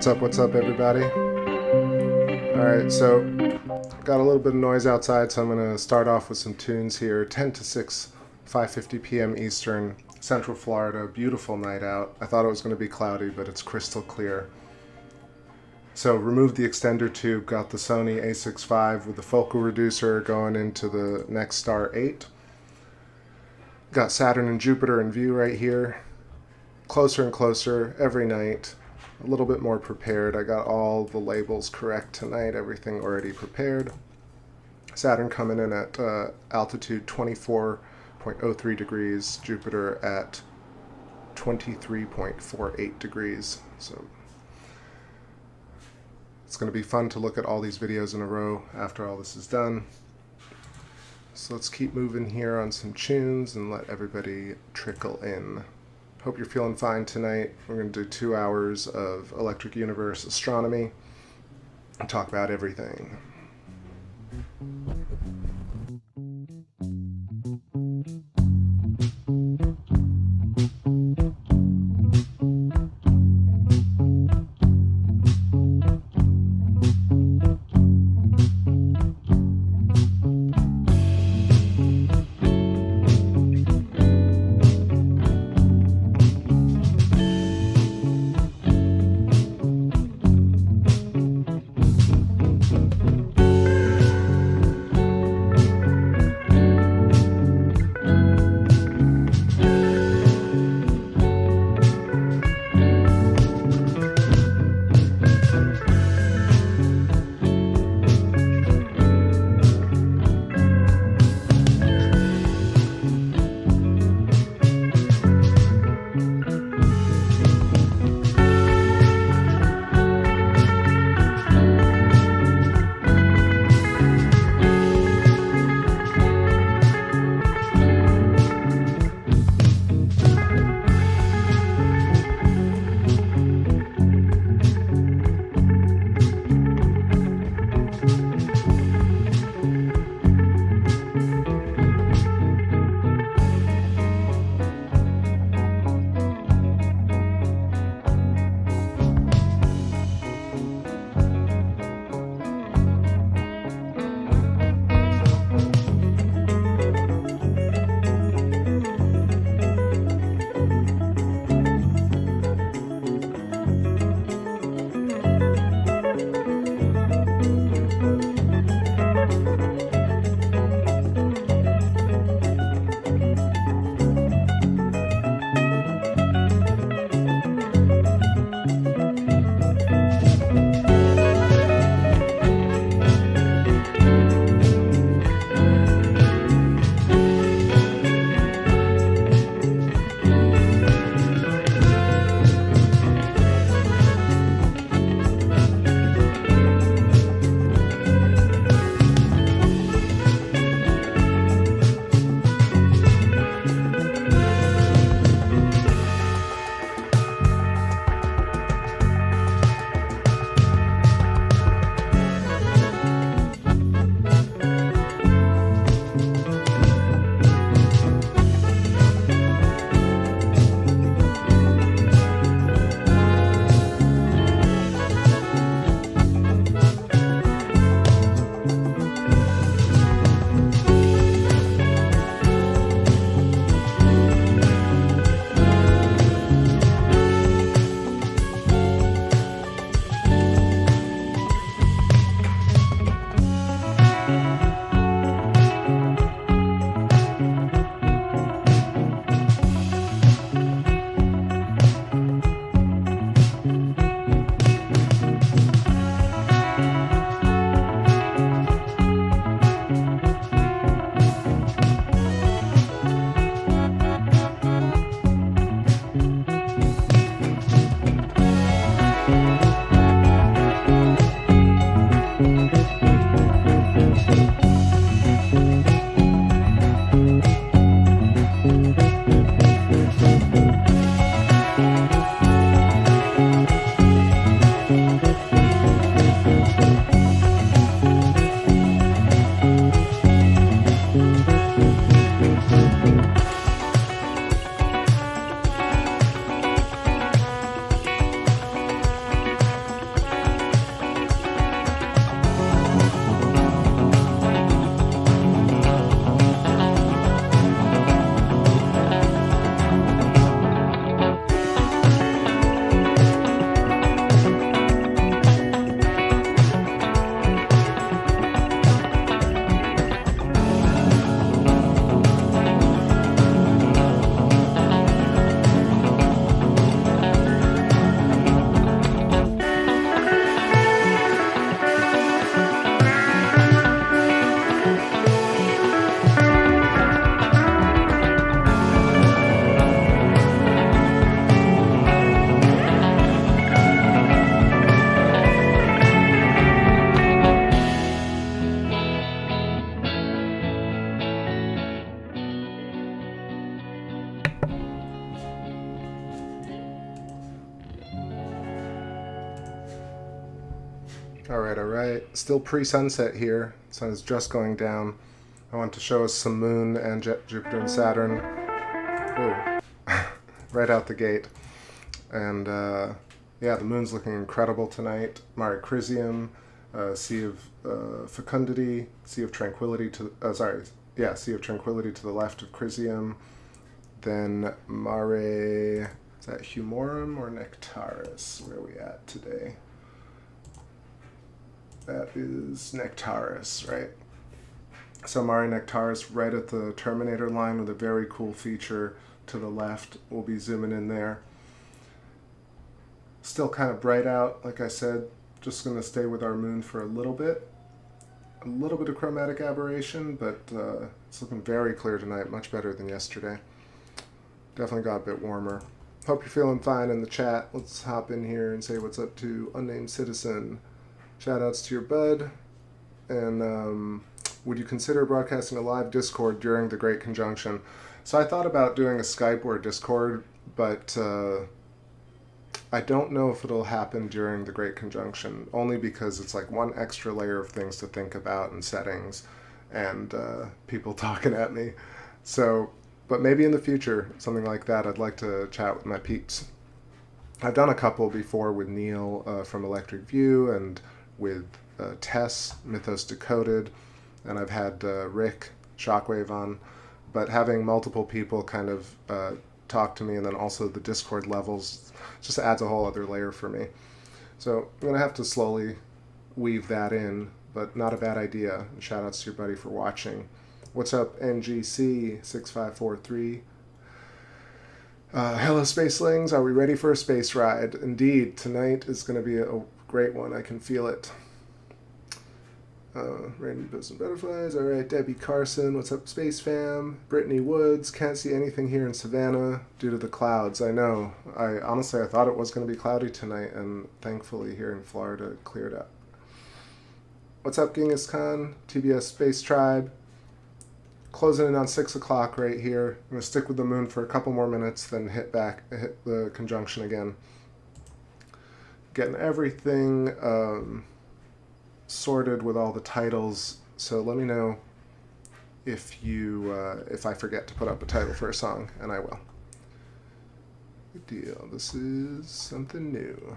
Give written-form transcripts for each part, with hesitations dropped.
What's up, everybody? Alright, so got a little bit of noise outside, so I'm going to start off with some tunes here. 10 to 6, 5:50 p.m. Eastern, Central Florida. Beautiful night out. I thought it was going to be cloudy, but it's crystal clear. So removed the extender tube, got the Sony a6 with the focal reducer going into the Nexstar 8. Got Saturn and Jupiter in view right here. Closer and closer every night. A little bit more prepared. I got all the labels correct tonight, everything already prepared. Saturn coming in at altitude 24.03 degrees, Jupiter at 23.48 degrees. So it's going to be fun to look at all these videos in a row after all this is done. So let's keep moving here on some tunes and let everybody trickle in. Hope you're feeling fine tonight. We're going to do 2 hours of Electric Universe astronomy and talk about everything. Alright. Still pre-sunset here. Sun is just going down. I want to show us some moon and Jupiter and Saturn. Ooh. Right out the gate. And yeah, the moon's looking incredible tonight. Mare Crisium, Sea of Fecundity, Sea of Tranquility to Sea of Tranquility to the left of Crisium. Then Mare, is that Humorum or Nectaris? Where are we at today? That is Nectaris, right? So Mare Nectaris right at the terminator line with a very cool feature to the left. We'll be zooming in there. Still kind of bright out, like I said. Just going to stay with our moon for a little bit. A little bit of chromatic aberration, but it's looking very clear tonight, much better than yesterday. Definitely got a bit warmer. Hope you're feeling fine in the chat. Let's hop in here and say what's up to Unnamed Citizen. Shoutouts to your bud. And would you consider broadcasting a live Discord during the Great Conjunction? So I thought about doing a Skype or a Discord, but I don't know if it'll happen during the Great Conjunction, only because it's like one extra layer of things to think about and settings and people talking at me. So, but maybe in the future, something like that, I'd like to chat with my peeps. I've done a couple before with Neil from Electric View and with Tess, Mythos Decoded, and I've had Rick, Shockwave on, but having multiple people kind of talk to me, and then also the Discord levels just adds a whole other layer for me. So I'm going to have to slowly weave that in, but not a bad idea. And shout outs to your buddy for watching. What's up, NGC 6543? Hello, Spacelings. Are we ready for a space ride? Indeed, tonight is going to be a great one. I can feel it. Random Bills and Butterflies. All right, Debbie Carson. What's up, Space Fam? Brittany Woods. Can't see anything here in Savannah due to the clouds. I know. Honestly, I thought it was going to be cloudy tonight, and thankfully here in Florida it cleared up. What's up, Genghis Khan? TBS Space Tribe. Closing in on 6 o'clock right here. I'm going to stick with the moon for a couple more minutes, then hit the conjunction again. Getting everything sorted with all the titles, so let me know if I forget to put up a title for a song, and I will. Good deal. This is something new.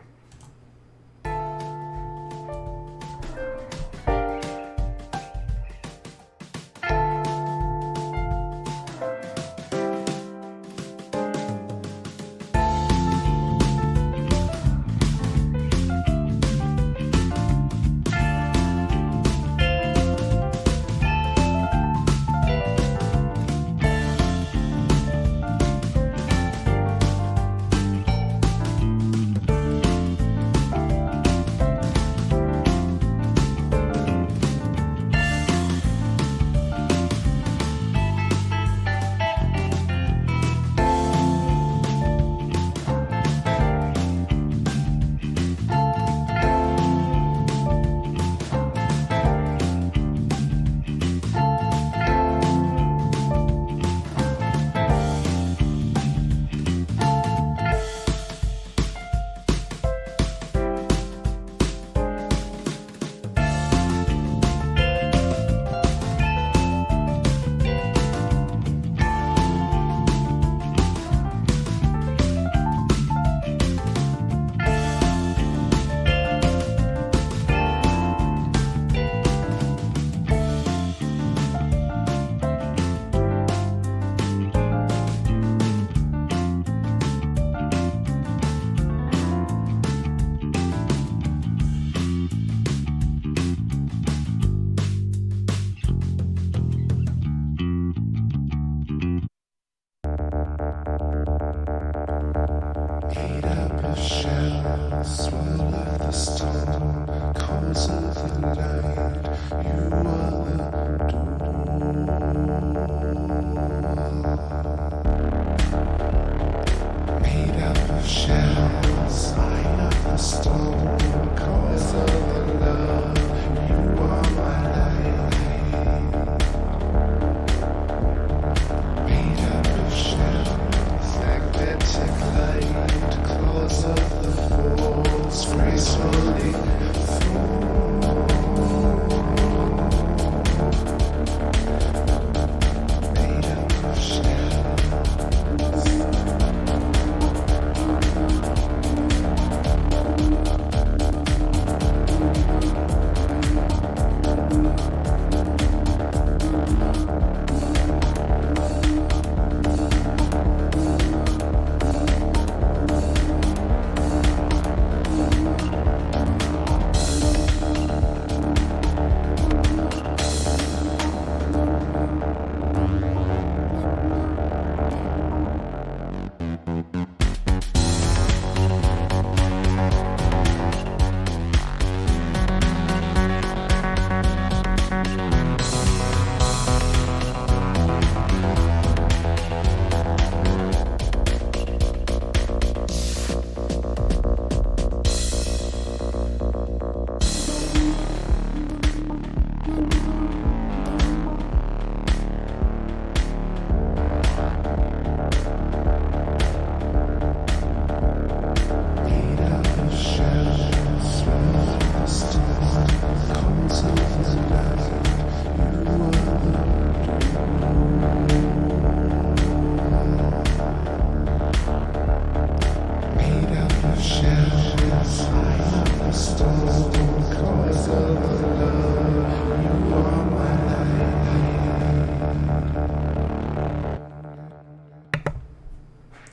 Gracefully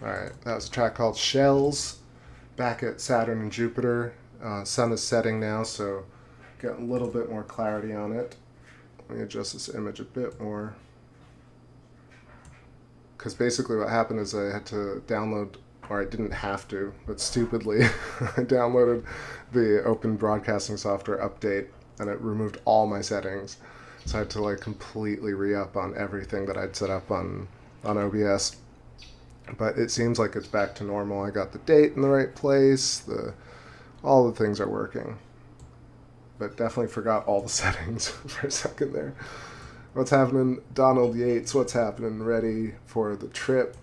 Alright, that was a track called Shells, back at Saturn and Jupiter. Sun is setting now, so getting a little bit more clarity on it. Let me adjust this image a bit more. Because basically what happened is I had to download, or I didn't have to, but stupidly, I downloaded the Open Broadcasting Software update, and it removed all my settings. So I had to like completely re-up on everything that I'd set up on OBS. But it seems like it's back to normal. I got the date in the right place. All the things are working. But definitely forgot all the settings for a second there. What's happening? Donald Yates, what's happening? Ready for the trip.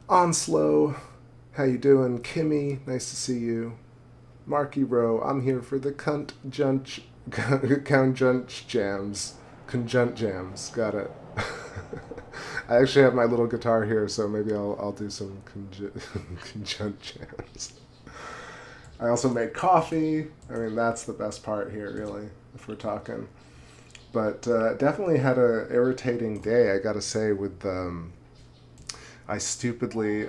Onslow, how you doing? Kimmy, nice to see you. Marky Rowe, I'm here for the conjunt jams. Got it. I actually have my little guitar here, so maybe I'll do some conjunt jams. I also made coffee. I mean, that's the best part here, really, if we're talking. But definitely had a irritating day, I gotta say, with I stupidly,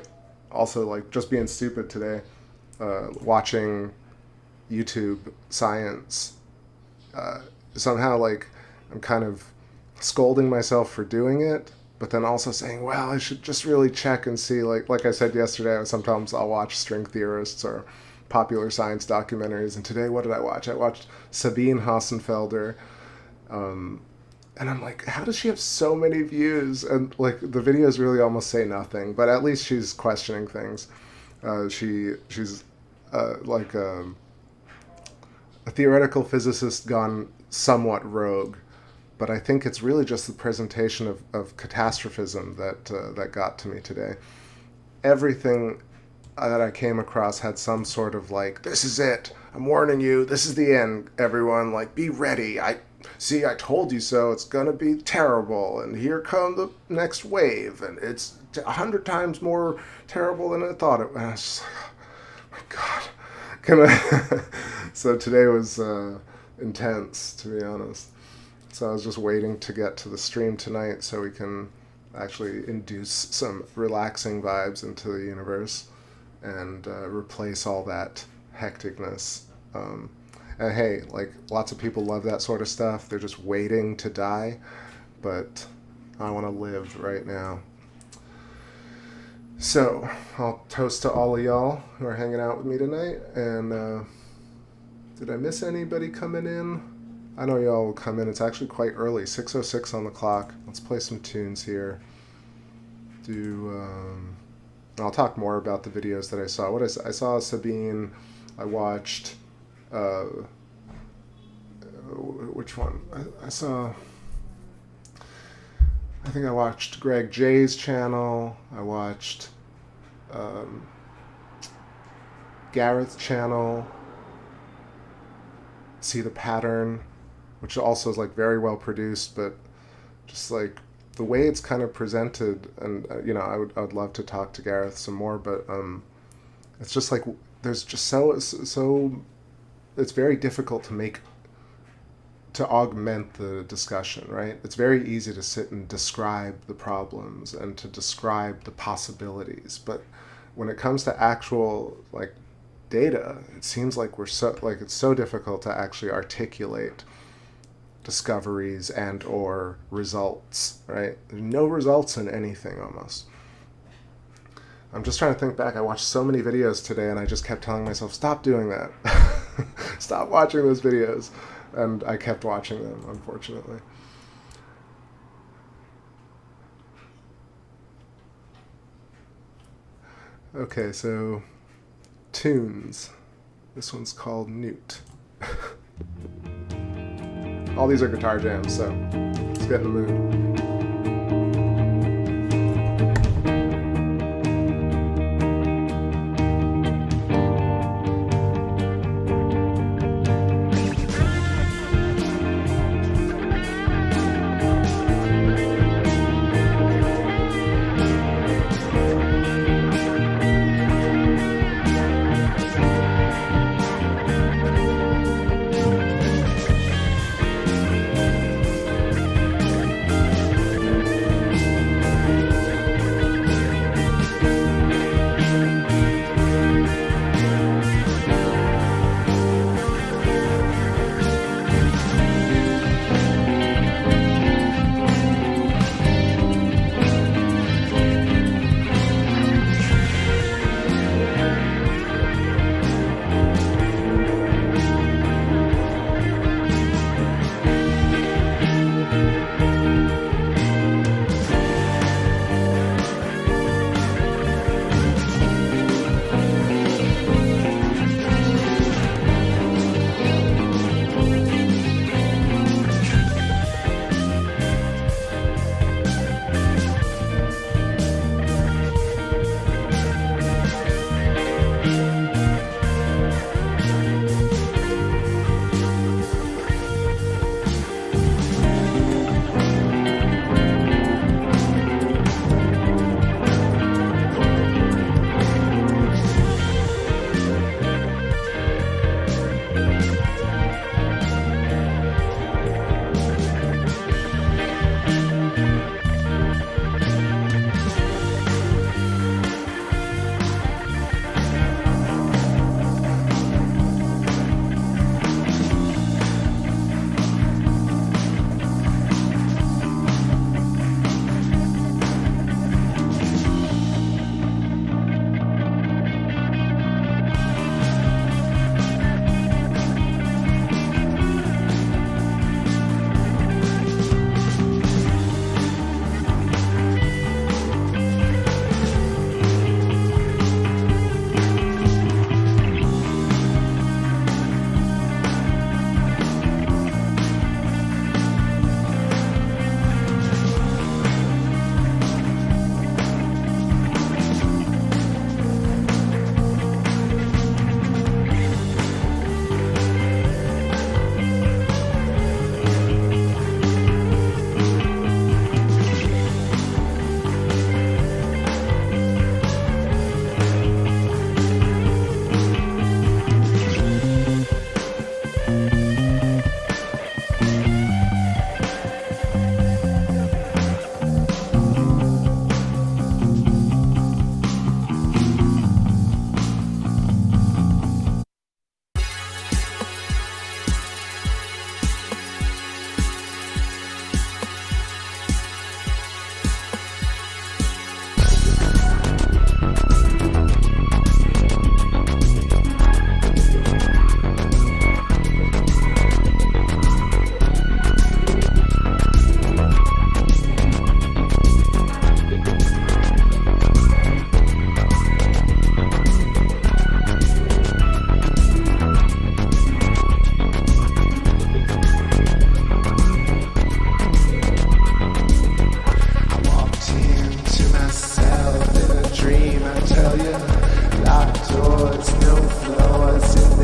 also like just being stupid today, watching YouTube science. Somehow like I'm kind of scolding myself for doing it, but then also saying, well, I should just really check and see, like I said yesterday, sometimes I'll watch string theorists or popular science documentaries, and today what did I watch? I watched Sabine Hossenfelder, and I'm like, how does she have so many views? And like the videos really almost say nothing, but at least she's questioning things. She's like a theoretical physicist gone somewhat rogue, but I think it's really just the presentation of catastrophism that got to me today. Everything that I came across had some sort of like, this is it, I'm warning you, this is the end, everyone, like, be ready, I told you so, it's gonna be terrible, and here come the next wave, and it's 100 times more terrible than I thought it was. And I was just like, oh my God. So today was intense, to be honest. So I was just waiting to get to the stream tonight so we can actually induce some relaxing vibes into the universe and replace all that hecticness. And hey, like, lots of people love that sort of stuff. They're just waiting to die, but I want to live right now. So I'll toast to all of y'all who are hanging out with me tonight. And did I miss anybody coming in? I know y'all will come in. It's actually quite early, 6:06 on the clock. Let's play some tunes here. I'll talk more about the videos that I saw. I saw Sabine. I watched, which one? I think I watched Greg J's channel. I watched Gareth's channel. See the Pattern, which also is like very well produced, but just like the way it's kind of presented, and I would love to talk to Gareth some more, but it's just like there's just so it's very difficult to augment the discussion, right? It's very easy to sit and describe the problems and to describe the possibilities, but when it comes to actual like data, it seems like it's so difficult to actually articulate discoveries and or results, right? There's no results in anything almost. I'm just trying to think back. I watched so many videos today and I just kept telling myself, stop doing that. Stop watching those videos. And I kept watching them, unfortunately. Okay, so tunes. This one's called Newt. All these are guitar jams, so let's get in the mood.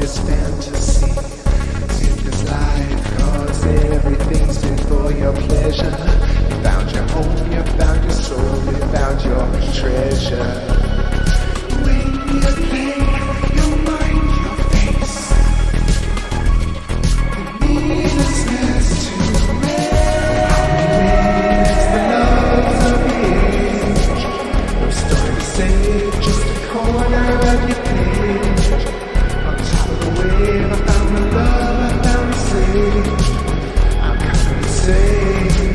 this fantasy, in this life, 'cause everything's been for your pleasure. You found your home, you found your soul, you found your treasure. When you think your mind, your face, the needlessness to it's the loves of the age. No story to say, just a corner of your page. On top of the wave, I found the love, I found the sage. I'm coming to say,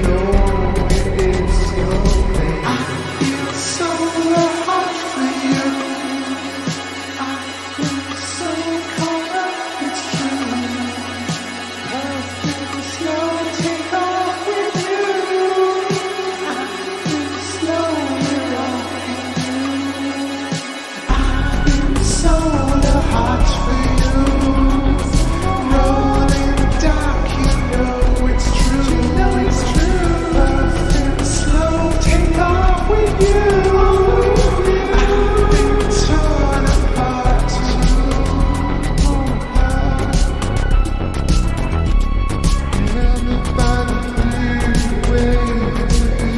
no, it is your thing. I feel so hot for you. I feel so caught up, it's true. Love feels slow, take off with you. I feel slowly rocking you. I feel so hot for you. Rolling dark, you know it's true. You know it's true. Love feels slow, take off with you. I've been torn apart too. Never find a freeway to be.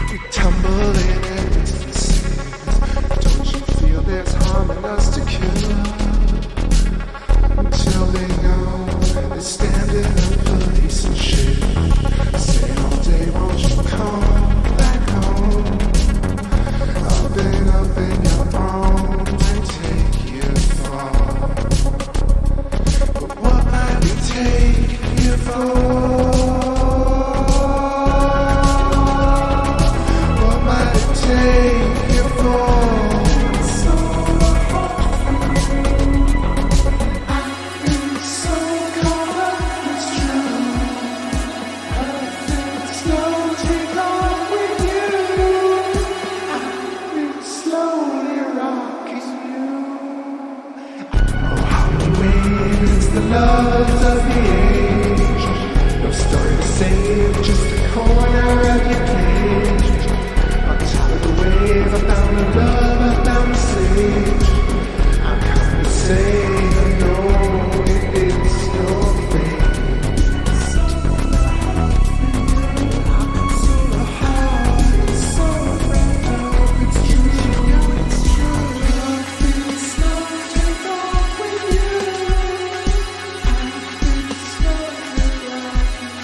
We tumble in and it's the same. Don't you feel there's harm in us to kill? Until they know they're standing up police and shit. Say all day, won't you come back home? Up in your arms and take you far. But what might we take you for? What might it take you for? So hot for you. I feel so caught up, it's true. Perfect slow, take off with you. I feel slowly rocking you. Oh, how the waves, the loves of the age. No story to save, just a corner of your page. On top of the wave, I found the love, I found the sage. I'm coming to say, no, it is your thing. So hard, it's so wrapped up, it's true. It's true. Love feels slow, take off with you. I feel slowly rocking you.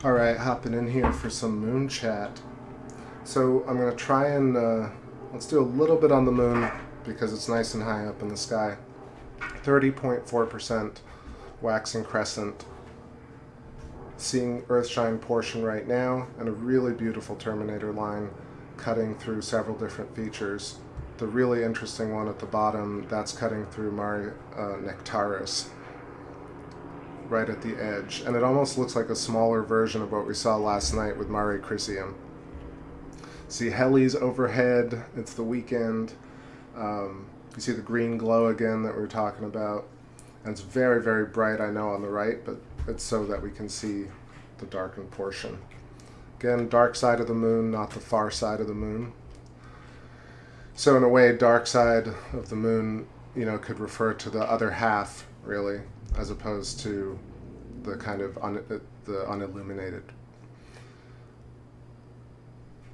Alright, hopping in here for some moon chat. So I'm going to try and, let's do a little bit on the moon because it's nice and high up in the sky. 30.4% waxing crescent. Seeing Earthshine portion right now, and a really beautiful terminator line cutting through several different features. The really interesting one at the bottom, that's cutting through Nectaris, right at the edge, and it almost looks like a smaller version of what we saw last night with Mare Crisium. See Heli's overhead, it's the weekend. You see the green glow again that we were talking about, and it's very, very bright, I know, on the right, but it's so that we can see the darkened portion. Again, dark side of the moon, not the far side of the moon. So in a way, dark side of the moon, you know, could refer to the other half, really, as opposed to the kind of the unilluminated.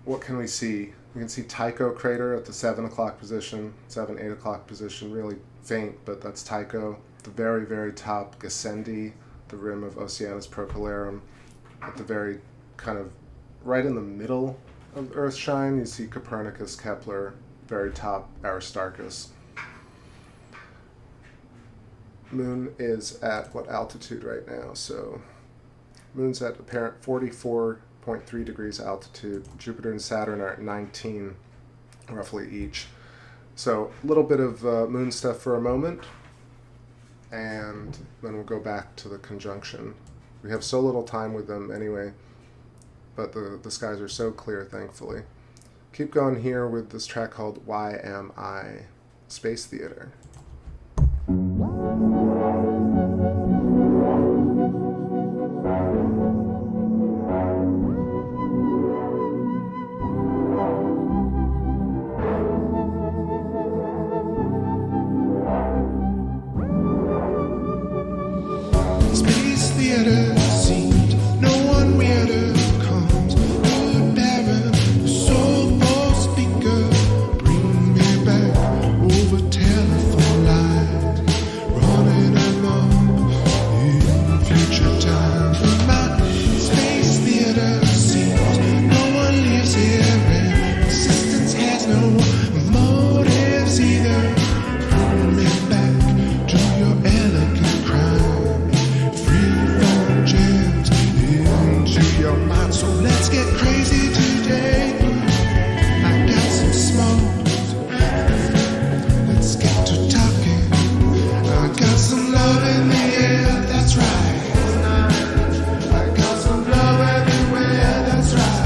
What can we see? We can see Tycho crater at the 7 o'clock position, 8 o'clock position, really faint, but that's Tycho. The very, very top, Gassendi, the rim of Oceanus Procellarum. At the very kind of right in the middle of Earthshine, you see Copernicus, Kepler, very top, Aristarchus. Moon is at what altitude right now? So Moon's at apparent 44.3 degrees altitude. Jupiter and Saturn are at 19, roughly each. So a little bit of moon stuff for a moment, and then we'll go back to the conjunction. We have so little time with them anyway, but the skies are so clear, thankfully. Keep going here with this track called Why Am I? Space Theater. Space theater seemed no one weirder comes. Good Baron, soulful speaker, bring me back over telephone line, running along in future time. My space theater seems no one lives here, and existence has no motives either. Bring me back to your elegant crime. Freeform gems into your mind. So let's get crazy today. I got some smoke. Let's get to talking. I got some love in the air. That's right. I got some love everywhere. That's right.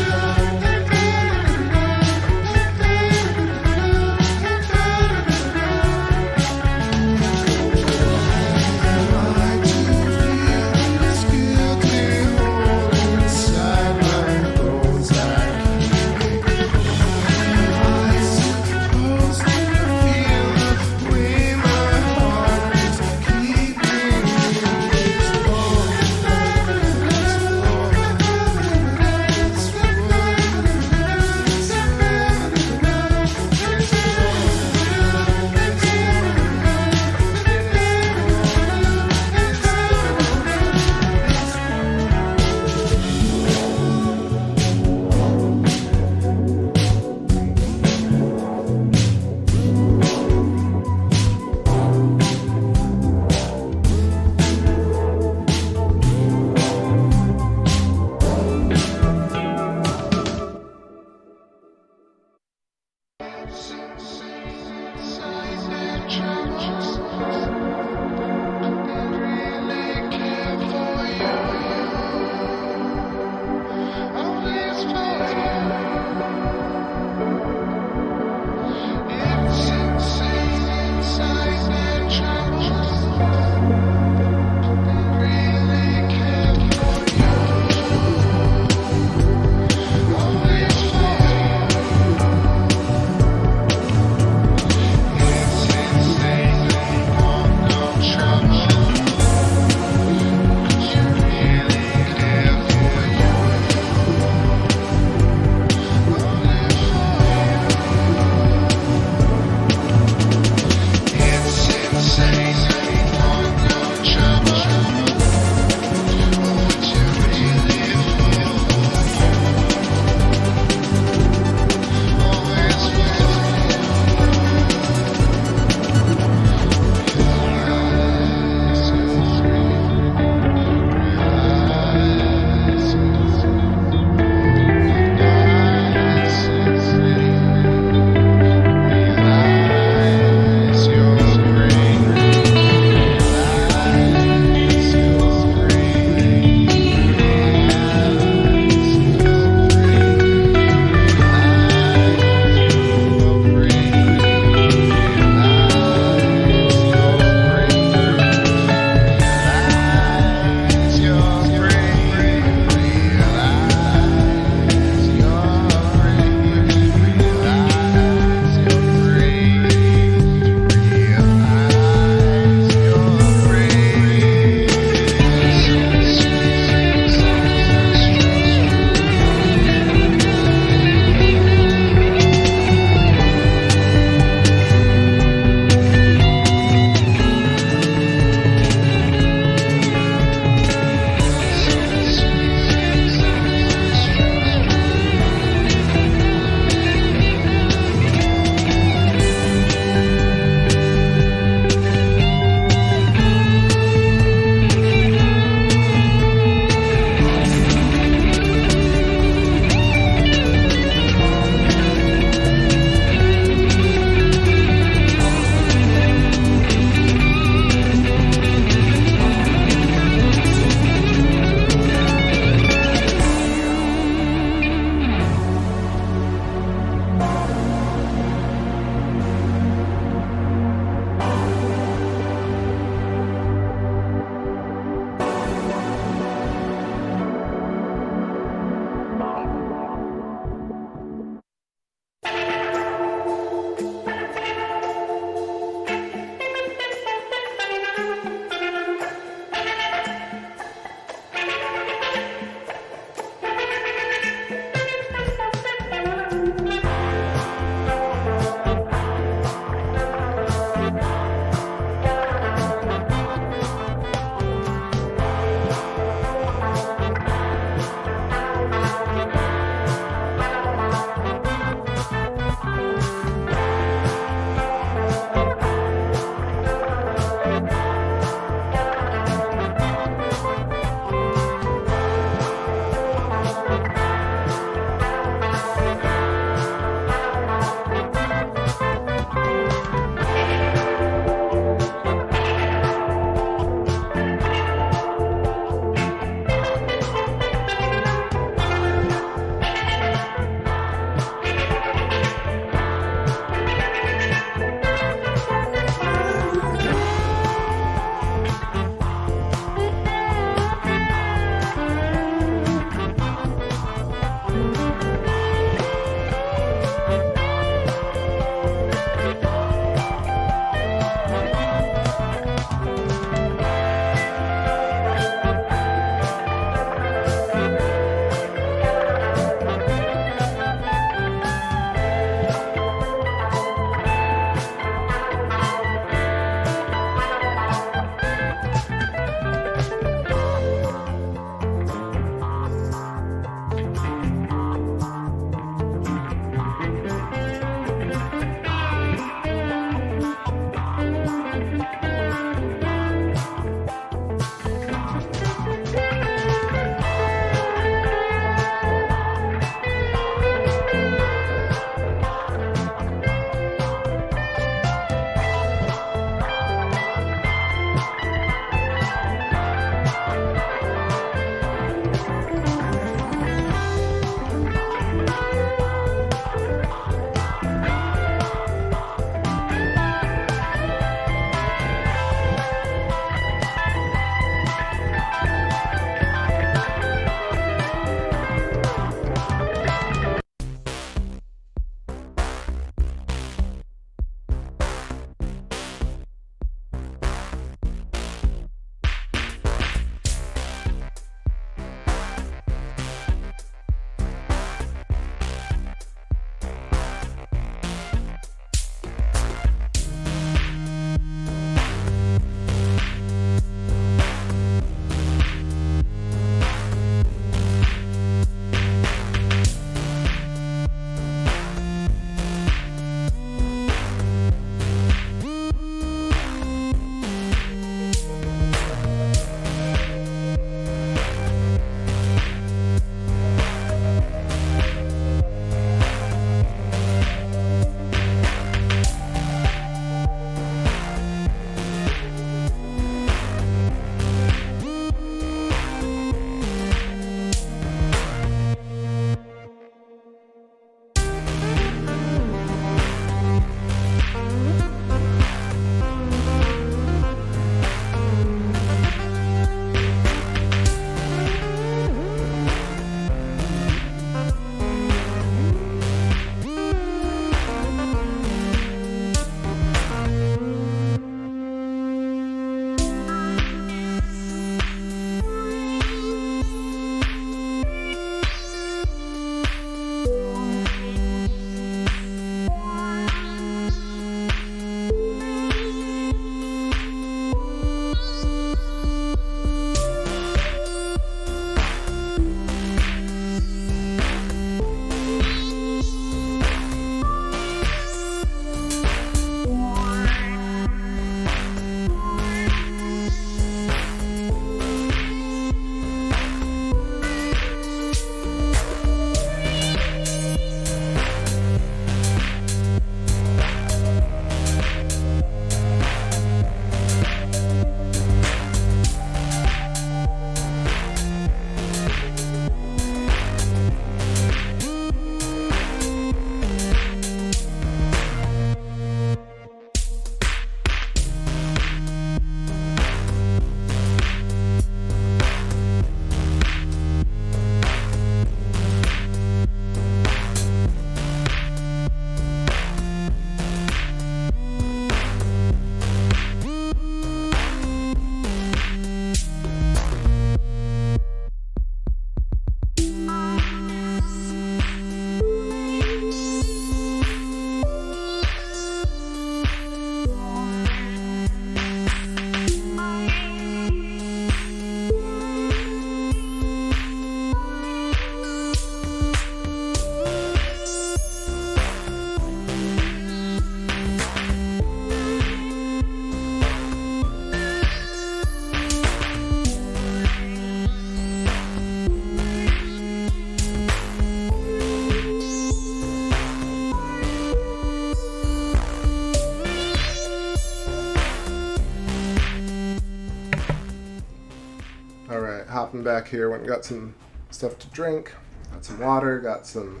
hopping back here. Went and got some stuff to drink. Got some water. Got some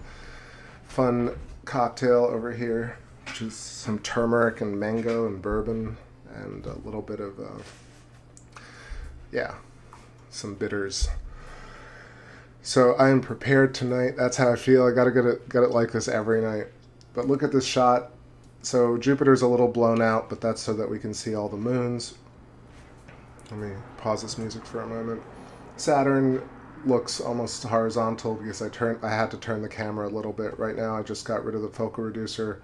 fun cocktail over here, which is some turmeric and mango and bourbon and a little bit of, some bitters. So I am prepared tonight. That's how I feel. I gotta get it like this every night. But look at this shot. So Jupiter's a little blown out, but that's so that we can see all the moons. Let me pause this music for a moment. Saturn looks almost horizontal because I had to turn the camera a little bit. Right now I just got rid of the focal reducer.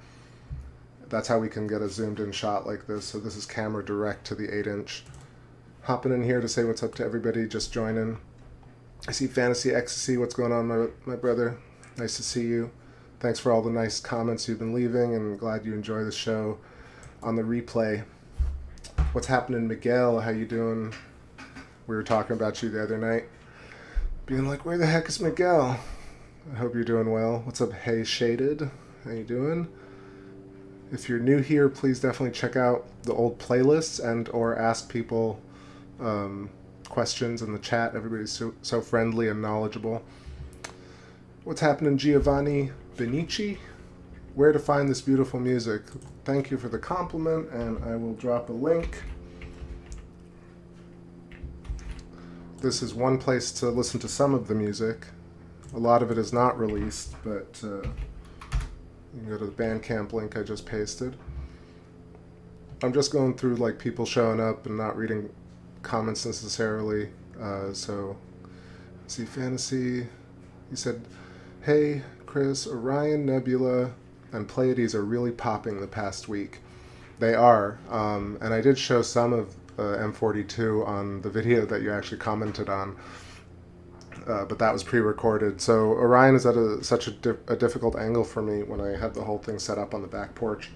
That's how we can get a zoomed in shot like this. So this is camera direct to the 8-inch. Hopping in here to say what's up to everybody just joining. I see Fantasy Ecstasy. What's going on, my brother? Nice to see you. Thanks for all the nice comments you've been leaving, and glad you enjoy the show on the replay. What's happening, Miguel? How you doing? We were talking about you the other night, being like, where the heck is Miguel? I hope you're doing well. What's up, Hey Shaded? How you doing? If you're new here, please definitely check out the old playlists and or ask people questions in the chat. Everybody's so friendly and knowledgeable. What's happening, Giovanni Benici? Where to find this beautiful music? Thank you for the compliment, and I will drop a link. This is one place to listen to some of the music. A lot of it is not released, but you can go to the Bandcamp link I just pasted. I'm just going through like people showing up and not reading comments necessarily. So, see Fantasy. He said, hey, Chris, Orion, Nebula, and Pleiades are really popping the past week. They are. And I did show some of M42 on the video that you actually commented on. But that was pre-recorded. So Orion is at such a difficult angle for me when I have the whole thing set up on the back porch.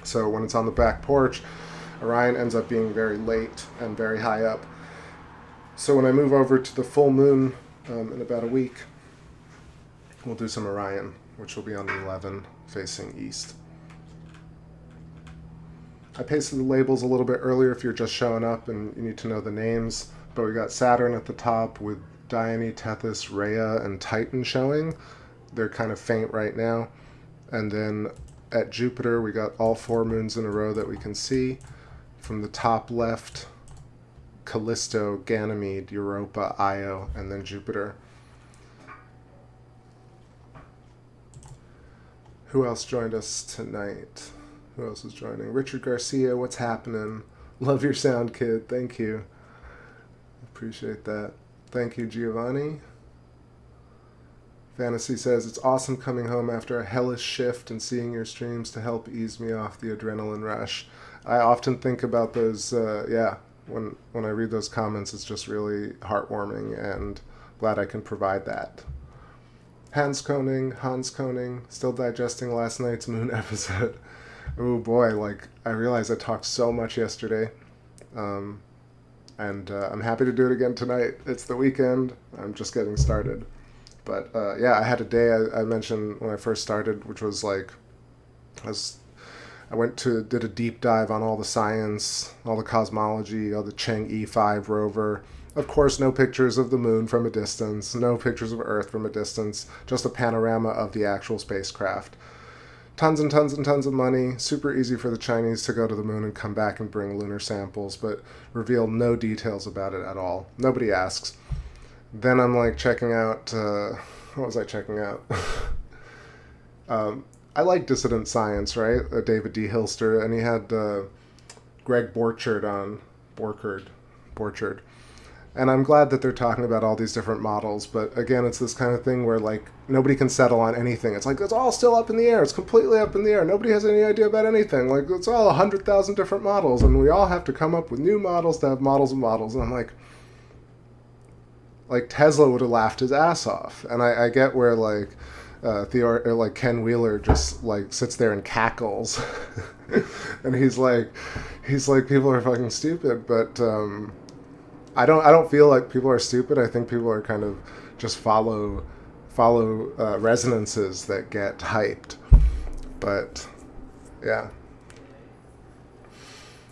So when it's on the back porch, Orion ends up being very late and very high up. So when I move over to the full moon in about a week, we'll do some Orion, which will be on the 11 facing east. I pasted the labels a little bit earlier if you're just showing up and you need to know the names. But we got Saturn at the top with Dione, Tethys, Rhea, and Titan showing. They're kind of faint right now. And then at Jupiter, we got all 4 moons in a row that we can see. From the top left, Callisto, Ganymede, Europa, Io, and then Jupiter. Who else joined us tonight? Who else is joining? Richard Garcia, what's happening? Love your sound, kid. Thank you. Appreciate that. Thank you, Giovanni. Fantasy says, it's awesome coming home after a hellish shift and seeing your streams to help ease me off the adrenaline rush. I often think about those, when I read those comments, it's just really heartwarming and glad I can provide that. Hans Koning, still digesting last night's moon episode. Oh boy, like, I realized I talked so much yesterday. And I'm happy to do it again tonight. It's the weekend. I'm just getting started. But I had a day I mentioned when I first started, which was like, I did a deep dive on all the science, all the cosmology, all the Cheng E5 rover. Of course, no pictures of the moon from a distance, no pictures of Earth from a distance, just a panorama of the actual spacecraft. Tons and tons and tons of money, super easy for the Chinese to go to the moon and come back and bring lunar samples, but reveal no details about it at all. Nobody asks. Then I'm like checking out, what was I checking out? I like dissident science, right? David D. Hilster, and he had Greg Borchard on, Borchard. And I'm glad that they're talking about all these different models, but again, it's this kind of thing where like nobody can settle on anything. It's like, it's all still up in the air. It's completely up in the air. Nobody has any idea about anything. Like, it's all 100,000 different models, and we all have to come up with new models to have models of models. And I'm like Tesla would have laughed his ass off. And I get where like Ken Wheeler just like sits there and cackles, and he's like people are fucking stupid, but I don't feel like people are stupid. I think people are kind of just follow resonances that get hyped. But yeah.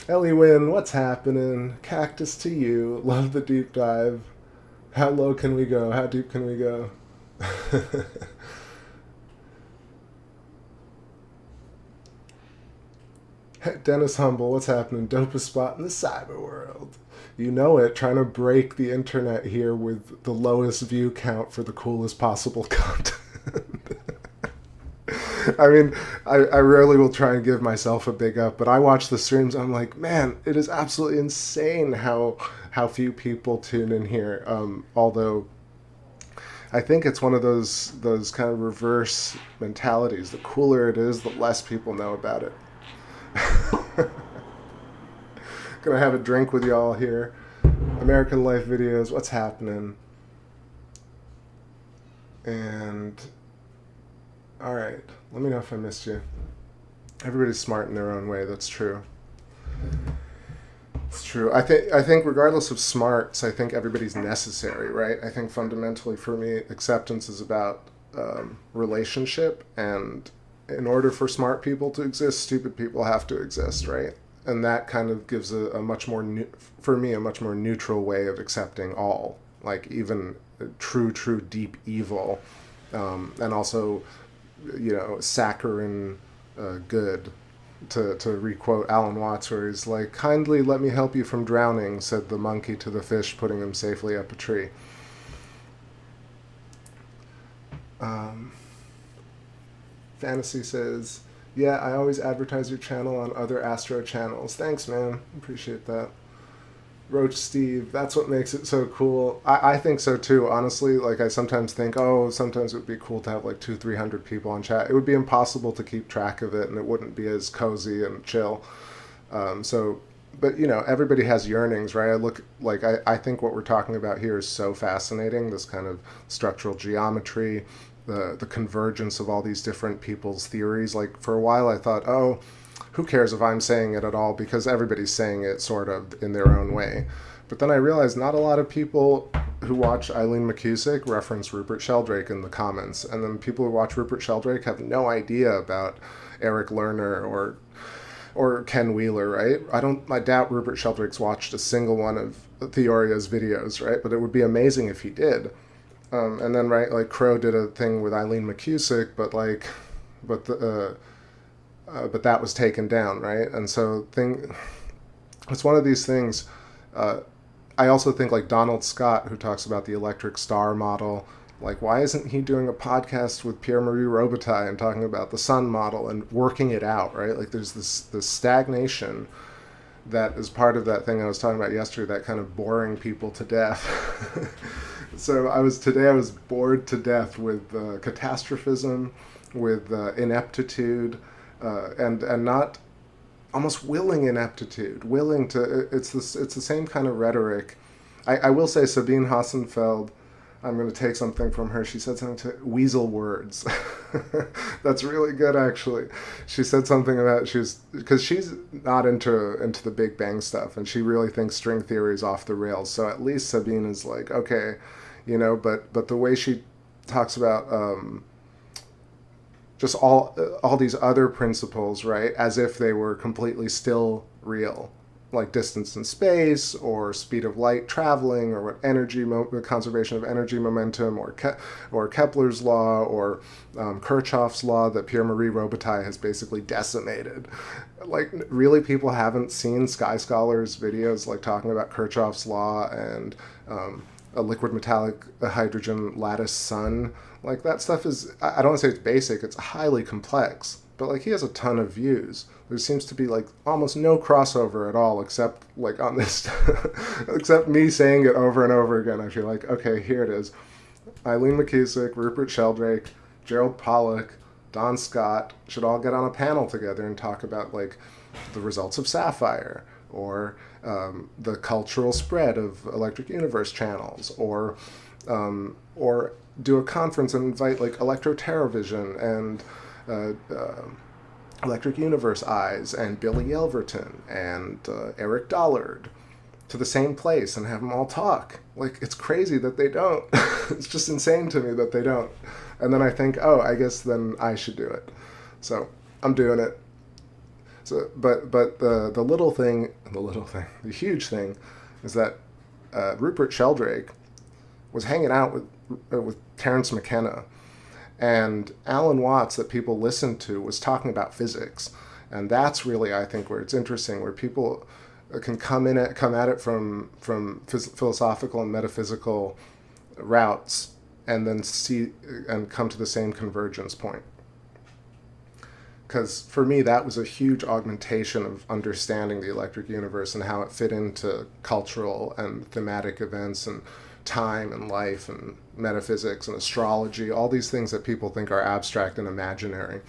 Ellie Wynn, what's happening? Cactus to you. Love the deep dive. How low can we go? How deep can we go? Dennis Humble, what's happening? Dopest spot in the cyber world. You know it, trying to break the internet here with the lowest view count for the coolest possible content. I mean, I rarely will try and give myself a big up, but I watch the streams, I'm like, man, it is absolutely insane how few people tune in here. Although I think it's one of those kind of reverse mentalities. The cooler it is, the less people know about it. Gonna have a drink with y'all here. American Life videos, what's happening? And alright, let me know if I missed you. Everybody's smart in their own way, that's true. It's true. I think regardless of smarts, I think everybody's necessary, right? I think fundamentally for me, acceptance is about relationship, and in order for smart people to exist, stupid people have to exist, right? And that kind of gives a much more, for me, a much more neutral way of accepting all, like even true, deep evil, and also, you know, saccharine good, to requote Alan Watts, where he's like, "Kindly let me help you from drowning," said the monkey to the fish, putting him safely up a tree. Fantasy says, yeah, I always advertise your channel on other Astro channels. Thanks, man. Appreciate that. Roach Steve, that's what makes it so cool. I think so too, honestly. Like, I sometimes think, oh, sometimes it would be cool to have like 200-300 people on chat. It would be impossible to keep track of it, and it wouldn't be as cozy and chill. But you know, everybody has yearnings, right? I think what we're talking about here is so fascinating, this kind of structural geometry, the convergence of all these different people's theories. Like, for a while I thought, oh, who cares if I'm saying it at all, because everybody's saying it sort of in their own way. But then I realized not a lot of people who watch Eileen McCusick reference Rupert Sheldrake in the comments, and then people who watch Rupert Sheldrake have no idea about Eric Lerner or Ken Wheeler, right? I doubt Rupert Sheldrake's watched a single one of Theoria's videos, right? But it would be amazing if he did. And then, right, like Crow did a thing with Eileen McCusick, but that was taken down, right? And so it's one of these things. I also think like Donald Scott, who talks about the electric star model, like, why isn't he doing a podcast with Pierre-Marie Robitaille and talking about the sun model and working it out, right? Like, there's this stagnation that is part of that thing I was talking about yesterday, that kind of boring people to death. So I was bored to death with catastrophism, with ineptitude, and not almost willing ineptitude, willing to. It's the same kind of rhetoric. I will say Sabine Hassenfeld, I'm going to take something from her. She said something to weasel words. That's really good, actually. She said something about because she's not into the Big Bang stuff, and she really thinks string theory is off the rails. So at least Sabine is like, okay, you know. But the way she talks about just all these other principles, right, as if they were completely still real, like distance in space, or speed of light traveling, or what conservation of energy momentum, or Kepler's law, or Kirchhoff's law that Pierre-Marie Robitaille has basically decimated. Like, really, people haven't seen Sky Scholar's videos, like, talking about Kirchhoff's law and a liquid metallic hydrogen lattice sun. Like, that stuff is, I don't want to say it's basic, it's highly complex, but like, he has a ton of views. There seems to be like almost no crossover at all, except like on this, except me saying it over and over again. I feel like, okay, here it is. Eileen McCusick, Rupert Sheldrake, Gerald Pollack, Don Scott should all get on a panel together and talk about like the results of Sapphire, or the cultural spread of Electric Universe channels, or do a conference and invite like Electro TerraVision and Electric Universe Eyes and Billy Yelverton and Eric Dollard to the same place and have them all talk. Like, it's crazy that they don't. It's just insane to me that they don't. And then I think, oh, I guess then I should do it. So I'm doing it. So, but the huge thing is that Rupert Sheldrake was hanging out with Terence McKenna. And Alan Watts, that people listened to, was talking about physics. And that's really, I think, where it's interesting, where people can come at it from philosophical and metaphysical routes, and then see and come to the same convergence point. Because for me, that was a huge augmentation of understanding the electric universe and how it fit into cultural and thematic events and time and life and metaphysics and astrology, all these things that people think are abstract and imaginary,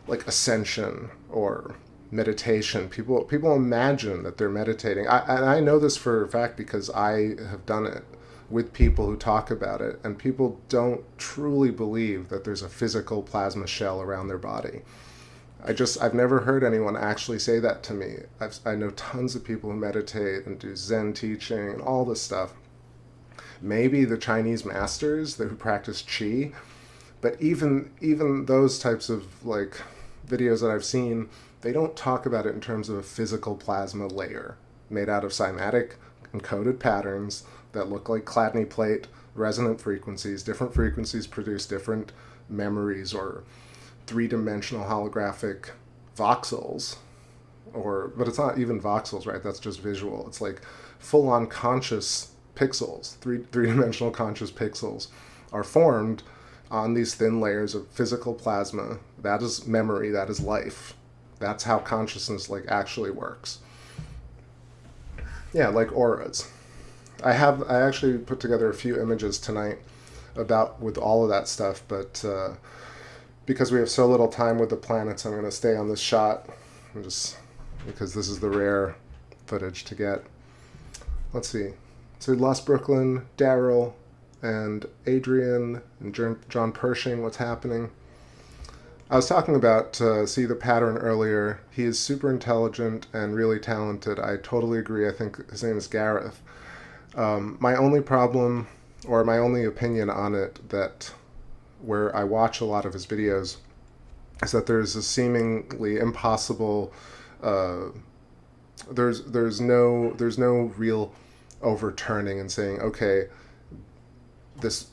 like ascension or meditation. People imagine that they're meditating. I know this for a fact because I have done it with people who talk about it, and people don't truly believe that there's a physical plasma shell around their body. I've never heard anyone actually say that to me. I know tons of people who meditate and do Zen teaching and all this stuff. Maybe the Chinese masters who practice Qi, but even those types of like videos that I've seen, they don't talk about it in terms of a physical plasma layer made out of cymatic encoded patterns that look like Chladni plate resonant frequencies. Different frequencies produce different memories or three-dimensional holographic voxels, but it's not even voxels, right? That's just visual. It's like full-on conscious pixels, three-dimensional conscious pixels are formed on these thin layers of physical plasma. That is memory, that is life. That's how consciousness like actually works. Yeah, like auras. I actually put together a few images tonight with all of that stuff, but because we have so little time with the planets, I'm going to stay on this shot, just because this is the rare footage to get. Let's see. So Lost Brooklyn, Daryl, and Adrian, and John Pershing, what's happening? I was talking about See the Pattern earlier. He is super intelligent and really talented. I totally agree. I think his name is Gareth. My only problem, or my only opinion on it, that where I watch a lot of his videos, is that there's a seemingly impossible, there's no real overturning and saying, okay, this,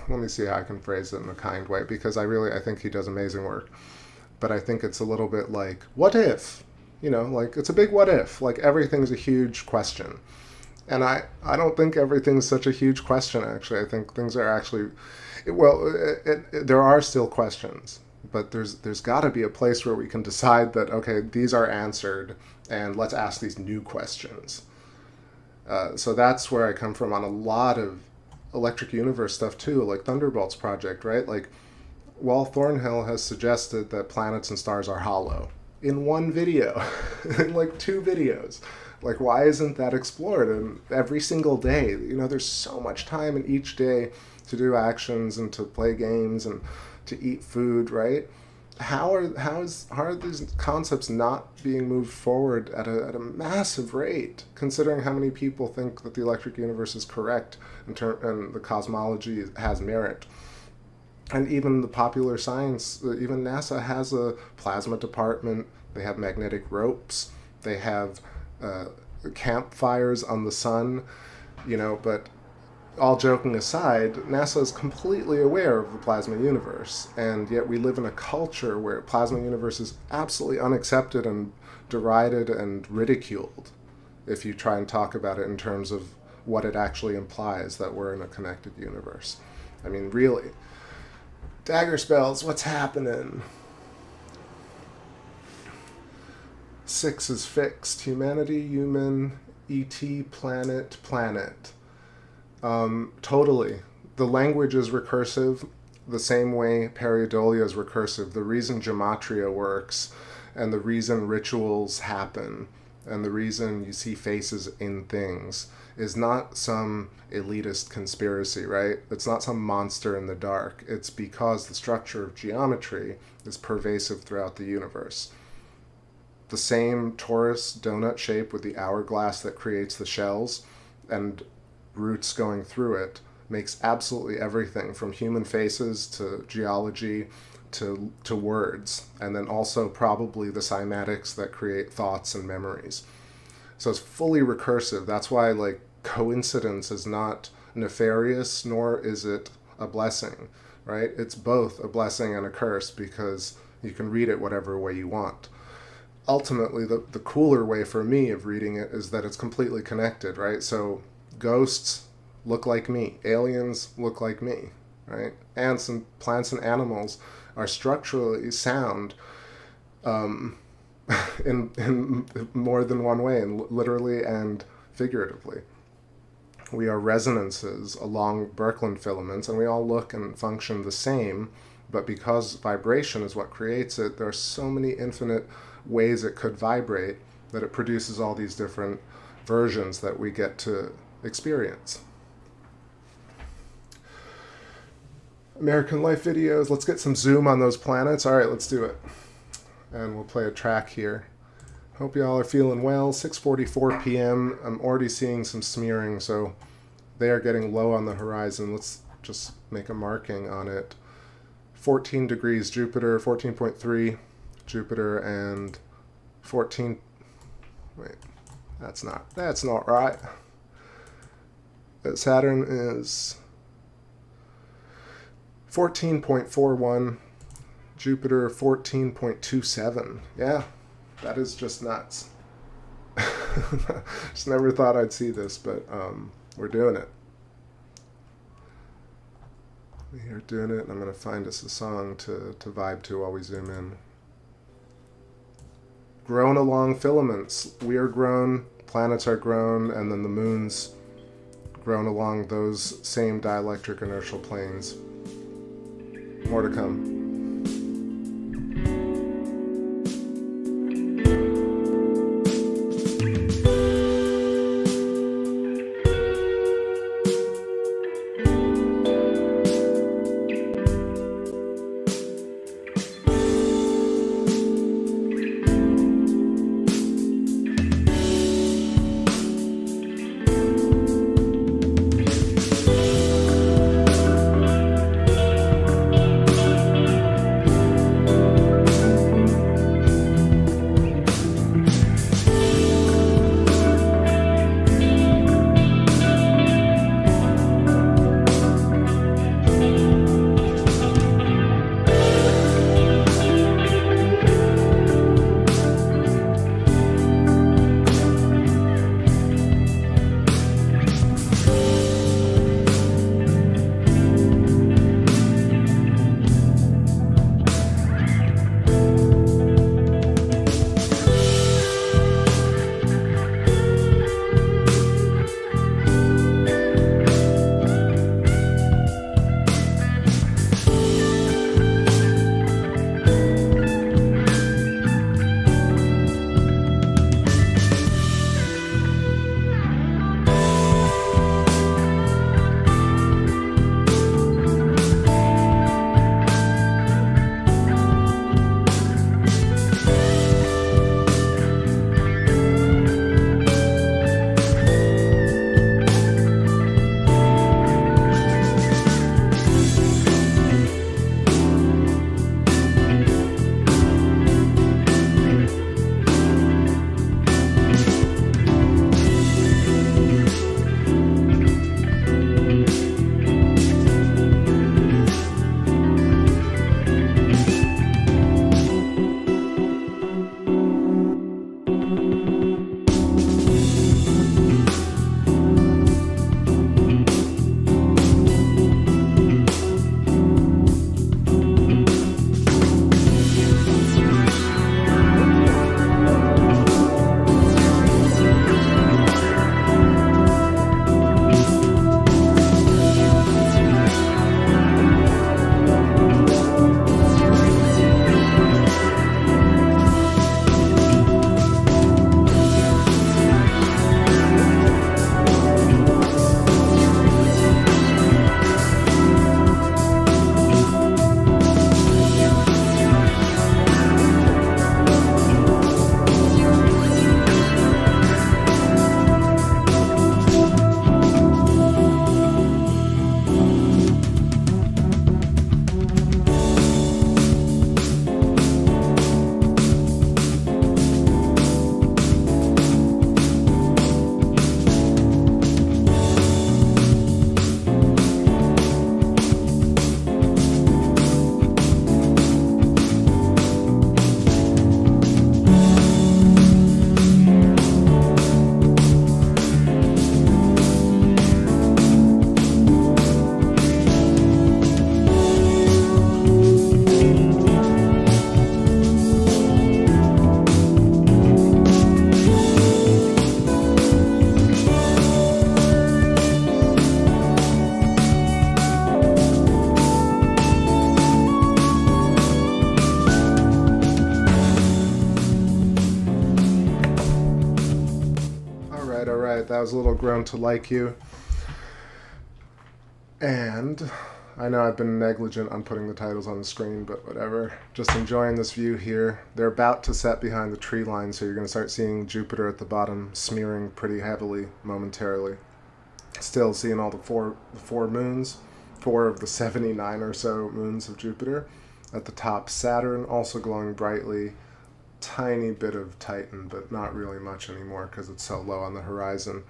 let me see how I can phrase it in a kind way, because I think he does amazing work, but I think it's a little bit like, what if? Like, it's a big what if, like everything's a huge question. And I don't think everything's such a huge question, actually. I think things are actually, there are still questions, but there's got to be a place where we can decide that, okay, these are answered, and let's ask these new questions. So that's where I come from on a lot of electric universe stuff too, like Thunderbolts Project, right? Like, Wal Thornhill has suggested that planets and stars are hollow in one video, in like 2 videos. Like, why isn't that explored? And every single day, there's so much time in each day to do actions and to play games and to eat food, right? How are these concepts not being moved forward at a massive rate, considering how many people think that the electric universe is correct and the cosmology has merit? And even the popular science, even NASA has a plasma department. They have magnetic ropes. They have campfires on the sun, but all joking aside, NASA is completely aware of the plasma universe, and yet we live in a culture where plasma universe is absolutely unaccepted and derided and ridiculed if you try and talk about it in terms of what it actually implies, that we're in a connected universe. I mean, really. Dagger spells, what's happening? 6 is fixed. Humanity, human, ET, planet. Totally. The language is recursive the same way pareidolia is recursive. The reason gematria works, and the reason rituals happen, and the reason you see faces in things is not some elitist conspiracy, right? It's not some monster in the dark. It's because the structure of geometry is pervasive throughout the universe. The same torus donut shape with the hourglass that creates the shells and roots going through it makes absolutely everything from human faces to geology to words, and then also probably the cymatics that create thoughts and memories. So it's fully recursive. That's why, like, coincidence is not nefarious, nor is it a blessing, right? It's both a blessing and a curse because you can read it whatever way you want. Ultimately, the cooler way for me of reading it is that it's completely connected, right? So ghosts look like me, aliens look like me, right? Ants and plants and animals are structurally sound in more than one way, and literally and figuratively. We are resonances along Birkeland filaments, and we all look and function the same, but because vibration is what creates it, there are so many infinite ways it could vibrate that it produces all these different versions that we get to experience. American Life videos, let's get some zoom on those planets. All right, let's do it. And we'll play a track here. Hope y'all are feeling well. 6:44 p.m. I'm already seeing some smearing, so they are getting low on the horizon. Let's just make a marking on it. 14 degrees Jupiter, 14.3 Jupiter, and 14... Wait, that's not right. Saturn is 14.41, Jupiter 14.27. Yeah, that is just nuts. Just never thought I'd see this, but we're doing it. We are doing it, and I'm going to find us a song to vibe to while we zoom in. Grown along filaments. We are grown, planets are grown, and then the moon's grown along those same dielectric inertial planes. More to come. right, that was a little grown to like you. And I know I've been negligent on putting the titles on the screen, but whatever. Just enjoying this view here. They're about to set behind the tree line, so you're going to start seeing Jupiter at the bottom smearing pretty heavily momentarily. Still seeing all the four moons, 4 of the 79 or so moons of Jupiter. At the top, Saturn, also glowing brightly. Tiny bit of Titan, but not really much anymore because it's so low on the horizon.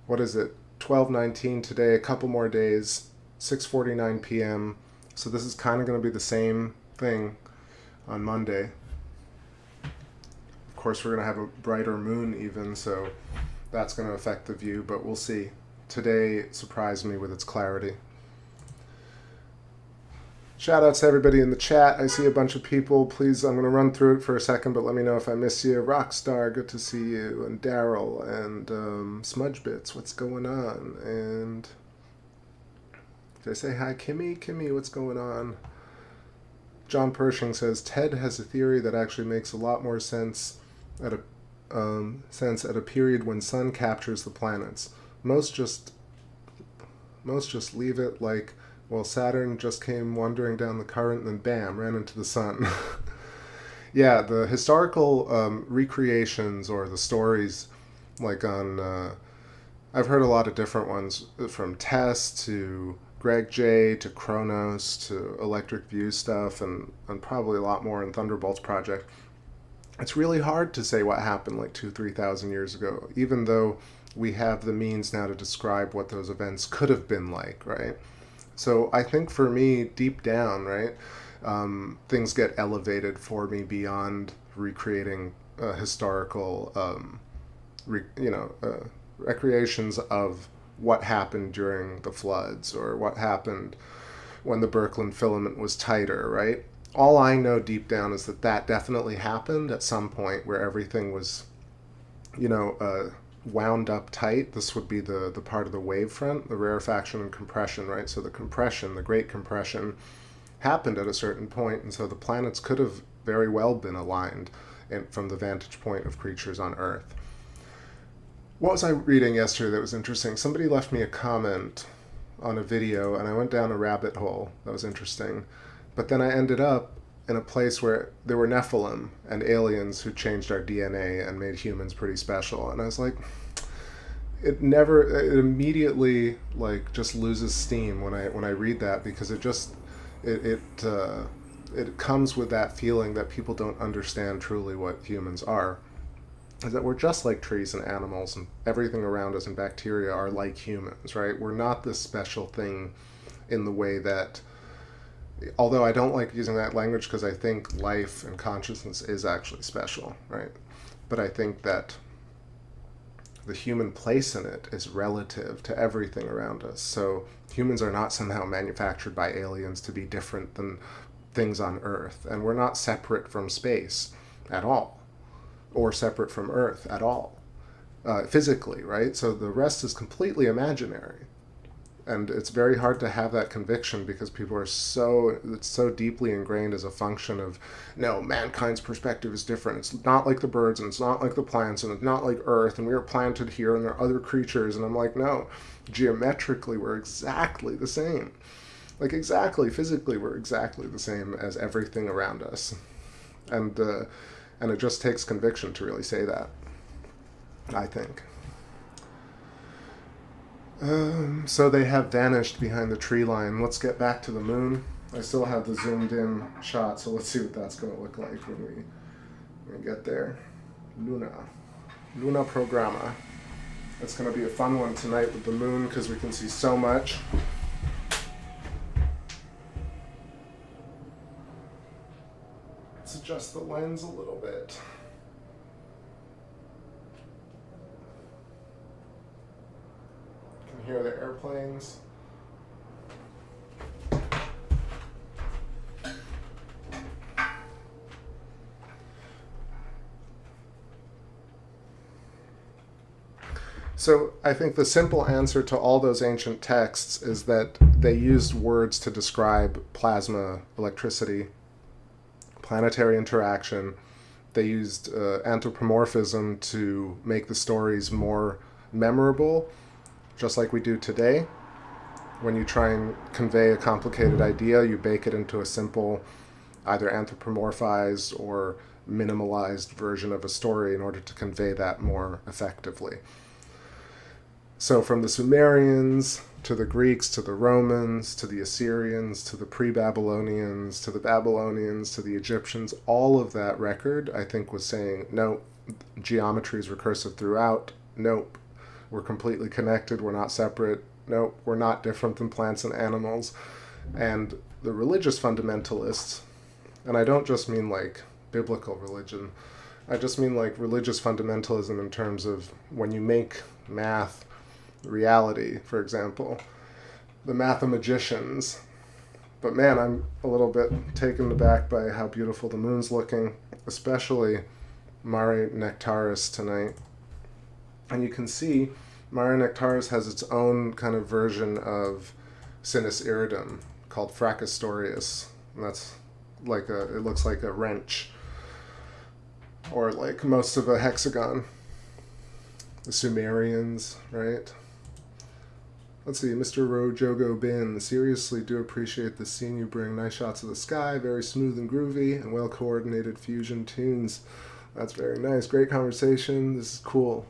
What is it? 12:19 today, a couple more days, 6:49 p.m. So this is kind of going to be the same thing on Monday. Of course, we're going to have a brighter moon even, so that's going to affect the view, but we'll see. Today surprised me with its clarity. Shout outs to everybody in the chat. I see a bunch of people. Please, I'm going to run through it for a second, but let me know if I miss you. Rockstar, good to see you. And Daryl and Smudge Bits, what's going on? And did I say hi, Kimmy? Kimmy, what's going on? John Pershing says Ted has a theory that actually makes a lot more sense at a period when sun captures the planets. Most just leave it like, well, Saturn just came wandering down the current and then bam, ran into the sun. Yeah, the historical recreations or the stories, like on, I've heard a lot of different ones, from Tess to Greg J to Kronos to Electric View stuff, and probably a lot more in Thunderbolts Project. It's really hard to say what happened like 2,000-3,000 years ago, even though we have the means now to describe what those events could have been like, right? So I think for me, deep down, right, things get elevated for me beyond recreating historical, recreations of what happened during the floods or what happened when the Birkeland filament was tighter, right? All I know deep down is that that definitely happened at some point where everything was, wound up tight. This would be the part of the wavefront, the rarefaction and compression, right? So the compression, the great compression, happened at a certain point, and so the planets could have very well been aligned from the vantage point of creatures on Earth. What was I reading yesterday that was interesting? Somebody left me a comment on a video, and I went down a rabbit hole that was interesting. But then I ended up in a place where there were Nephilim and aliens who changed our DNA and made humans pretty special. And I was like, it immediately like just loses steam when I read that, because it comes with that feeling that people don't understand truly what humans are. Is that we're just like trees and animals, and everything around us and bacteria are like humans, right? We're not this special thing in the way that, although I don't like using that language because I think life and consciousness is actually special, right? But I think that the human place in it is relative to everything around us. So humans are not somehow manufactured by aliens to be different than things on Earth. And we're not separate from space at all, or separate from Earth at all, physically, right? So the rest is completely imaginary. And it's very hard to have that conviction because people are it's so deeply ingrained as a function of, no, mankind's perspective is different. It's not like the birds, and it's not like the plants, and it's not like Earth, and we are planted here, and there are other creatures. And I'm like, no, geometrically, we're exactly the same. Like, exactly, physically, we're exactly the same as everything around us. And it just takes conviction to really say that, I think. So they have vanished behind the tree line. Let's get back to the moon. I still have the zoomed in shot, so let's see what that's going to look like when we get there. Luna Programa. It's going to be a fun one tonight with the moon because we can see so much. Let's adjust the lens a little bit. Hear the airplanes. So I think the simple answer to all those ancient texts is that they used words to describe plasma electricity, planetary interaction. They used anthropomorphism to make the stories more memorable, just like we do today. When you try and convey a complicated idea, you bake it into a simple, either anthropomorphized or minimalized version of a story in order to convey that more effectively. So from the Sumerians to the Greeks to the Romans to the Assyrians to the pre-Babylonians to the Babylonians to the Egyptians, all of that record, I think, was saying, no, geometry is recursive throughout. Nope, we're completely connected. We're not separate. Nope, we're not different than plants and animals. And the religious fundamentalists, and I don't just mean like biblical religion, I just mean like religious fundamentalism in terms of when you make math reality, for example, the mathemagicians. But man, I'm a little bit taken aback by how beautiful the moon's looking, especially Mare Nectaris tonight. And you can see Mare Nectaris has its own kind of version of Sinus Iridum called Fracastorius. And that's like it looks like a wrench, or like most of a hexagon. The Sumerians, right? Let's see, Mr. Rojogo Bin, seriously do appreciate the scene you bring. Nice shots of the sky, very smooth and groovy, and well-coordinated fusion tunes. That's very nice. Great conversation. This is cool.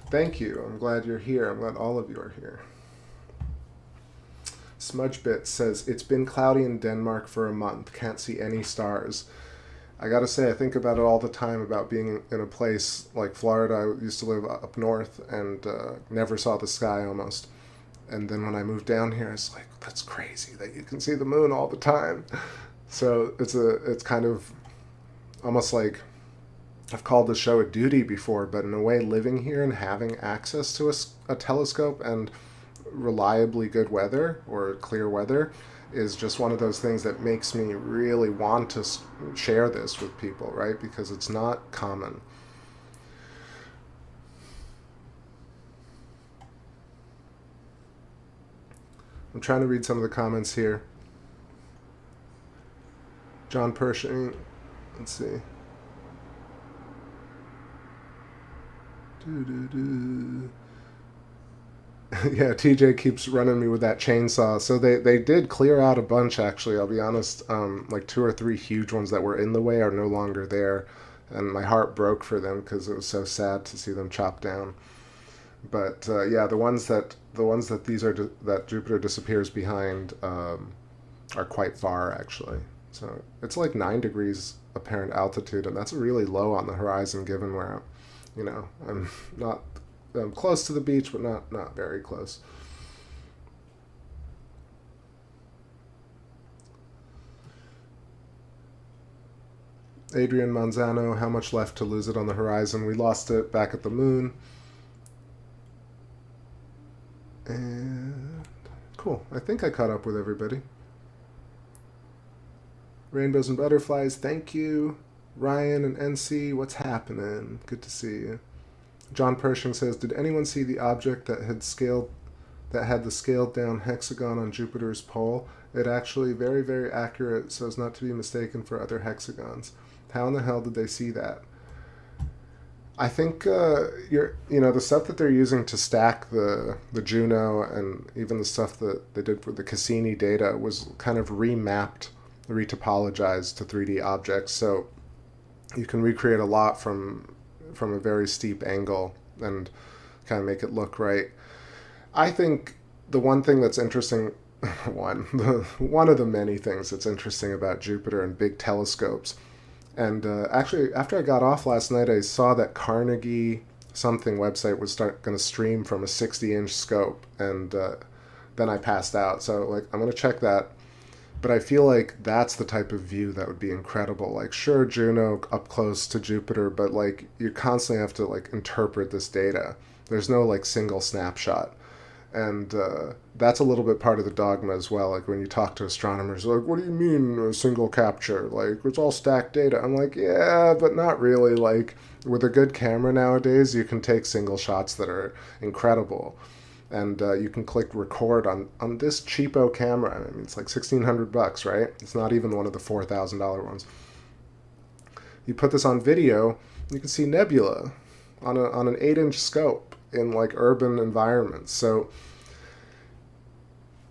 Thank you. I'm glad you're here. I'm glad all of you are here. Smudgebit says, it's been cloudy in Denmark for a month. Can't see any stars. I gotta say, I think about it all the time about being in a place like Florida. I used to live up north and never saw the sky almost. And then when I moved down here, it's like, that's crazy that you can see the moon all the time. So it's kind of almost like, I've called the show a duty before, but in a way, living here and having access to a telescope and reliably good weather or clear weather is just one of those things that makes me really want to share this with people, right? Because it's not common. I'm trying to read some of the comments here. John Pershing, let's see. Yeah, TJ keeps running me with that chainsaw. So they did clear out a bunch, actually, I'll be honest. Like 2 or 3 huge ones that were in the way are no longer there. And my heart broke for them because it was so sad to see them chopped down. But yeah, the ones that that Jupiter disappears behind are quite far, actually. So it's like 9 degrees apparent altitude, and that's really low on the horizon given where, you know, I'm close to the beach, but not very close. Adrian Manzano, how much left to lose it on the horizon? We lost it back at the moon. And cool. I think I caught up with everybody. Rainbows and Butterflies, thank you. Ryan and NC, what's happening? Good to see you. John Pershing says, did anyone see the object that had the scaled down hexagon on Jupiter's pole? It actually very, very accurate so as not to be mistaken for other hexagons. How in the hell did they see that? I think the stuff that they're using to stack the Juno and even the stuff that they did for the Cassini data was kind of retopologized to 3D objects, so you can recreate a lot from a very steep angle and kind of make it look right. I think the one thing that's interesting, one of the many things that's interesting about Jupiter and big telescopes. And actually, after I got off last night, I saw that Carnegie something website was going to stream from a 60-inch scope, and then I passed out. So like, I'm going to check that. But I feel like that's the type of view that would be incredible. Like, sure, Juno up close to Jupiter, but like you constantly have to like interpret this data. There's no like single snapshot. And that's a little bit part of the dogma as well. Like when you talk to astronomers, like, what do you mean a single capture? Like, it's all stacked data. I'm like, yeah, but not really. Like, with a good camera nowadays, you can take single shots that are incredible. And you can click record on this cheapo camera. I mean, it's like $1,600, right? It's not even one of the $4,000 ones. You put this on video, you can see nebula on an 8-inch scope. in like urban environments. So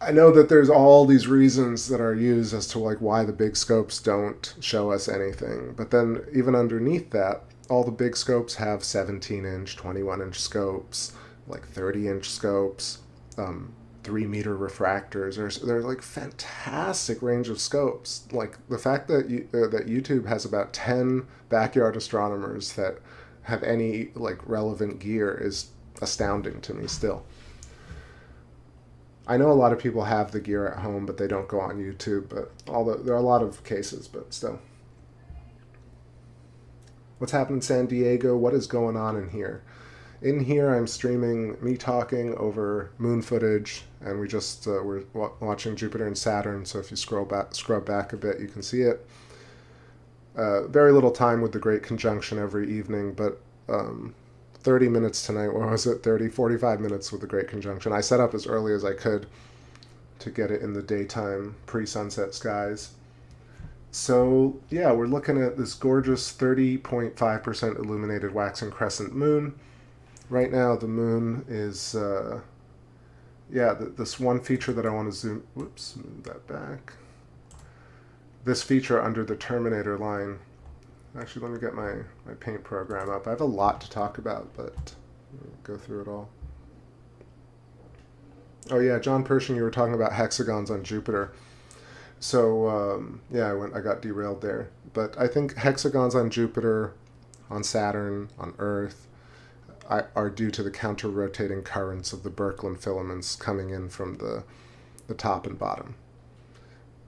I know that there's all these reasons that are used as to like why the big scopes don't show us anything. But then even underneath that, all the big scopes have 17-inch, 21-inch scopes, like 30-inch scopes, 3-meter refractors. There's like fantastic range of scopes. Like the fact that that YouTube has about 10 backyard astronomers that have any like relevant gear is astounding to me still. I know a lot of people have the gear at home, but they don't go on YouTube. But although there are a lot of cases, but still. What's happened in San Diego? What is going on in here? In here, I'm streaming me talking over moon footage, and we're watching Jupiter and Saturn. So if you scrub back a bit, you can see it. Very little time with the Great Conjunction every evening, but 30 minutes tonight. What was it? 45 minutes with the Great Conjunction. I set up as early as I could to get it in the daytime, pre-sunset skies. So yeah, we're looking at this gorgeous 30.5% illuminated waxing crescent moon. Right now the moon is, this one feature that I want to move that back. This feature under the Terminator line. Actually, let me get my paint program up. I have a lot to talk about, but I'll go through it all. Oh yeah, John Pershing, you were talking about hexagons on Jupiter. So I got derailed there. But I think hexagons on Jupiter, on Saturn, on Earth, are due to the counter-rotating currents of the Birkeland filaments coming in from the top and bottom.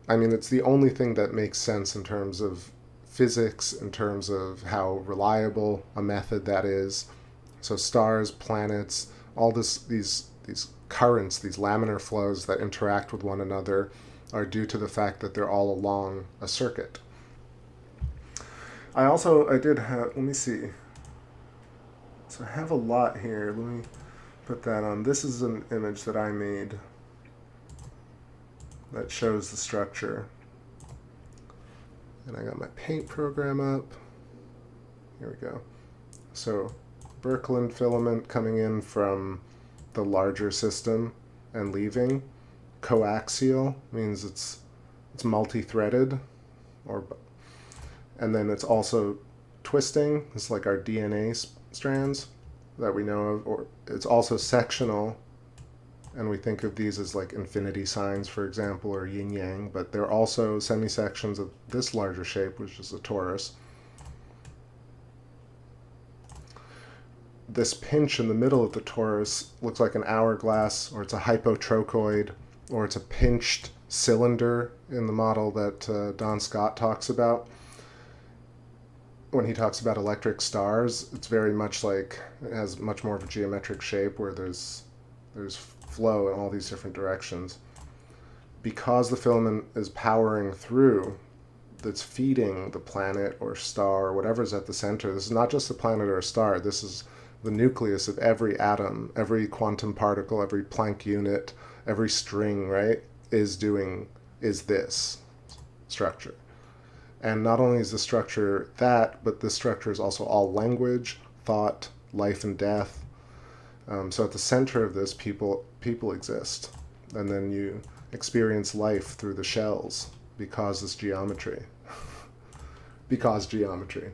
I mean, it's the only thing that makes sense in terms of physics, in terms of how reliable a method that is. So stars, planets, all these currents, these laminar flows that interact with one another are due to the fact that they're all along a circuit. I did have, let me see. So I have a lot here. Let me put that on. This is an image that I made that shows the structure. And I got my paint program up. Here we go. So Birkeland filament coming in from the larger system and leaving. Coaxial means it's multi-threaded, and then it's also twisting. It's like our DNA strands that we know of, or it's also sectional, and we think of these as like infinity signs, for example, or yin-yang, but they're also semi-sections of this larger shape, which is a torus. This pinch in the middle of the torus looks like an hourglass, or it's a hypotrochoid, or it's a pinched cylinder in the model that Don Scott talks about. When he talks about electric stars, it's very much like, it has much more of a geometric shape where there's flow in all these different directions. Because the filament is powering through, that's feeding the planet or star or whatever's at the center. This is not just a planet or a star. This is the nucleus of every atom, every quantum particle, every Planck unit, every string, right, is this structure. And not only is the structure that, but this structure is also all language, thought, life and death. So at the center of this, people exist. And then you experience life through the shells because this geometry. Because geometry.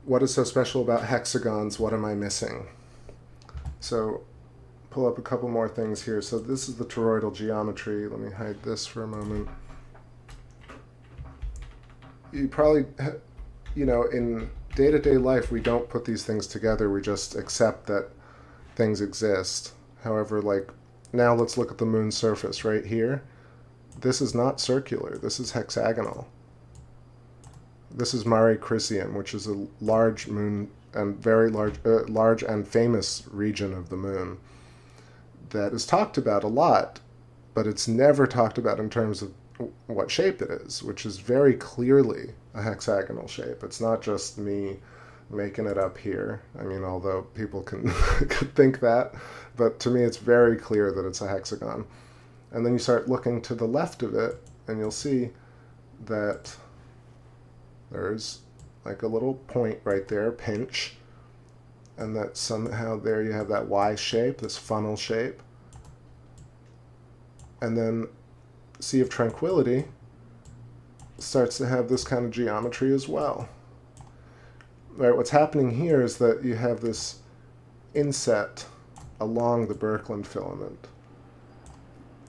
What is so special about hexagons? What am I missing? So pull up a couple more things here. So this is the toroidal geometry. Let me hide this for a moment. You probably, in day-to-day life, we don't put these things together. We just accept that things exist. However, like, now let's look at the moon's surface right here. This is not circular. This is hexagonal. This is Mare Crisium, which is a large moon and very large and famous region of the moon that is talked about a lot, but it's never talked about in terms of what shape it is, which is very clearly a hexagonal shape. It's not just me making it up here. I mean, although people can could think that, but to me it's very clear that it's a hexagon. And then you start looking to the left of it, and you'll see that there's like a little point right there, pinch, and that somehow there you have that Y shape, this funnel shape. And then Sea of Tranquility starts to have this kind of geometry as well. Right, what's happening here is that you have this inset along the Birkeland filament.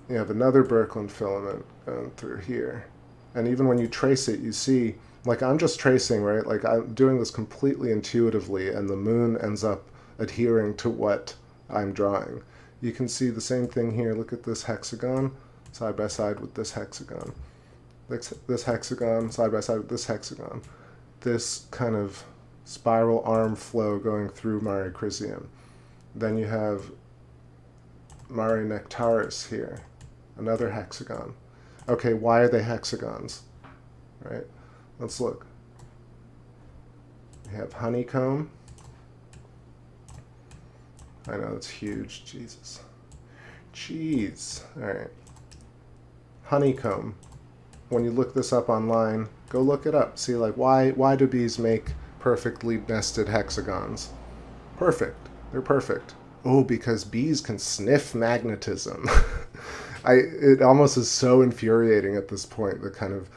You have another Birkeland filament going through here. And even when you trace it, you see, like I'm just tracing, right? Like I'm doing this completely intuitively, and the moon ends up adhering to what I'm drawing. You can see the same thing here. Look at this hexagon side by side with this hexagon. This hexagon side by side with this hexagon. This kind of spiral arm flow going through Mare Crisium. Then you have Mare Nectaris here, another hexagon. Okay, why are they hexagons? Right? Let's look. We have honeycomb. I know it's huge. Jesus. Jeez. All right. Honeycomb. When you look this up online, go look it up. See, like, why do bees make perfectly nested hexagons? Perfect. They're perfect. Oh, because bees can sniff magnetism. It almost is so infuriating at this point. The kind of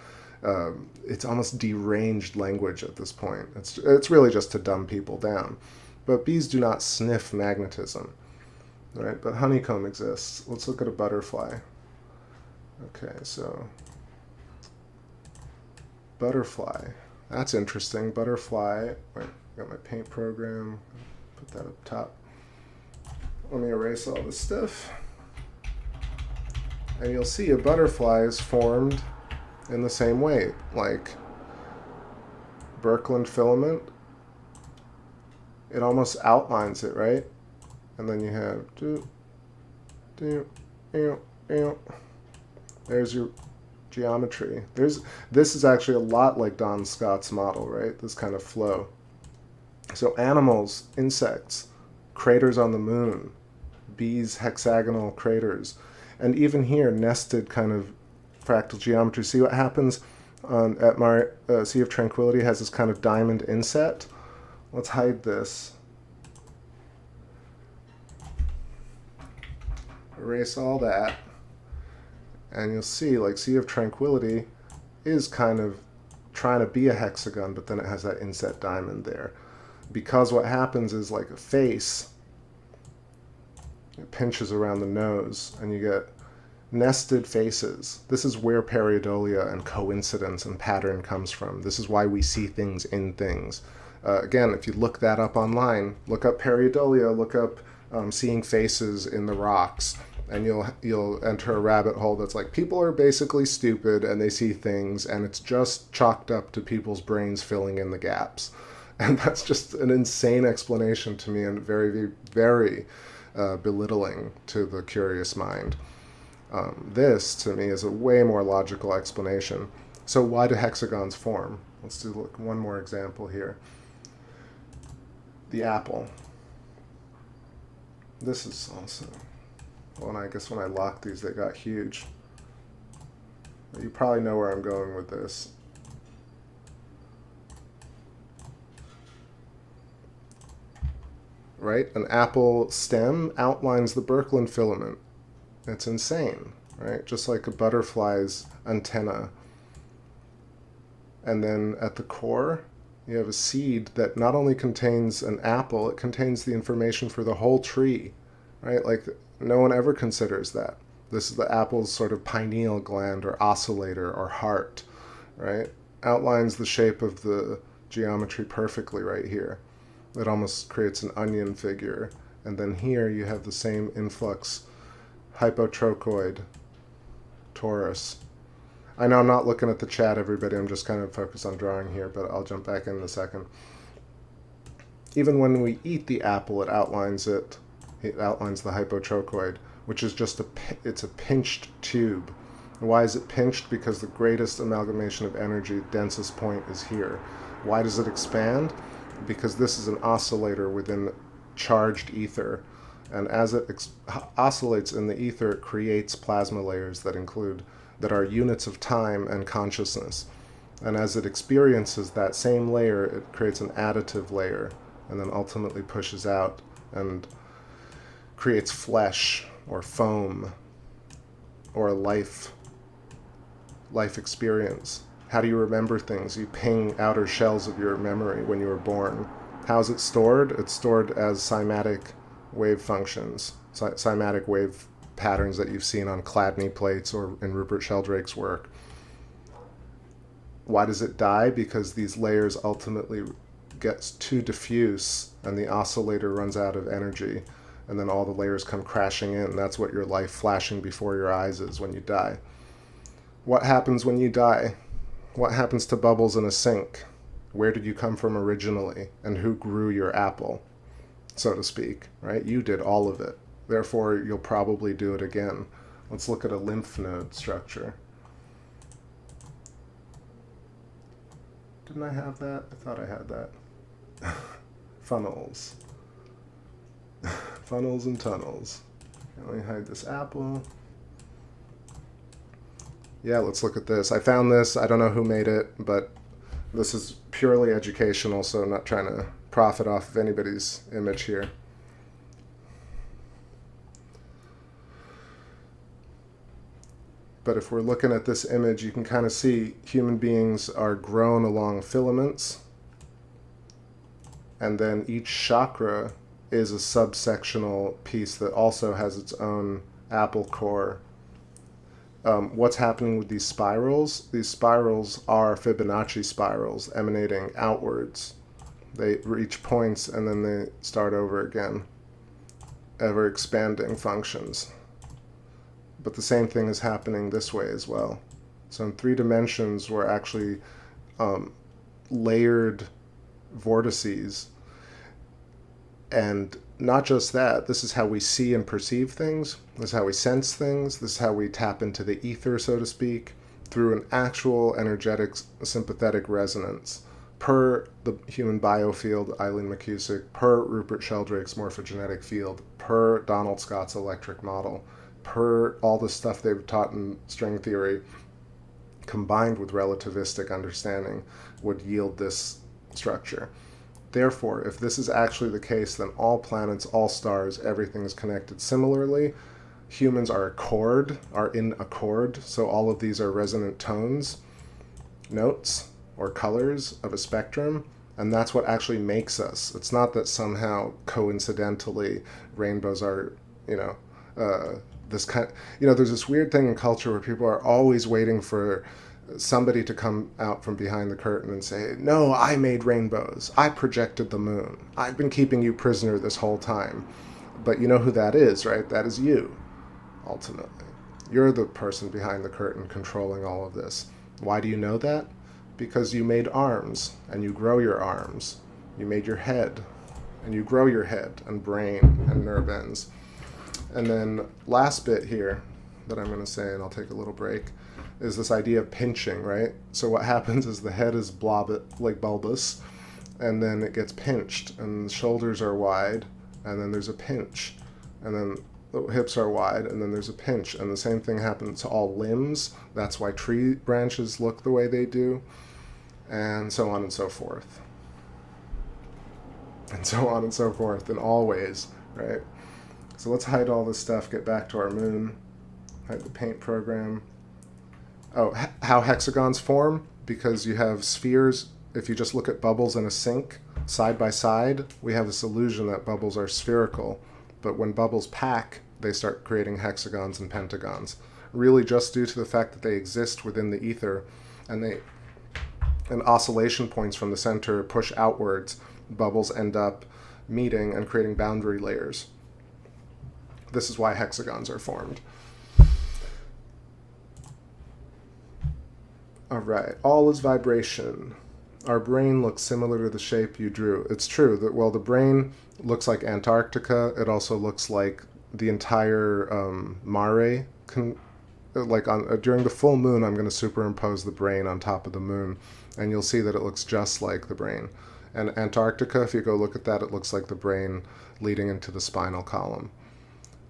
it's almost deranged language at this point. It's really just to dumb people down. But bees do not sniff magnetism, right? But honeycomb exists. Let's look at a butterfly. Okay, so butterfly. That's interesting. Butterfly. Wait, got my paint program. Put that up top. Let me erase all this stuff. And you'll see a butterfly is formed in the same way, like Birkeland filament. It almost outlines it, right? And then you have there's your geometry. This is actually a lot like Don Scott's model, right? This kind of flow. So animals, insects, craters on the moon, bees, hexagonal craters, and even here, nested kind of fractal geometry. See what happens at Sea of Tranquility has this kind of diamond inset. Let's hide this. Erase all that. And you'll see, like, Sea of Tranquility is kind of trying to be a hexagon, but then it has that inset diamond there. Because what happens is, like a face, it pinches around the nose, and you get nested faces. This is where pareidolia and coincidence and pattern comes from. This is why we see things in things. Again, if you look that up online, look up pareidolia, look up seeing faces in the rocks, and you'll enter a rabbit hole that's like, people are basically stupid and they see things, and it's just chalked up to people's brains filling in the gaps. And that's just an insane explanation to me, and very, very belittling to the curious mind. This, to me, is a way more logical explanation. So why do hexagons form? Let's do one more example here. The apple. This is also... Well, and I guess when I locked these, they got huge. You probably know where I'm going with this. Right? An apple stem outlines the Birkeland filament. It's insane, right? Just like a butterfly's antenna. And then at the core, you have a seed that not only contains an apple, it contains the information for the whole tree, right? Like, no one ever considers that. This is the apple's sort of pineal gland or oscillator or heart, right? Outlines the shape of the geometry perfectly right here. It almost creates an onion figure. And then here you have the same influx hypotrochoid torus. I know I'm not looking at the chat, everybody. I'm just kind of focused on drawing here, but I'll jump back in a second. Even when we eat the apple, it outlines it. It outlines the hypotrochoid, which is just it's a pinched tube. And why is it pinched? Because the greatest amalgamation of energy, densest point, is here. Why does it expand? Because this is an oscillator within charged ether. And as it oscillates in the ether, it creates plasma layers that are units of time and consciousness. And as it experiences that same layer, it creates an additive layer, and then ultimately pushes out and creates flesh or foam or a life experience. How do you remember things? You ping outer shells of your memory when you were born. How is it stored? It's stored as cymatic wave functions, cymatic wave patterns that you've seen on Chladni plates or in Rupert Sheldrake's work. Why does it die? Because these layers ultimately gets too diffuse and the oscillator runs out of energy, and then all the layers come crashing in. That's what your life flashing before your eyes is when you die. What happens when you die? What happens to bubbles in a sink? Where did you come from originally? And who grew your apple, so to speak, right? You did all of it. Therefore, you'll probably do it again. Let's look at a lymph node structure. Didn't I have that? I thought I had that. Funnels. Funnels and tunnels. Let me hide this apple. Yeah, let's look at this. I found this. I don't know who made it, but this is purely educational, so I'm not trying to profit off of anybody's image here. But if we're looking at this image, you can kind of see human beings are grown along filaments, and then each chakra is a subsectional piece that also has its own apple core. What's happening with these spirals? These spirals are Fibonacci spirals emanating outwards. They reach points and then they start over again, ever expanding functions. But the same thing is happening this way as well. So in 3 dimensions, we're actually layered vortices. And not just that, this is how we see and perceive things. This is how we sense things. This is how we tap into the ether, so to speak, through an actual energetic sympathetic resonance per the human biofield, Eileen McCusick, per Rupert Sheldrake's morphogenetic field, per Donald Scott's electric model, per all the stuff they've taught in string theory, combined with relativistic understanding, would yield this structure. Therefore, if this is actually the case, then all planets, all stars, everything is connected similarly. Humans are in accord, so all of these are resonant tones, notes, or colors of a spectrum, and that's what actually makes us. It's not that somehow coincidentally rainbows are, this kind. There's this weird thing in culture where people are always waiting for somebody to come out from behind the curtain and say, no, I made rainbows. I projected the moon. I've been keeping you prisoner this whole time. But you know who that is, right? That is you, ultimately. You're the person behind the curtain controlling all of this. Why do you know that? Because you made arms, and you grow your arms. You made your head, and you grow your head and brain and nerve ends. And then last bit here that I'm going to say, and I'll take a little break, is this idea of pinching, right? So what happens is the head is like bulbous, and then it gets pinched, and the shoulders are wide, and then there's a pinch, and then the hips are wide, and then there's a pinch, and the same thing happens to all limbs. That's why tree branches look the way they do, and so on and so forth. And so on and so forth in all ways, right? So let's hide all this stuff, get back to our moon, hide the paint program. Oh, how hexagons form? Because you have spheres. If you just look at bubbles in a sink, side by side, we have this illusion that bubbles are spherical. But when bubbles pack, they start creating hexagons and pentagons. Really just due to the fact that they exist within the ether, and oscillation points from the center push outwards, bubbles end up meeting and creating boundary layers. This is why hexagons are formed. All right, all is vibration. Our brain looks similar to the shape you drew. It's true that, well, the brain looks like Antarctica. It also looks like the entire mare. During the full moon, I'm going to superimpose the brain on top of the moon, and you'll see that it looks just like the brain. And Antarctica, if you go look at that, it looks like the brain leading into the spinal column.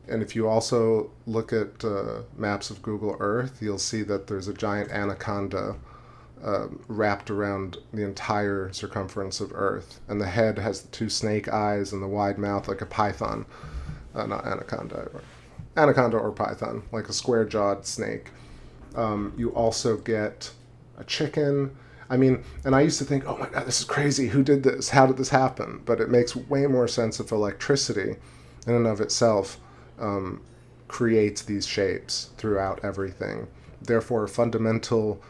And if you also look at maps of Google Earth, you'll see that there's a giant anaconda wrapped around the entire circumference of Earth, and the head has the two snake eyes and the wide mouth like a python, not anaconda or python, like a square-jawed snake. You also get a chicken. I mean, and I used to think, oh my God, this is crazy. Who did this? How did this happen? But it makes way more sense if electricity, in and of itself, creates these shapes throughout everything. Therefore, fundamental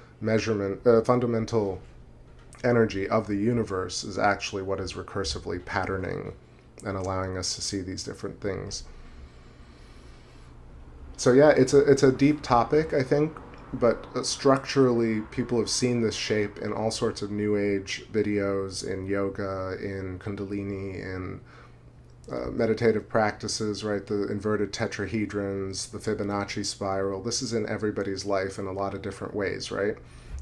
energy of the universe is actually what is recursively patterning and allowing us to see these different things. So yeah, it's a deep topic, I think, but structurally people have seen this shape in all sorts of new age videos, in yoga, in kundalini, in meditative practices, right? The inverted tetrahedrons, the Fibonacci spiral. This is in everybody's life in a lot of different ways, right?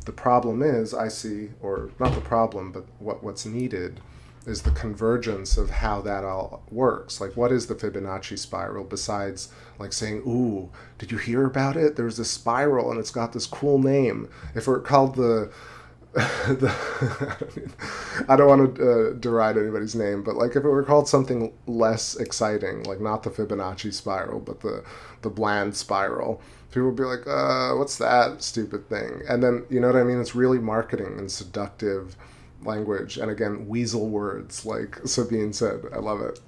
The problem is, I see, or not the problem, but what's needed is the convergence of how that all works. Like, what is the Fibonacci spiral besides like saying, ooh, did you hear about it? There's this spiral and it's got this cool name. If it were called the I don't want to deride anybody's name, but like if it were called something less exciting, like not the Fibonacci spiral, but the bland spiral, people would be like, what's that stupid thing? And then, you know what I mean? It's really marketing and seductive language. And again, weasel words, like Sabine said. I love it.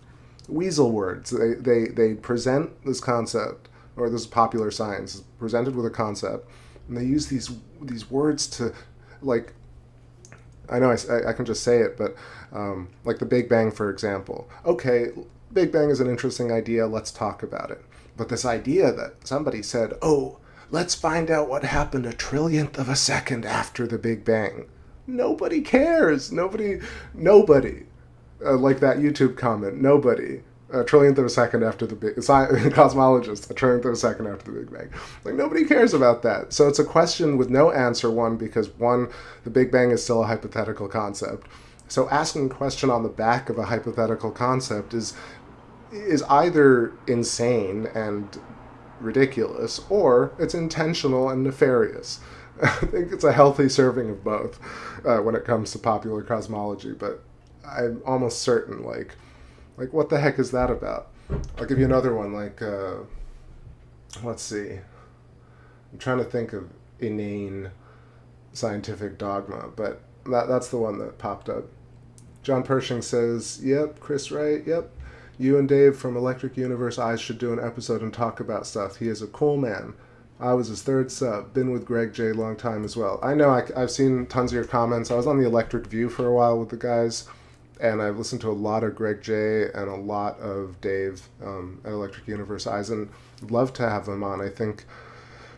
Weasel words. They present this concept, or this popular science is presented with a concept, and they use these words to, like, I know I can just say it, but like the Big Bang, for example. Okay, Big Bang is an interesting idea. Let's talk about it. But this idea that somebody said, oh, let's find out what happened a trillionth of a second after the Big Bang. Nobody cares. Nobody. Like that YouTube comment. Nobody. A trillionth of a second after the Big... Cosmologist, a trillionth of a second after the Big Bang. Like, nobody cares about that. So it's a question with no answer, because the Big Bang is still a hypothetical concept. So asking a question on the back of a hypothetical concept is either insane and ridiculous, or it's intentional and nefarious. I think it's a healthy serving of both when it comes to popular cosmology, but I'm almost certain, like what the heck is that about? I'll give you another one, like, let's see. I'm trying to think of inane scientific dogma, but that's the one that popped up. John Pershing says, yep, Chris Wright, yep. You and Dave from Electric Universe Eyes should do an episode and talk about stuff. He is a cool man. I was his third sub. Been with Greg J long time as well. I know, I've seen tons of your comments. I was on the Electric View for a while with the guys, and I've listened to a lot of Greg J and a lot of Dave at Electric Universe Eyes, and I'd love to have them on. I think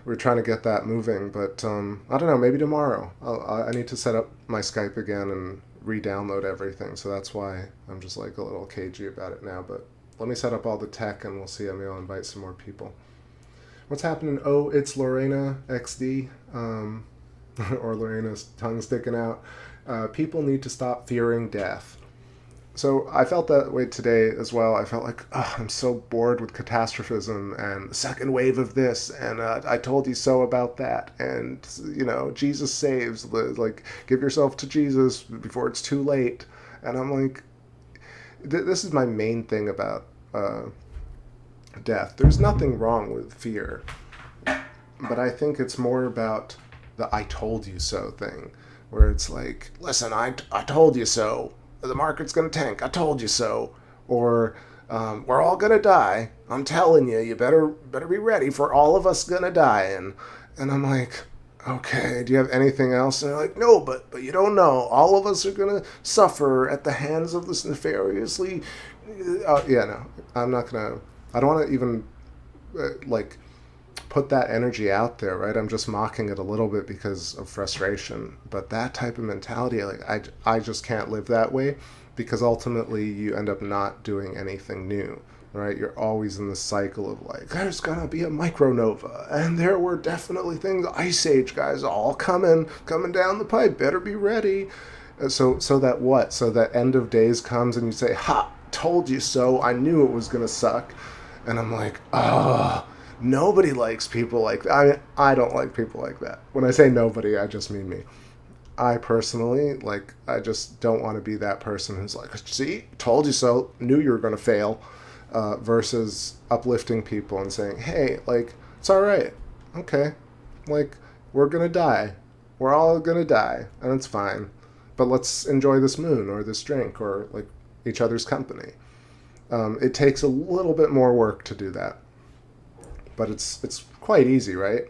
we're trying to get that moving, but I don't know, maybe tomorrow. I need to set up my Skype again and re-download everything, so that's why I'm just like a little cagey about it now. But let me set up all the tech and we'll see. Maybe I'll invite some more people. What's happening? Oh, it's Lorena XD, or Lorena's tongue sticking out. People need to stop fearing death. So I felt that way today as well. I felt like, I'm so bored with catastrophism and the second wave of this, and I told you so about that, and, Jesus saves, like, give yourself to Jesus before it's too late. And I'm like, this is my main thing about death. There's nothing wrong with fear, but I think it's more about the I told you so thing, where it's like, listen, I told you so. The market's going to tank. I told you so. Or we're all going to die. I'm telling you, you better be ready for all of us going to die. And I'm like, okay, do you have anything else? And they're like, no, but you don't know. All of us are going to suffer at the hands of this nefariously. No, I'm not going to. I don't want to even put that energy out there, right? I'm just mocking it a little bit because of frustration. But that type of mentality, like, I just can't live that way, because ultimately you end up not doing anything new, right? You're always in the cycle of like, there's gonna be a micronova, and there were definitely things, Ice Age guys, all coming down the pipe, better be ready. So that what? So that end of days comes and you say, ha, told you so, I knew it was gonna suck. And I'm like, nobody likes people like that. I don't like people like that. When I say nobody, I just mean me. I personally, like, I just don't want to be that person who's like, see, told you so, knew you were going to fail, versus uplifting people and saying, hey, like, it's all right. Okay. Like, we're going to die. We're all going to die, and it's fine. But let's enjoy this moon or this drink or, like, each other's company. It takes a little bit more work to do that. But it's quite easy, right?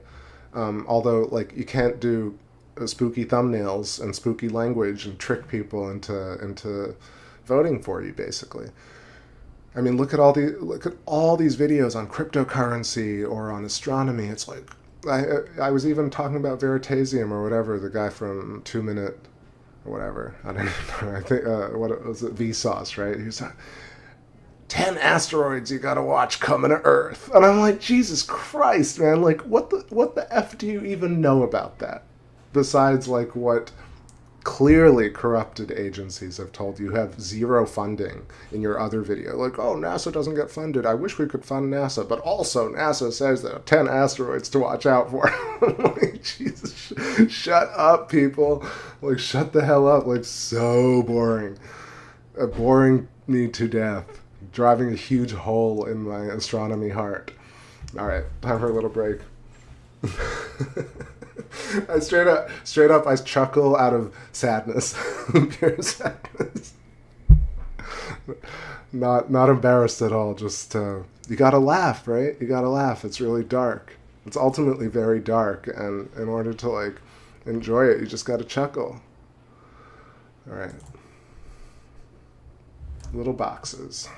Although, like, you can't do spooky thumbnails and spooky language and trick people into voting for you, basically. I mean, look at all these videos on cryptocurrency or on astronomy. It's like, I was even talking about Veritasium or whatever, the guy from 2 Minute or whatever. I don't know. I think what was it, Vsauce, right? He was like, 10 asteroids you gotta watch coming to Earth, and I'm like, Jesus Christ, man! Like, what the f do you even know about that? Besides, like, what clearly corrupted agencies have told you have zero funding in your other video. Like, oh, NASA doesn't get funded. I wish we could fund NASA. But also, NASA says there are 10 asteroids to watch out for. Like, Jesus, shut up, people. Like, shut the hell up. Like, so boring. Boring me to death. Driving a huge hole in my astronomy heart. All right, time for a little break. I straight up, I chuckle out of sadness, pure sadness. Not embarrassed at all. Just you gotta laugh, right? You gotta laugh. It's really dark. It's ultimately very dark, and in order to, like, enjoy it, you just gotta chuckle. All right, little boxes.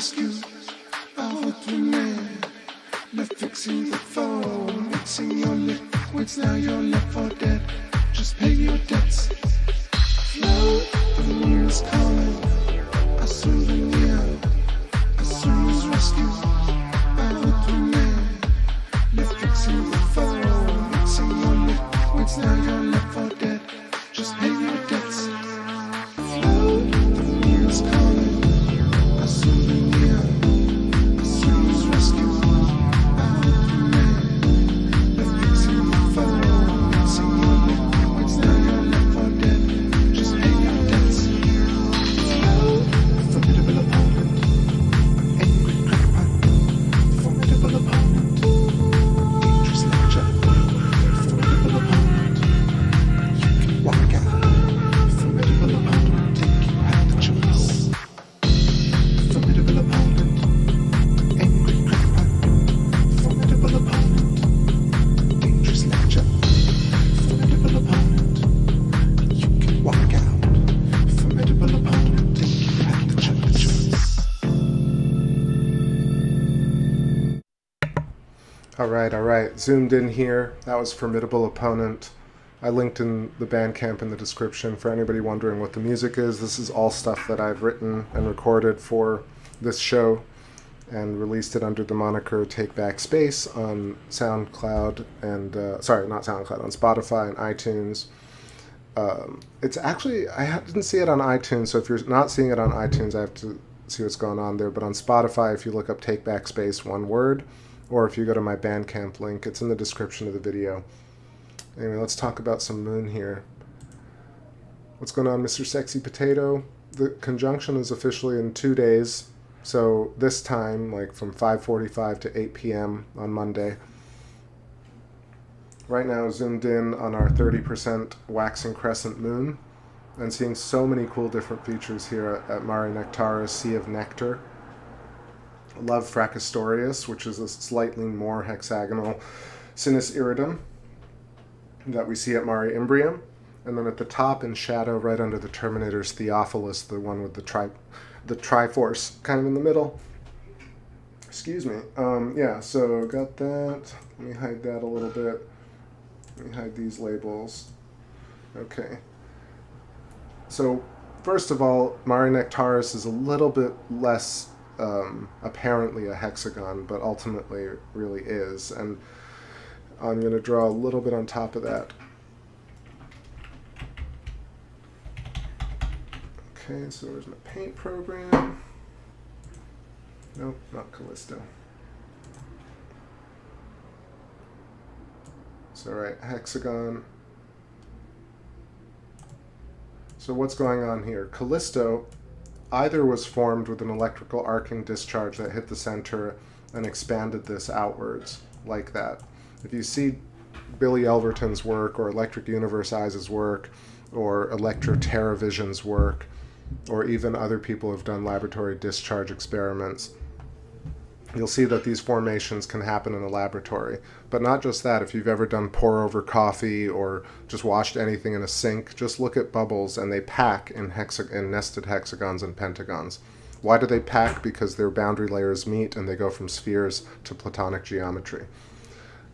rescue. À retourner, le fixing the phone, mixing your liquids, now you're left for dead. Just pay your debts. Flow, the news calling. A souvenir, a soon's rescue. À retourner, le fixing the phone, mixing your liquids, now you're left for dead. Just pay your debts. Flow, the news calling. A souvenir, a soon's rescue. À retourner, le fixing the phone, mixing your liquids, now you're left for dead. Just pay your debts. Formidable opponent, angry crackpot. Formidable opponent, dangerous lecture. Formidable opponent, you can walk out. Formidable opponent, take you have the choice. Formidable opponent, angry crackpot. Formidable opponent, dangerous lecture. Formidable opponent, you can walk out. Formidable opponent, take you have the choice. All right. Zoomed in here. That was Formidable Opponent. I linked in the Bandcamp in the description for anybody wondering what the music is. This is all stuff that I've written and recorded for this show and released it under the moniker TakeBackSpace on SoundCloud and, not SoundCloud, on Spotify and iTunes. It's actually, didn't see it on iTunes, so if you're not seeing it on iTunes, I have to see what's going on there. But on Spotify, if you look up TakeBackSpace, one word, or if you go to my Bandcamp link, it's in the description of the video. Anyway, let's talk about some moon here. What's going on, Mr. Sexy Potato? The conjunction is officially in 2 days, so this time, like from 5:45 to 8 p.m. on Monday. Right now, zoomed in on our 30% waxing crescent moon, and seeing so many cool different features here at Mare Nectaris, Sea of Nectar. Love Fracastorius, which is a slightly more hexagonal Sinus Iridum that we see at Mare Imbrium. And then at the top in shadow, right under the Terminator's Theophilus, the one with the Triforce kind of in the middle. Excuse me. Yeah, so got that. Let me hide that a little bit. Let me hide these labels. Okay. So, first of all, Mare Nectaris is a little bit less apparently a hexagon, but ultimately it really is. And I'm going to draw a little bit on top of that. Okay, so there's my paint program. Nope, not Callisto. So right, hexagon. So what's going on here? Callisto either was formed with an electrical arcing discharge that hit the center and expanded this outwards like that. If you see Billy Elverton's work or Electric Universe Eyes' work or Electro Terra Vision's work, or even other people who've done laboratory discharge experiments, you'll see that these formations can happen in a laboratory. But not just that, if you've ever done pour over coffee or just washed anything in a sink, just look at bubbles and they pack in nested hexagons and pentagons. Why do they pack? Because their boundary layers meet and they go from spheres to Platonic geometry.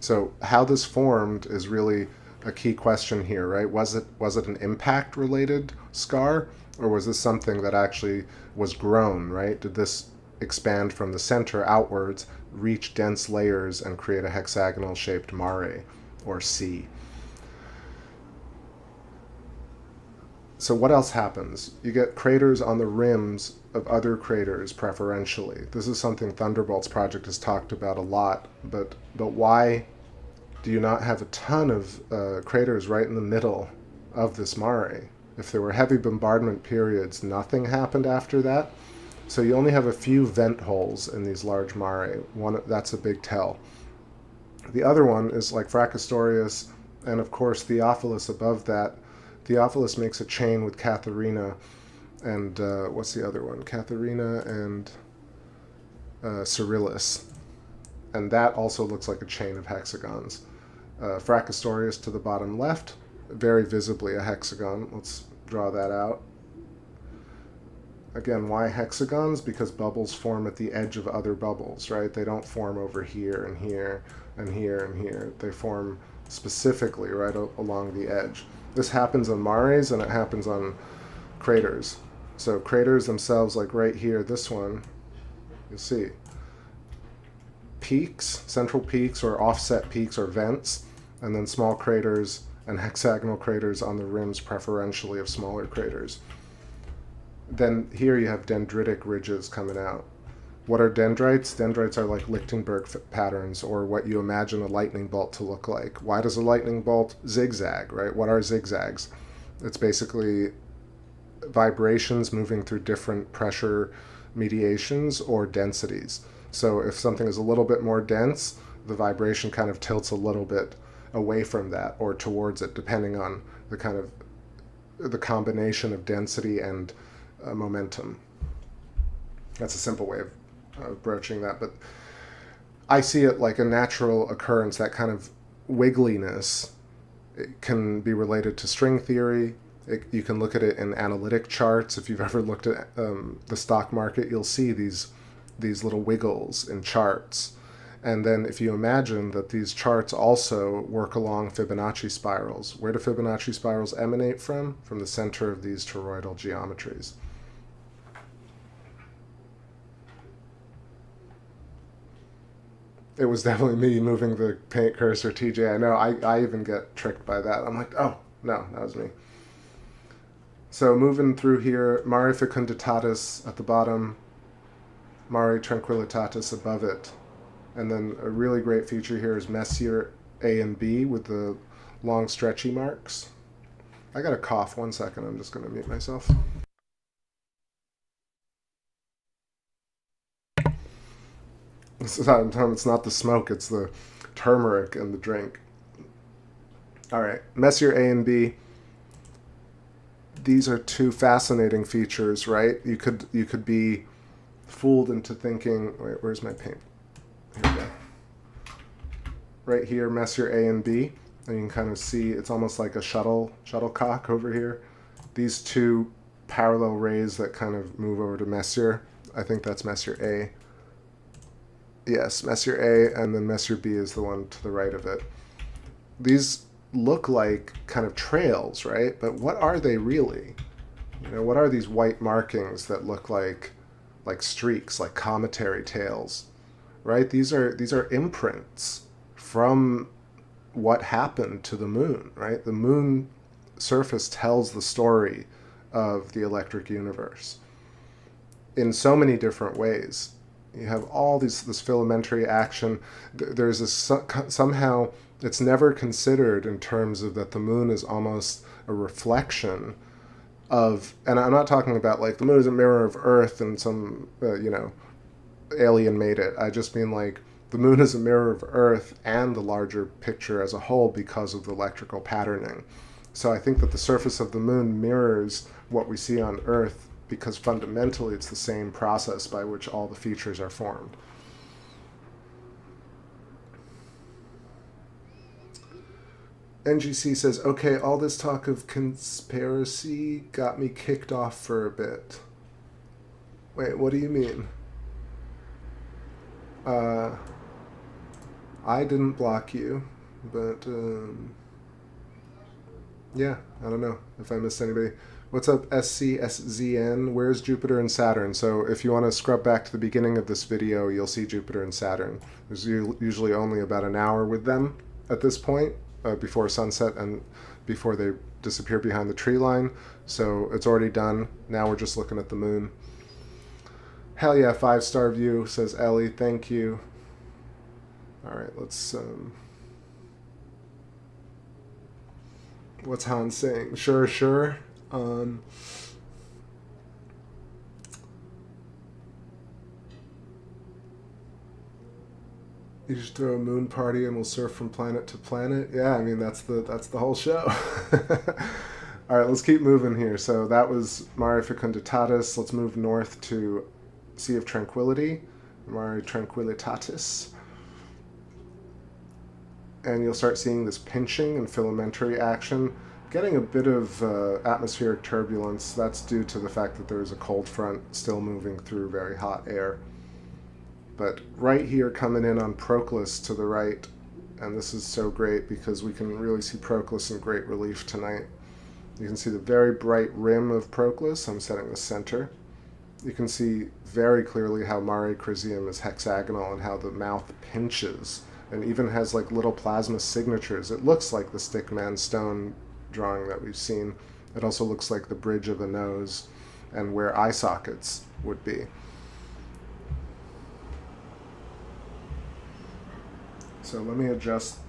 So how this formed is really a key question here, right? Was it an impact related scar, or was this something that actually was grown, right? Did this expand from the center outwards, reach dense layers, and create a hexagonal shaped mare, or sea? So what else happens? You get craters on the rims of other craters preferentially. This is something Thunderbolts Project has talked about a lot, but why do you not have a ton of craters right in the middle of this mare? If there were heavy bombardment periods, nothing happened after that. So you only have a few vent holes in these large mare. One, that's a big tell. The other one is like Fracastorius, and of course Theophilus above that. Theophilus makes a chain with Katharina, and what's the other one? Katharina and Cyrillus. And that also looks like a chain of hexagons. Fracastorius to the bottom left, very visibly a hexagon. Let's draw that out. Again, why hexagons? Because bubbles form at the edge of other bubbles, right? They don't form over here and here and here and here. They form specifically right along the edge. This happens on mares and it happens on craters. So craters themselves, like right here, this one, you'll see peaks, central peaks or offset peaks or vents, and then small craters and hexagonal craters on the rims preferentially of smaller craters. Then here you have dendritic ridges coming out. What are dendrites? Dendrites are like Lichtenberg patterns, or what you imagine a lightning bolt to look like. Why does a lightning bolt zigzag, right? What are zigzags? It's basically vibrations moving through different pressure mediations or densities. So if something is a little bit more dense, the vibration kind of tilts a little bit away from that or towards it, depending on the kind of the combination of density and momentum. That's a simple way of broaching that, but I see it like a natural occurrence. That kind of wiggliness, it can be related to string theory. You can look at it in analytic charts. If you've ever looked at the stock market, you'll see these little wiggles in charts. And then if you imagine that these charts also work along Fibonacci spirals, where do Fibonacci spirals emanate from? From the center of these toroidal geometries. It was definitely me moving the paint cursor, TJ. I know, I even get tricked by that. I'm like, oh, no, that was me. So moving through here, Mare Fecunditatis at the bottom, Mare Tranquillitatis above it. And then a really great feature here is Messier A and B with the long stretchy marks. I got a cough, 1 second, I'm just gonna mute myself. It's not the smoke, it's the turmeric in the drink. All right, Messier A and B. These are two fascinating features, right? You could be fooled into thinking, wait, where's my paint? Here we go. Right here, Messier A and B, and you can kind of see it's almost like a shuttlecock over here. These two parallel rays that kind of move over to Messier. I think that's Messier A. Yes, Messier A, and then Messier B is the one to the right of it. These look like kind of trails, right? But what are they really? You know, what are these white markings that look like streaks, like cometary tails, right? These are imprints from what happened to the moon, right? The moon surface tells the story of the electric universe in so many different ways. You have all this filamentary action. There's a somehow it's never considered in terms of that the moon is almost a reflection of, and I'm not talking about like the moon is a mirror of Earth and some alien made it. I just mean like the moon is a mirror of Earth and the larger picture as a whole because of the electrical patterning. So I think that the surface of the moon mirrors what we see on Earth, because fundamentally it's the same process by which all the features are formed. NGC says, okay, all this talk of conspiracy got me kicked off for a bit. Wait, what do you mean? I didn't block you, but yeah, I don't know if I missed anybody. What's up, SE SZN? Where's Jupiter and Saturn? So if you want to scrub back to the beginning of this video, you'll see Jupiter and Saturn. There's usually only about an hour with them at this point, before sunset and before they disappear behind the tree line. So it's already done. Now we're just looking at the moon. Hell yeah, 5-star view, says Ellie. Thank you. All right, let's... what's Hans saying? Sure, sure. You should throw a moon party and we'll surf from planet to planet. Yeah, I mean that's the whole show. All right, let's keep moving here. So that was Mare Fecunditatis. Let's move north to Sea of Tranquility, Mare Tranquillitatis. And you'll start seeing this pinching and filamentary action. getting a bit of atmospheric turbulence. That's due to the fact that there's a cold front still moving through very hot air. But right here coming in on Proclus to the right, and this is so great because we can really see Proclus in great relief tonight. You can see the very bright rim of Proclus. I'm setting the center. You can see very clearly how Mare Crisium is hexagonal and how the mouth pinches and even has like little plasma signatures. It looks like the Stickman stone drawing that we've seen. It also looks like the bridge of the nose and where eye sockets would be. So let me adjust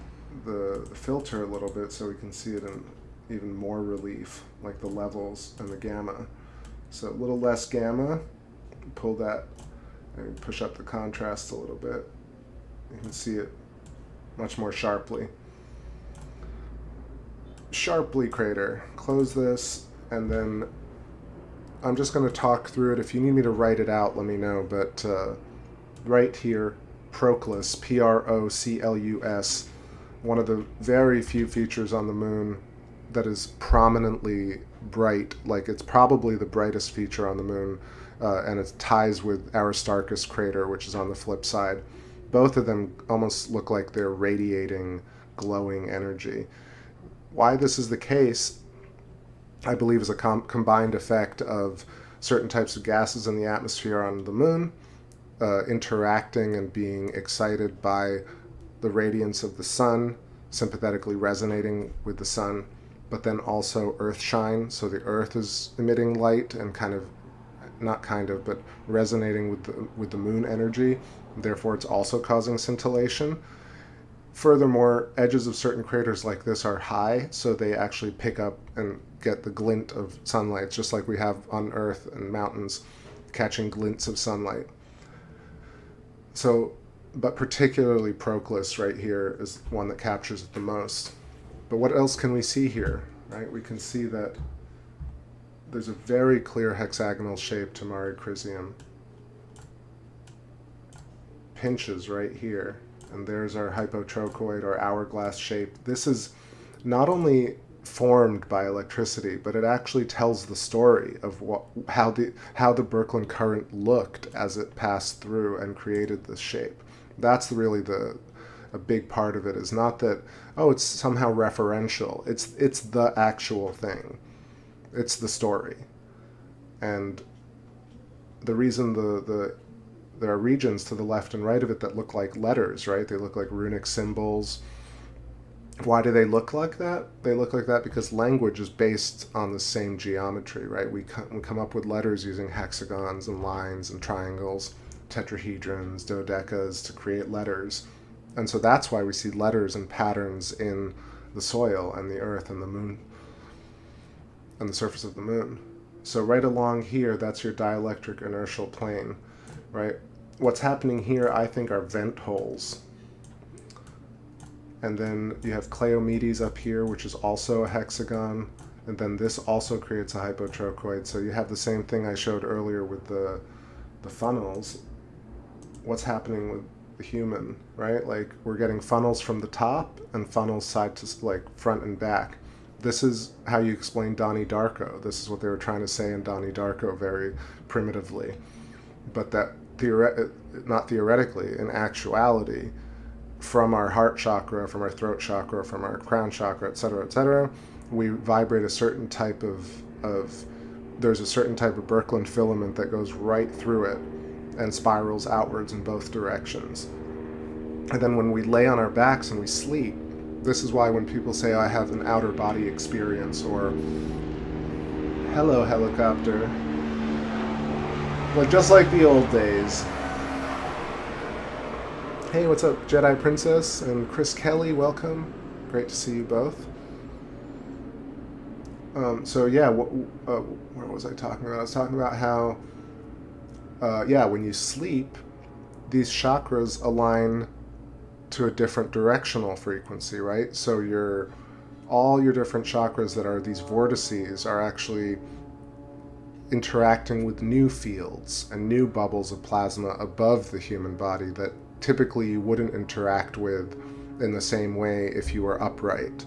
the filter a little bit so we can see it in even more relief, like the levels and the gamma. So a little less gamma, pull that and push up the contrast a little bit. You can see it much more sharply. Sharply crater, close this, and then I'm just going to talk through it. If you need me to write it out, let me know, but right here, Proclus, Proclus, one of the very few features on the moon that is prominently bright, like it's probably the brightest feature on the moon, and it ties with Aristarchus crater, which is on the flip side. Both of them almost look like they're radiating glowing energy. Why this is the case, I believe, is a combined effect of certain types of gases in the atmosphere on the moon interacting and being excited by the radiance of the sun, sympathetically resonating with the sun, but then also earth shine. So the earth is emitting light and but resonating with the moon energy. Therefore, it's also causing scintillation. Furthermore, edges of certain craters like this are high, so they actually pick up and get the glint of sunlight, just like we have on Earth and mountains catching glints of sunlight. So, but particularly Proclus right here is one that captures it the most. But what else can we see here, right? We can see that there's a very clear hexagonal shape to Mare Crisium. Pinches right here, and there's our hypotrochoid or hourglass shape. This is not only formed by electricity, but it actually tells the story of how the Birkeland current looked as it passed through and created this shape. That's really a big part of it. Is not that, oh, it's somehow referential. It's the actual thing. It's the story. And the reason there are regions to the left and right of it that look like letters, right? They look like runic symbols. Why do they look like that? They look like that because language is based on the same geometry, right? We come up with letters using hexagons and lines and triangles, tetrahedrons, dodecas to create letters. And so that's why we see letters and patterns in the soil and the earth and the moon and the surface of the moon. So right along here, that's your dielectric inertial plane, right? What's happening here, I think, are vent holes. And then you have Cleomedes up here, which is also a hexagon. And then this also creates a hypotrochoid. So you have the same thing I showed earlier with the funnels. What's happening with the human, right? Like, we're getting funnels from the top and funnels side to, like, front and back. This is how you explain Donnie Darko. This is what they were trying to say in Donnie Darko very primitively. But that, not theoretically, in actuality, from our heart chakra, from our throat chakra, from our crown chakra, etc., we vibrate a certain type there's a certain type of Birkeland filament that goes right through it and spirals outwards in both directions. And then when we lay on our backs and we sleep, this is why when people say, oh, I have an outer body experience, or hello helicopter, like just like the old days. Hey, what's up, Jedi Princess and Chris Kelly? Welcome. Great to see you both. So yeah, where was I talking about? I was talking about how, when you sleep, these chakras align to a different directional frequency, right? So all your different chakras that are these vortices are actually interacting with new fields and new bubbles of plasma above the human body that typically you wouldn't interact with in the same way if you were upright.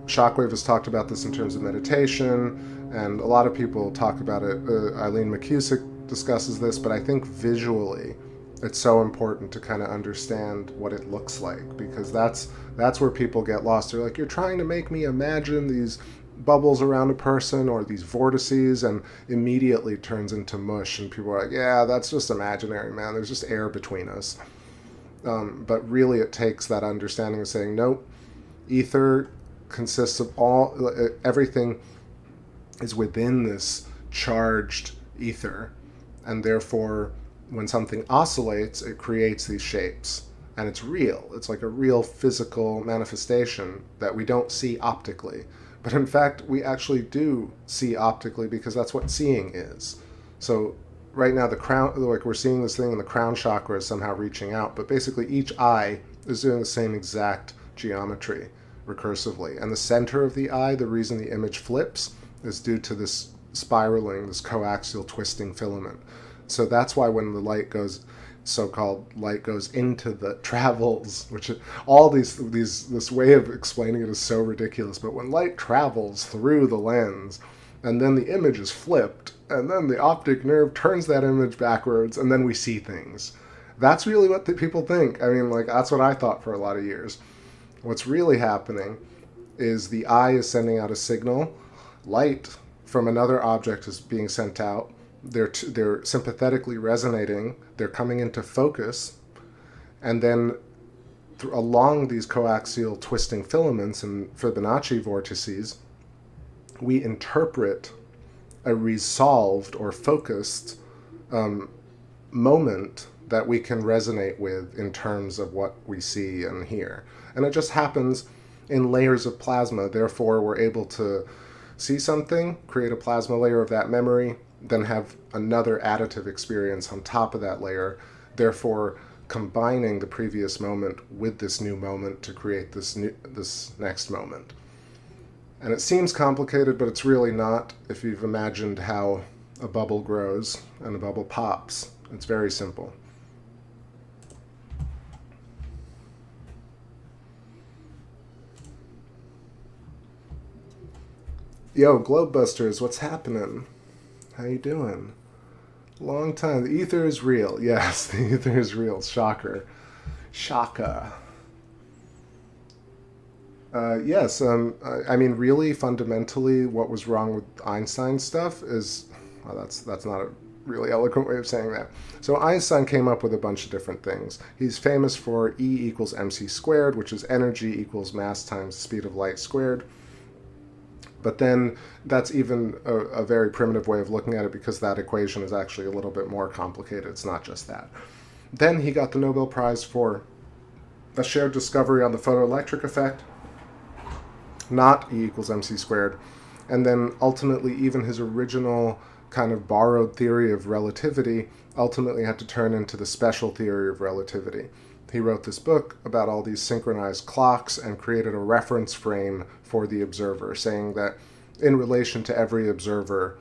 Shockwave has talked about this in terms of meditation, and a lot of people talk about it. Eileen McCusick discusses this, but I think visually it's so important to kind of understand what it looks like, because that's where people get lost. They're like, you're trying to make me imagine these bubbles around a person or these vortices, and immediately turns into mush, and people are like, yeah, that's just imaginary, man. There's just air between us. But really it takes that understanding of saying, nope, ether consists of everything is within this charged ether, and therefore when something oscillates, it creates these shapes, and it's real. It's like a real physical manifestation that we don't see optically, but in fact we actually do see optically, because that's what seeing is. So right now the crown, like we're seeing this thing, and the crown chakra is somehow reaching out, but basically each eye is doing the same exact geometry recursively, and the center of the eye, the reason the image flips is due to this spiraling, this coaxial twisting filament. So that's why when the light goes, so-called light goes into the travels, which all these this way of explaining it is so ridiculous, but when light travels through the lens, and then the image is flipped, and then the optic nerve turns that image backwards, and then we see things. That's really what the people think. I mean, like, that's what I thought for a lot of years. What's really happening is the eye is sending out a signal, light from another object is being sent out, they're sympathetically resonating, they're coming into focus, and then along these coaxial twisting filaments and Fibonacci vortices, we interpret a resolved or focused moment that we can resonate with in terms of what we see and hear. And it just happens in layers of plasma. Therefore, we're able to see something, create a plasma layer of that memory, then have another additive experience on top of that layer, therefore combining the previous moment with this new moment to create this next moment. And it seems complicated, but it's really not. If you've imagined how a bubble grows and a bubble pops, it's very simple. Yo, Globebusters, what's happening? How you doing? Long time. The ether is real. Yes, the ether is real. Shocker. Shaka. Yes, I mean, really, fundamentally, what was wrong with Einstein's stuff is... Well, that's not a really eloquent way of saying that. So Einstein came up with a bunch of different things. He's famous for E equals mc squared, which is energy equals mass times the speed of light squared. But then that's even a very primitive way of looking at it, because that equation is actually a little bit more complicated. It's not just that. Then he got the Nobel Prize for a shared discovery on the photoelectric effect, not E equals mc squared. And then ultimately even his original kind of borrowed theory of relativity ultimately had to turn into the special theory of relativity. He wrote this book about all these synchronized clocks and created a reference frame for the observer, saying that in relation to every observer,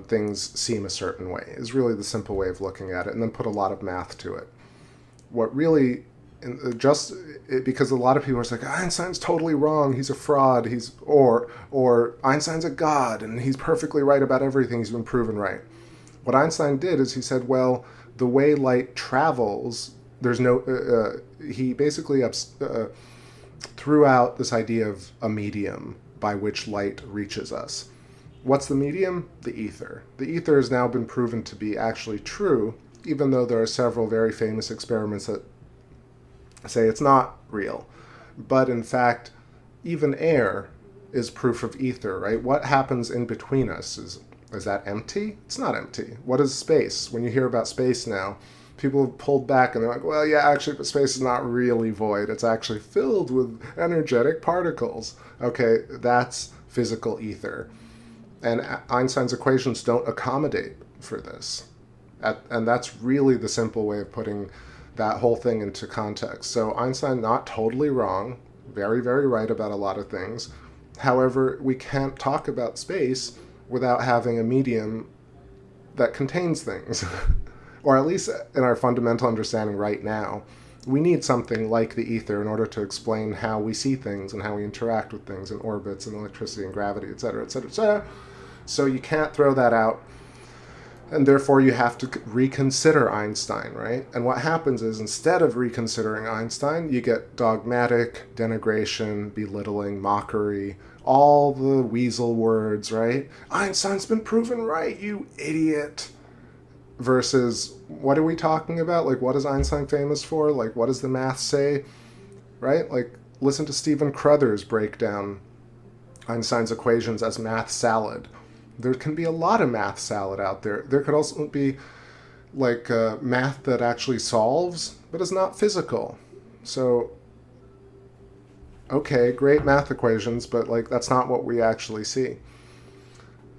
things seem a certain way, is really the simple way of looking at it, and then put a lot of math to it. What really, because a lot of people are like, Einstein's totally wrong, he's a fraud, or Einstein's a god, and he's perfectly right about everything, he's been proven right. What Einstein did is he said, well, the way light travels, there's no, he basically threw out this idea of a medium by which light reaches us. What's the medium? The ether. The ether has now been proven to be actually true, even though there are several very famous experiments that say it's not real. But in fact, even air is proof of ether, right? What happens in between us? Is that empty? It's not empty. What is space? When you hear about space now, people have pulled back and they're like, well, yeah, actually, but space is not really void. It's actually filled with energetic particles. Okay, that's physical ether. And Einstein's equations don't accommodate for this. And that's really the simple way of putting that whole thing into context. So Einstein, not totally wrong, very, very right about a lot of things. However, we can't talk about space without having a medium that contains things. Or at least in our fundamental understanding right now, We need something like the ether in order to explain how we see things and how we interact with things in orbits and electricity and gravity, etc., etc., etc. So you can't throw that out, and therefore you have to reconsider Einstein, right? And what happens is, instead of reconsidering Einstein, you get dogmatic, denigration, belittling, mockery, all the weasel words, right? Einstein's been proven right, you idiot. Versus, what are we talking about? Like, what is Einstein famous for? Like, what does the math say? Right? Like, listen to Stephen Crothers break down Einstein's equations as math salad. There can be a lot of math salad out there. There could also be, like, math that actually solves, but is not physical. So, okay, great math equations, but, like, that's not what we actually see.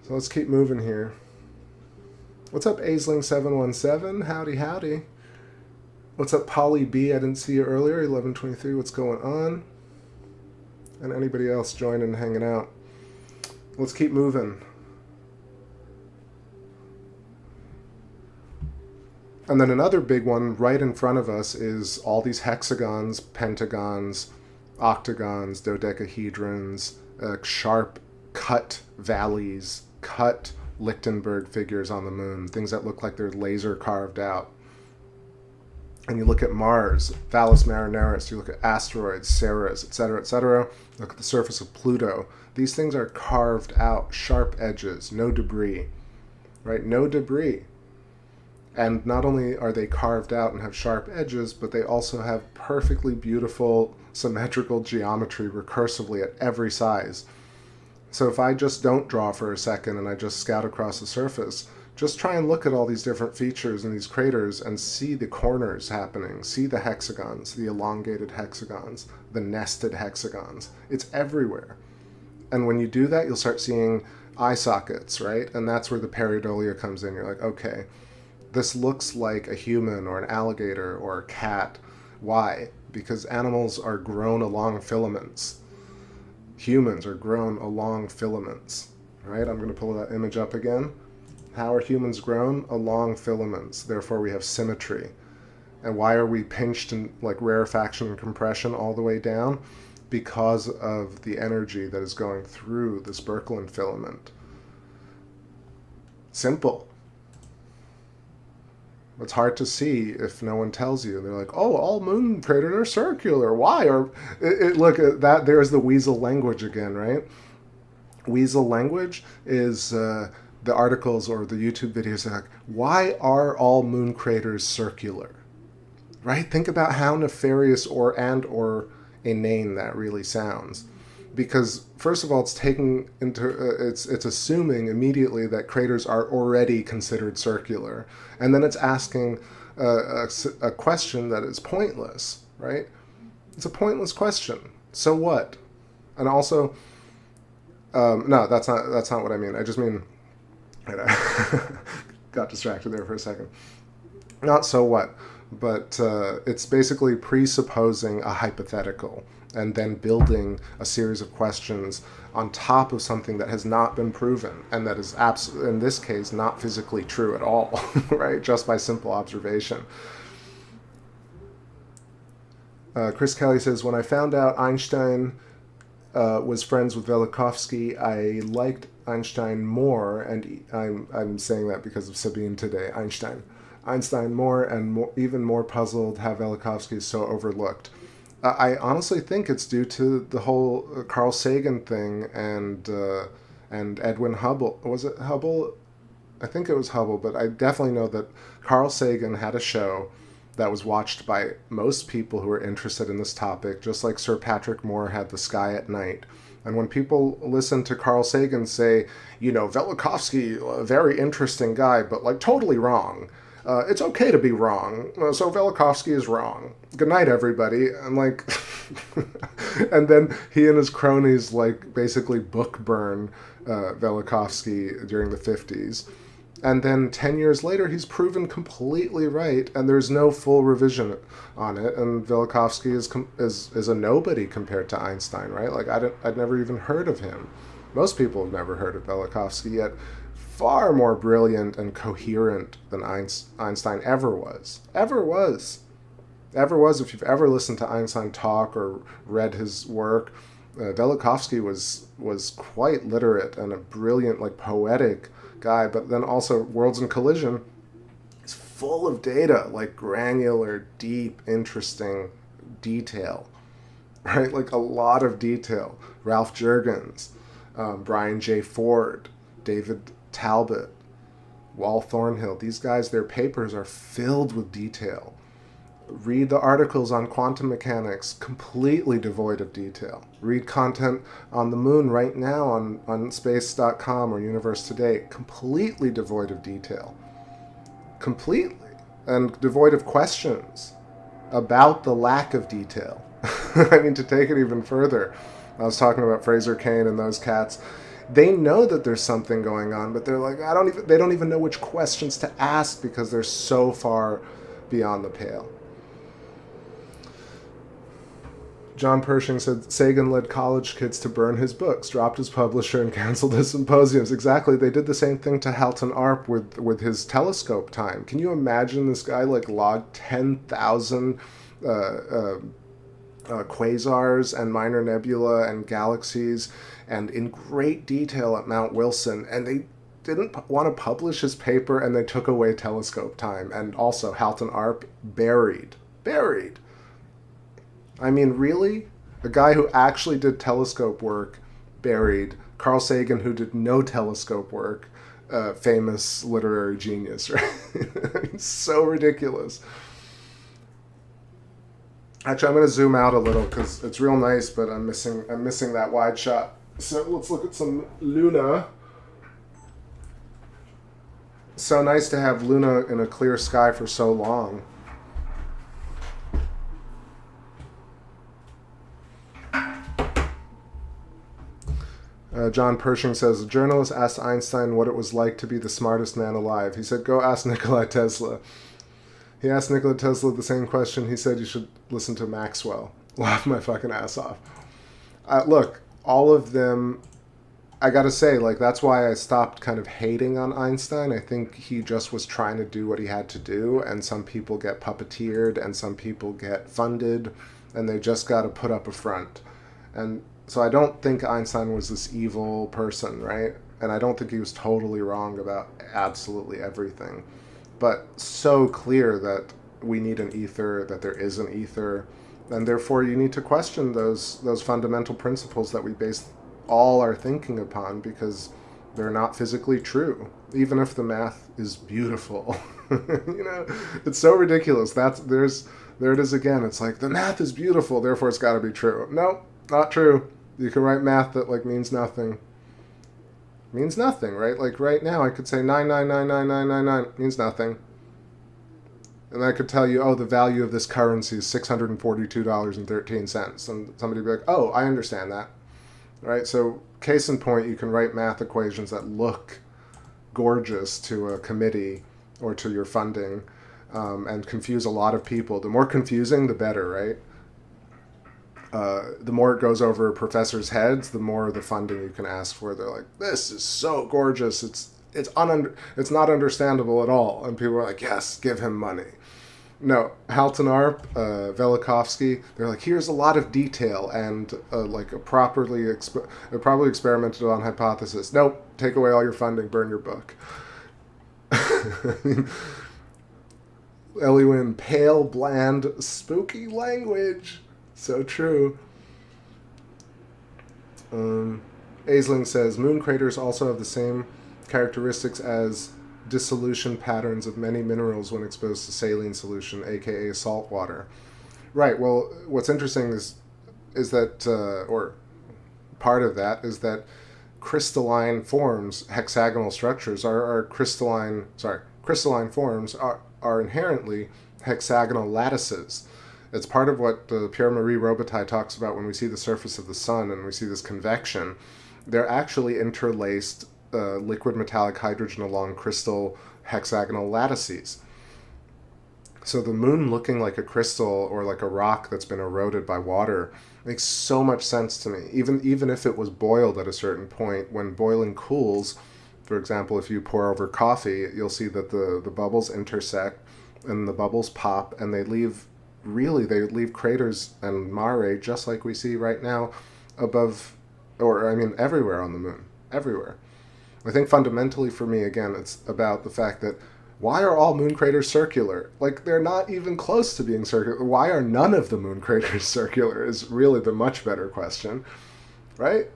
So let's keep moving here. What's up, Aisling717? Howdy, howdy. What's up, Polly B? I didn't see you earlier. 1123. What's going on? And anybody else joining, hanging out? Let's keep moving. And then another big one right in front of us is all these hexagons, pentagons, octagons, dodecahedrons, sharp cut valleys, cut Lichtenberg figures on the moon, things that look like they're laser carved out. And you look at Mars, Valles Marineris, you look at asteroids, Ceres, etc., etc. Look at the surface of Pluto. These things are carved out, sharp edges, no debris, right? No debris. And not only are they carved out and have sharp edges, but they also have perfectly beautiful symmetrical geometry recursively at every size. So if I just don't draw for a second and I just scout across the surface, just try and look at all these different features in these craters and see the corners happening, see the hexagons, the elongated hexagons, the nested hexagons. It's everywhere. And when you do that, you'll start seeing eye sockets, right? And that's where the pareidolia comes in. You're like, okay, this looks like a human or an alligator or a cat. Why? Because animals are grown along filaments. Humans are grown along filaments, right? I'm going to pull that image up again. How are humans grown? Along filaments. Therefore, we have symmetry. And why are we pinched in like rarefaction and compression all the way down? Because of the energy that is going through this Birkeland filament. Simple. It's hard to see if no one tells you. They're like, oh, all moon craters are circular. Why? Or look at that. There's the weasel language again, right? Weasel language is the articles or the YouTube videos are like, why are all moon craters circular? Right? Think about how nefarious or inane that really sounds. Because first of all, it's taking into it's assuming immediately that craters are already considered circular, and then it's asking a question that is pointless, right? It's a pointless question. So what? And also, no, that's not what I mean. I just mean, got distracted there for a second. Not so what, but it's basically presupposing a hypothetical and then building a series of questions on top of something that has not been proven and that is in this case not physically true at all, right? Just by simple observation. Chris Kelly says, when I found out Einstein was friends with Velikovsky, I liked Einstein more, and I'm saying that because of Sabine today, Einstein more, and even more puzzled how Velikovsky is so overlooked. I honestly think it's due to the whole Carl Sagan thing and Edwin Hubble. Was it Hubble? I think it was Hubble, but I definitely know that Carl Sagan had a show that was watched by most people who were interested in this topic, just like Sir Patrick Moore had The Sky at Night. And when people listen to Carl Sagan say, you know, Velikovsky, a very interesting guy, but like totally wrong. It's okay to be wrong. So Velikovsky is wrong. Good night, everybody. I'm like, and then he and his cronies like basically book burn Velikovsky during the 50s. And then 10 years later, he's proven completely right, and there's no full revision on it. And Velikovsky is a nobody compared to Einstein, right? Like I'd never even heard of him. Most people have never heard of Velikovsky, yet far more brilliant and coherent than Einstein ever was. ever was. If you've ever listened to Einstein talk or read his work, Velikovsky was quite literate and a brilliant, like, poetic guy. But then also Worlds in Collision is full of data, like granular, deep, interesting detail, right? Like a lot of detail. Ralph Jurgens, Brian J. Ford, David Talbot, Wal Thornhill, these guys, their papers are filled with detail. Read the articles on quantum mechanics, completely devoid of detail. Read content on the moon right now on space.com or Universe Today, completely devoid of detail. Completely. And devoid of questions about the lack of detail. I mean, to take it even further, I was talking about Fraser Cain and those cats. They know that there's something going on, but they're like, they don't even know which questions to ask because they're so far beyond the pale. John Pershing said Sagan led college kids to burn his books, dropped his publisher, and canceled his symposiums. Exactly. They did the same thing to Halton Arp with his telescope time. Can you imagine this guy like logged 10,000 quasars and minor nebula and galaxies, and in great detail at Mount Wilson, and they didn't want to publish his paper, and they took away telescope time. And also Halton Arp buried. I mean, really? A guy who actually did telescope work buried. Carl Sagan, who did no telescope work, famous literary genius, right? It's so ridiculous. Actually, I'm going to zoom out a little because it's real nice, but I'm missing that wide shot. So let's look at some Luna. So nice to have Luna in a clear sky for so long. John Pershing says, a journalist asked Einstein what it was like to be the smartest man alive. He said, go ask Nikola Tesla. He asked Nikola Tesla the same question. He said, you should listen to Maxwell. Laugh my fucking ass off. Look, all of them, I gotta say, like, that's why I stopped kind of hating on Einstein. I think he just was trying to do what he had to do, and some people get puppeteered, and some people get funded, and they just gotta put up a front. And so I don't think Einstein was this evil person, right? And I don't think he was totally wrong about absolutely everything. But so clear that we need an ether, that there is an ether, and therefore you need to question those fundamental principles that we base all our thinking upon, because they're not physically true, even if the math is beautiful. You know, it's so ridiculous. There it is again. It's like, the math is beautiful, therefore it's got to be true. No, not true. You can write math that like means nothing. Means nothing, right? Like right now I could say 9999999 means nothing. And I could tell you, oh, the value of this currency is $642.13. And somebody would be like, oh, I understand that. Right? So case in point, you can write math equations that look gorgeous to a committee or to your funding, and confuse a lot of people. The more confusing, the better, right? The more it goes over professors' heads, the more the funding you can ask for. They're like, this is so gorgeous. It's not understandable at all. And people are like, yes, give him money. No, Halton Arp, Velikovsky, they're like, here's a lot of detail and like a properly experimented on hypothesis. Nope, take away all your funding, burn your book. Ellie Wynn, pale, bland, spooky language. So true. Aisling says, moon craters also have the same characteristics as dissolution patterns of many minerals when exposed to saline solution, aka salt water. Right, well, what's interesting is that, or part of that, is that crystalline forms, hexagonal structures, crystalline forms are inherently hexagonal lattices. It's part of what Pierre-Marie Robitaille talks about when we see the surface of the sun and we see this convection. They're actually interlaced liquid metallic hydrogen along crystal hexagonal lattices. So the moon looking like a crystal or like a rock that's been eroded by water makes so much sense to me. Even if it was boiled at a certain point, when boiling cools, for example, if you pour over coffee, you'll see that the bubbles intersect and the bubbles pop and they leave really they leave craters and mare just like we see right now above, or I mean everywhere on the moon, everywhere. I think fundamentally for me, again, it's about the fact that why are all moon craters circular? Like, they're not even close to being circular. Why are none of the moon craters circular is really the much better question, right?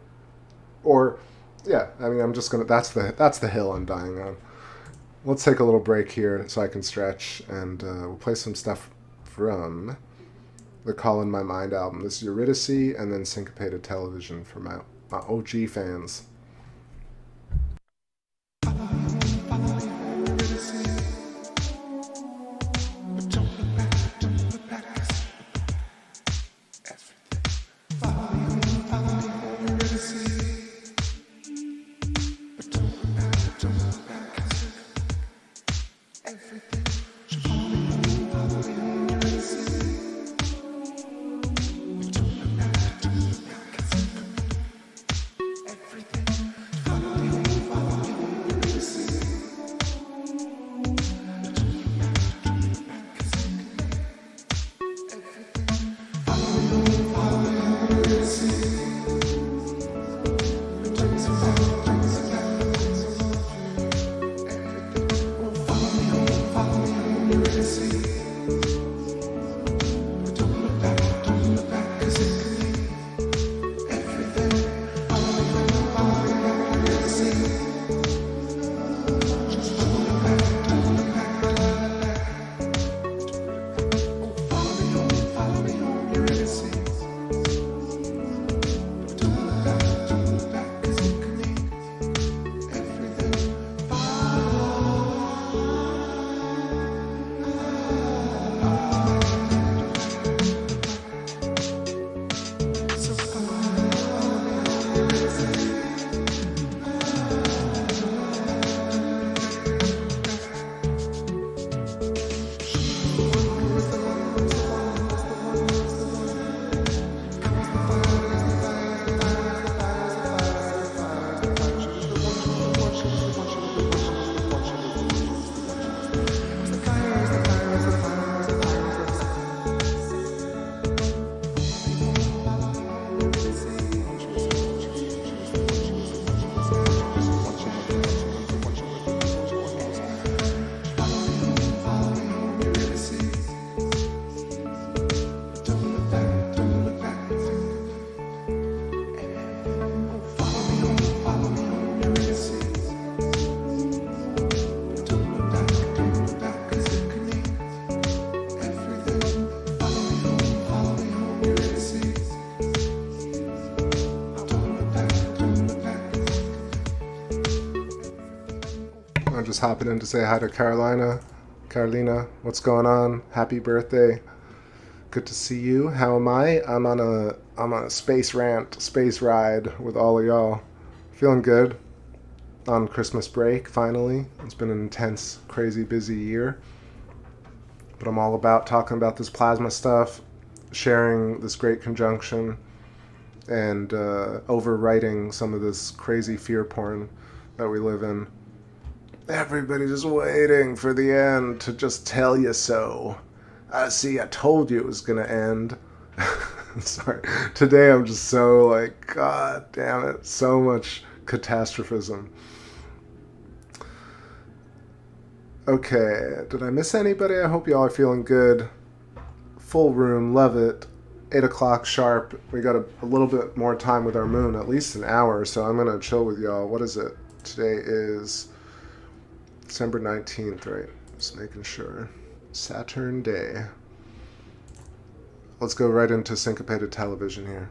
Or, yeah, I mean, I'm just gonna, that's the hill I'm dying on. Let's take a little break here so I can stretch, and we'll play some stuff from the Call in My Mind album. This is Eurydice, and then Syncopated Television for my OG fans. I'm just hopping in to say hi to Carolina, what's going on? Happy birthday. Good to see you. How am I? I'm on a space ride with all of y'all. Feeling good. On Christmas break, finally. It's been an intense, crazy, busy year. But I'm all about talking about this plasma stuff, sharing this great conjunction, and overwriting some of this crazy fear porn that we live in. Everybody's just waiting for the end to just tell you so. See, I told you it was going to end. Sorry. Today I'm just so like, God damn it. So much catastrophism. Okay. Did I miss anybody? I hope y'all are feeling good. Full room. Love it. 8 o'clock sharp. We got a little bit more time with our moon. At least an hour. So I'm going to chill with y'all. What is it? Today is December 19th, right? Just making sure. Saturn Day. Let's go right into Syncopated Television here.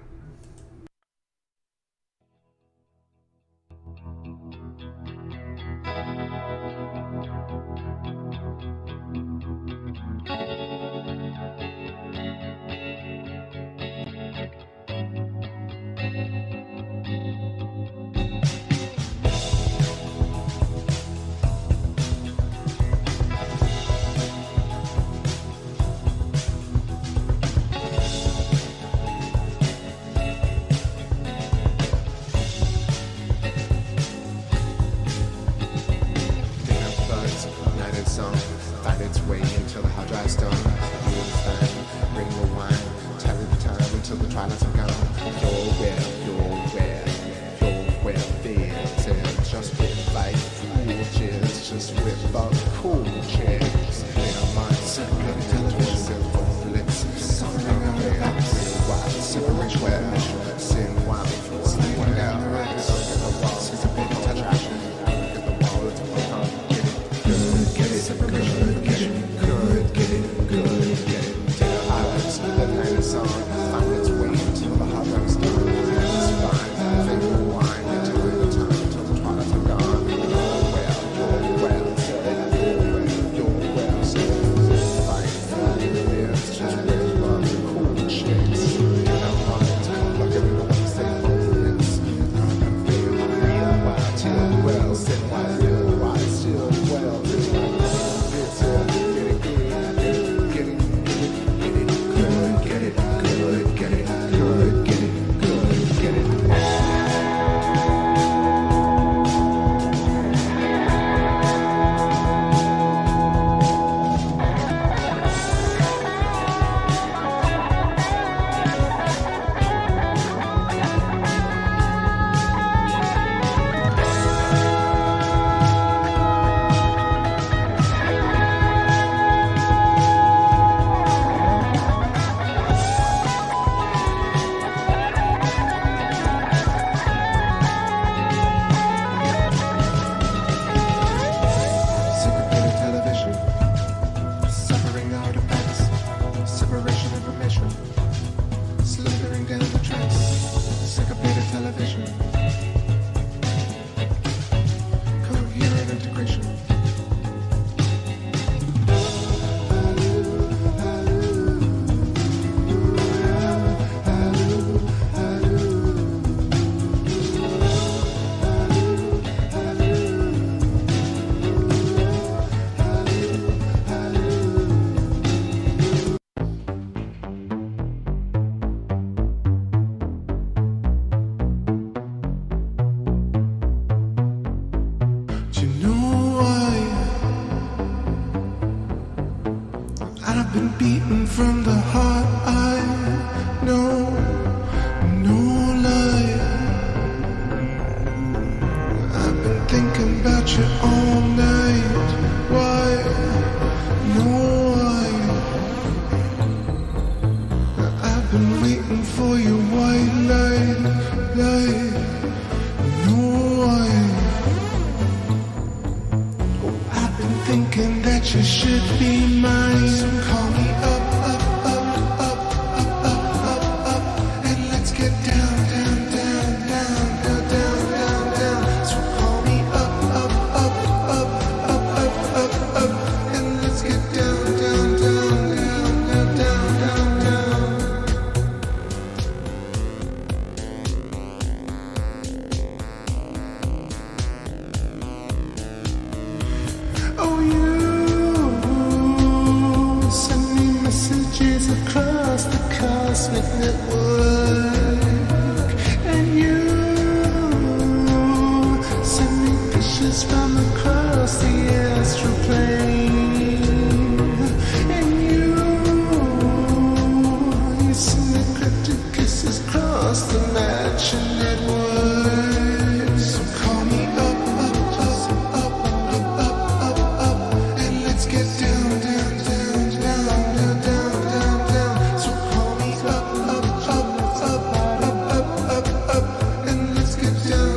about cool chicks. They don't mind circulating television, simple blitzes. Suffering out of apps, wild, separation, well, sin, wild, sleeping down, right? Get the walls, it's a big television. Get the wall, it's a pop, get it, separation, get it, good, get it, good, get it. Take the islands, the night is on, find its way until the hot times done. It's fine, favorite wine, into it, time until the twilight are gone. You're well, so you're well, so life, it's just real love and cool chicks. Our minds come like everyone say moments. I'm gonna feel real wild, till well, sit wide, feel wide, still well, feel like it's all get it good, get it good, get it good, get it good, get it good, get it. Syncopated television, suffering out of beds, separation information, slithering down the tracks. Syncopated television, coherent integration. Do you know why I've been beaten from the heart? I know, no lie. I've been thinking about you all night. Why? No why. I've been waiting for your white light. No why. I've been thinking that you should be mine. So call me up, and let's get down, down. So call me up, and let's get down, down. Oh, you send me messages across the cosmic network, and you send me pictures from across the astral plane, and you send me cryptic kisses across the matching network. So call me up, and let's get down. So call me up, and let's get down.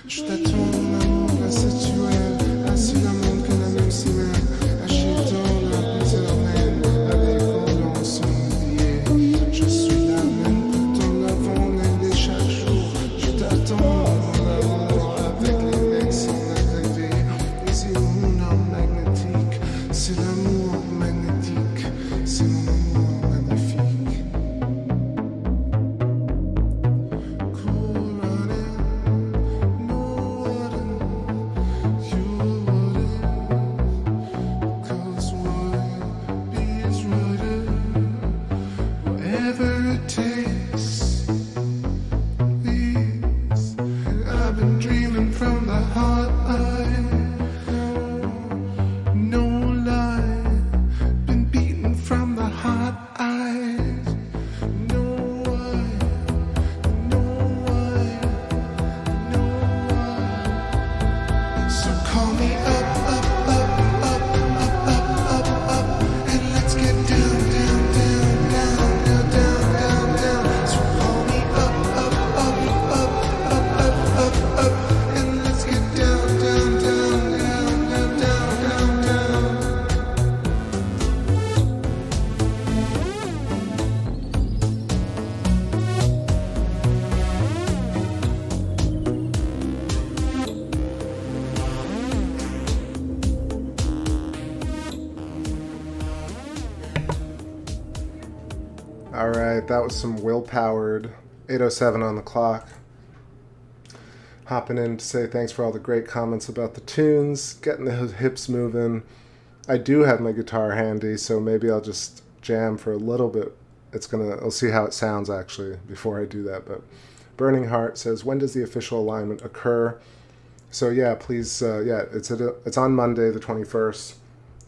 Je t'attends, mon amour insaturel, assis dans le monde que la même semaine, achetant la éternelle, avec on ensemble. Je suis la même, pourtant l'avant l'année chaque jour. Je t'attends, mon amour, avec les mecs sans agréver. Et c'est mon âme magnétique, c'est l'amour magnétique, c'est mon amour magnifique. Cool running, no water. Alright, that was some will-powered 8:07 on the clock. Hopping in to say thanks for all the great comments about the tunes, getting the hips moving. I do have my guitar handy, so maybe I'll just jam for a little bit. I'll see how it sounds actually before I do that. But Burning Heart says, when does the official alignment occur? So yeah, please, it's on Monday the 21st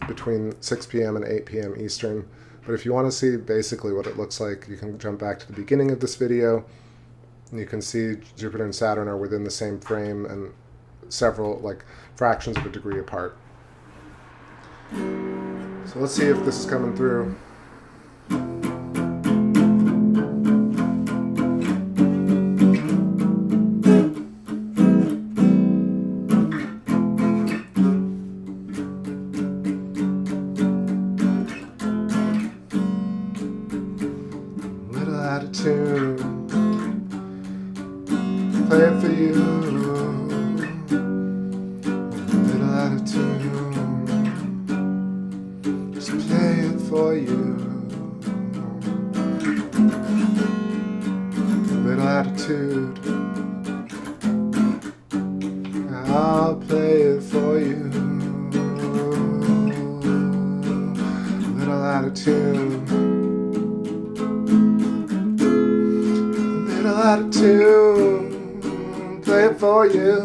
between 6 p.m. and 8 p.m. Eastern. But if you want to see basically what it looks like, you can jump back to the beginning of this video. And you can see Jupiter and Saturn are within the same frame and several, like, fractions of a degree apart. So let's see if this is coming through. Play it for you, little attitude, just play it for you, little attitude, I'll play it for you, little attitude, little attitude. Play it for you,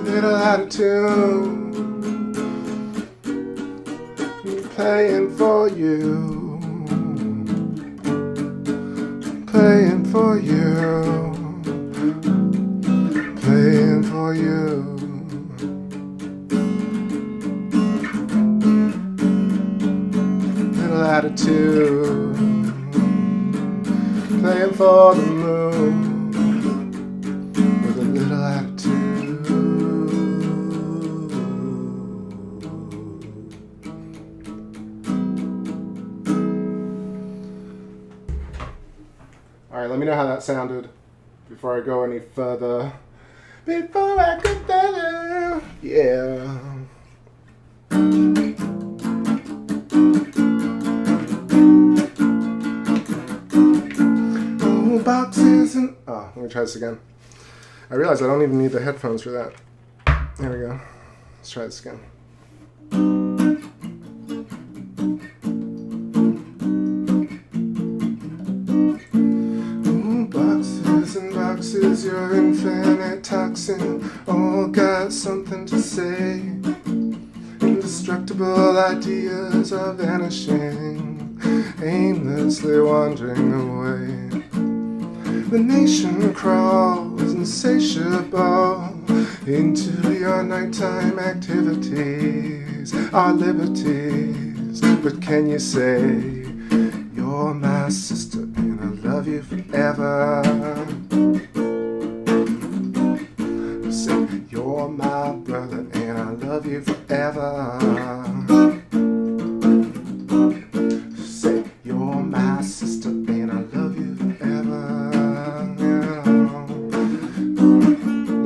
little attitude, playing for you, playing for you, playing for you, little attitude, playing for the moon. Alright, let me know how that sounded before I go any further. Before I go further, yeah. Oh, boxes and... Oh, let me try this again. I realize I don't even need the headphones for that. There we go. Let's try this again. Boxes, your infinite toxin, all got something to say. Indestructible ideas are vanishing, aimlessly wandering away. The nation crawls insatiable into your nighttime activities, our liberties. But can you say, you're my sister and I love you forever? Say, you're my brother and I love you forever. Say, you're my sister and I love you forever.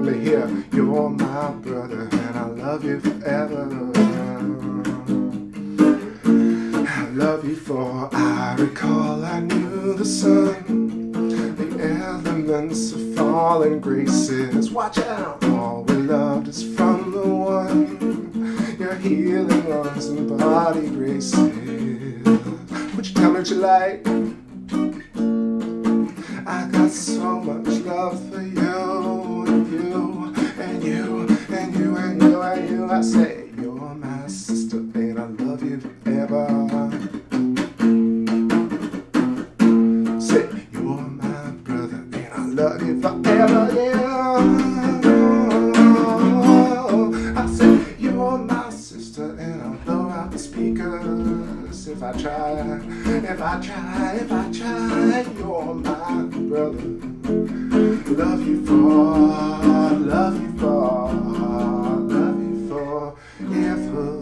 Let me hear, you're my brother and I love you forever. I love you for I recall I knew the sun, the elements of fallen graces. Watch out, all we loved is from the one, your healing lungs and body graces. Would you tell me what you like? I got so much love for you, and you, and you, and you, and you, and you. I say, you're my sister and I love you forever. Say, you're my brother and I love you forever, yeah. I say, you're my sister and I'll blow out the speakers if I try, if I try, if I try. You're my brother, love you for, love you for, love you forever.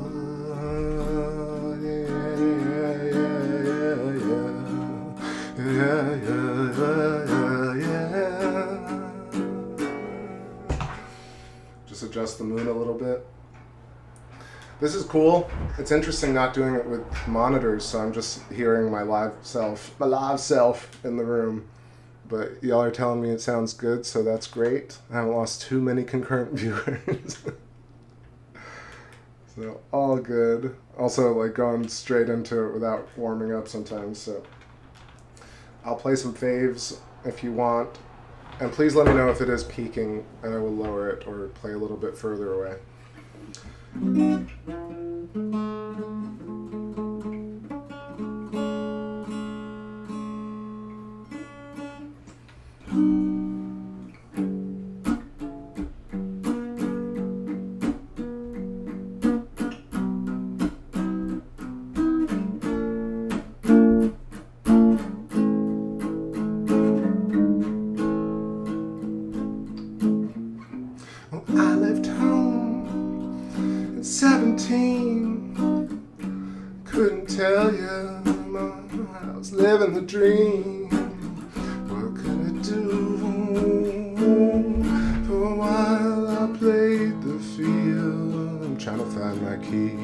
Just adjust the moon a little bit. This is cool. It's interesting not doing it with monitors, so I'm just hearing my live self in the room. But y'all are telling me it sounds good, so that's great. I haven't lost too many concurrent viewers. So all good. Also, like, going straight into it without warming up sometimes, so I'll play some faves if you want. And please let me know if it is peaking, and I will lower it or play a little bit further away. I left home at 17. Couldn't tell you, I was living the dream. What could I do? For a while I played the field. I'm trying to find my key.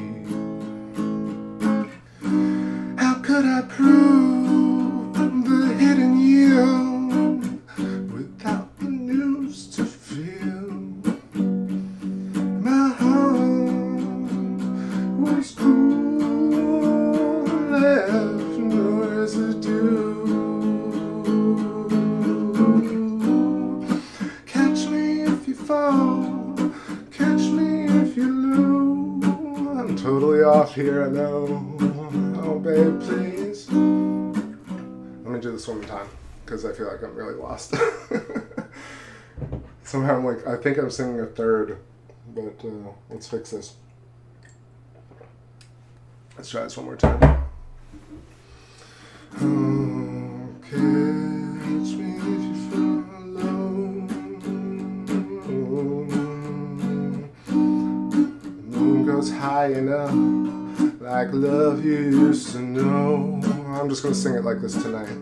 How could I prove the hidden yield without the news to feel? My heart was cool, left no residue. Catch me if you fall, catch me if you lose. I'm totally off here, I know. Oh, babe, please. Let me do this one more time, because I feel like I'm really lost. Somehow I'm like, I think I'm singing a third, but let's fix this. Let's try this one more time. Oh, catch me if you fall alone. The moon goes high enough, like love you used to know. I'm just gonna sing it like this tonight.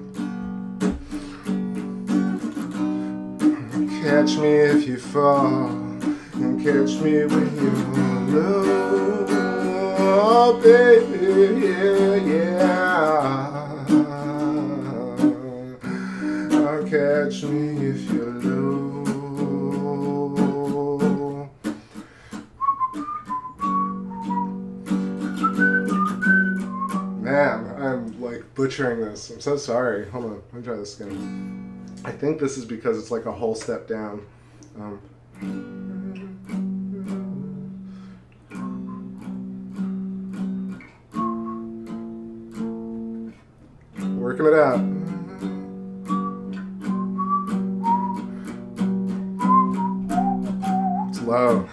Catch me if you fall, and catch me when you're low. Oh, baby, yeah, yeah. Oh, catch me if you're low. Man, I'm like butchering this. I'm so sorry. Hold on, let me try this again. I think this is because it's like a whole step down. Working it out. It's low.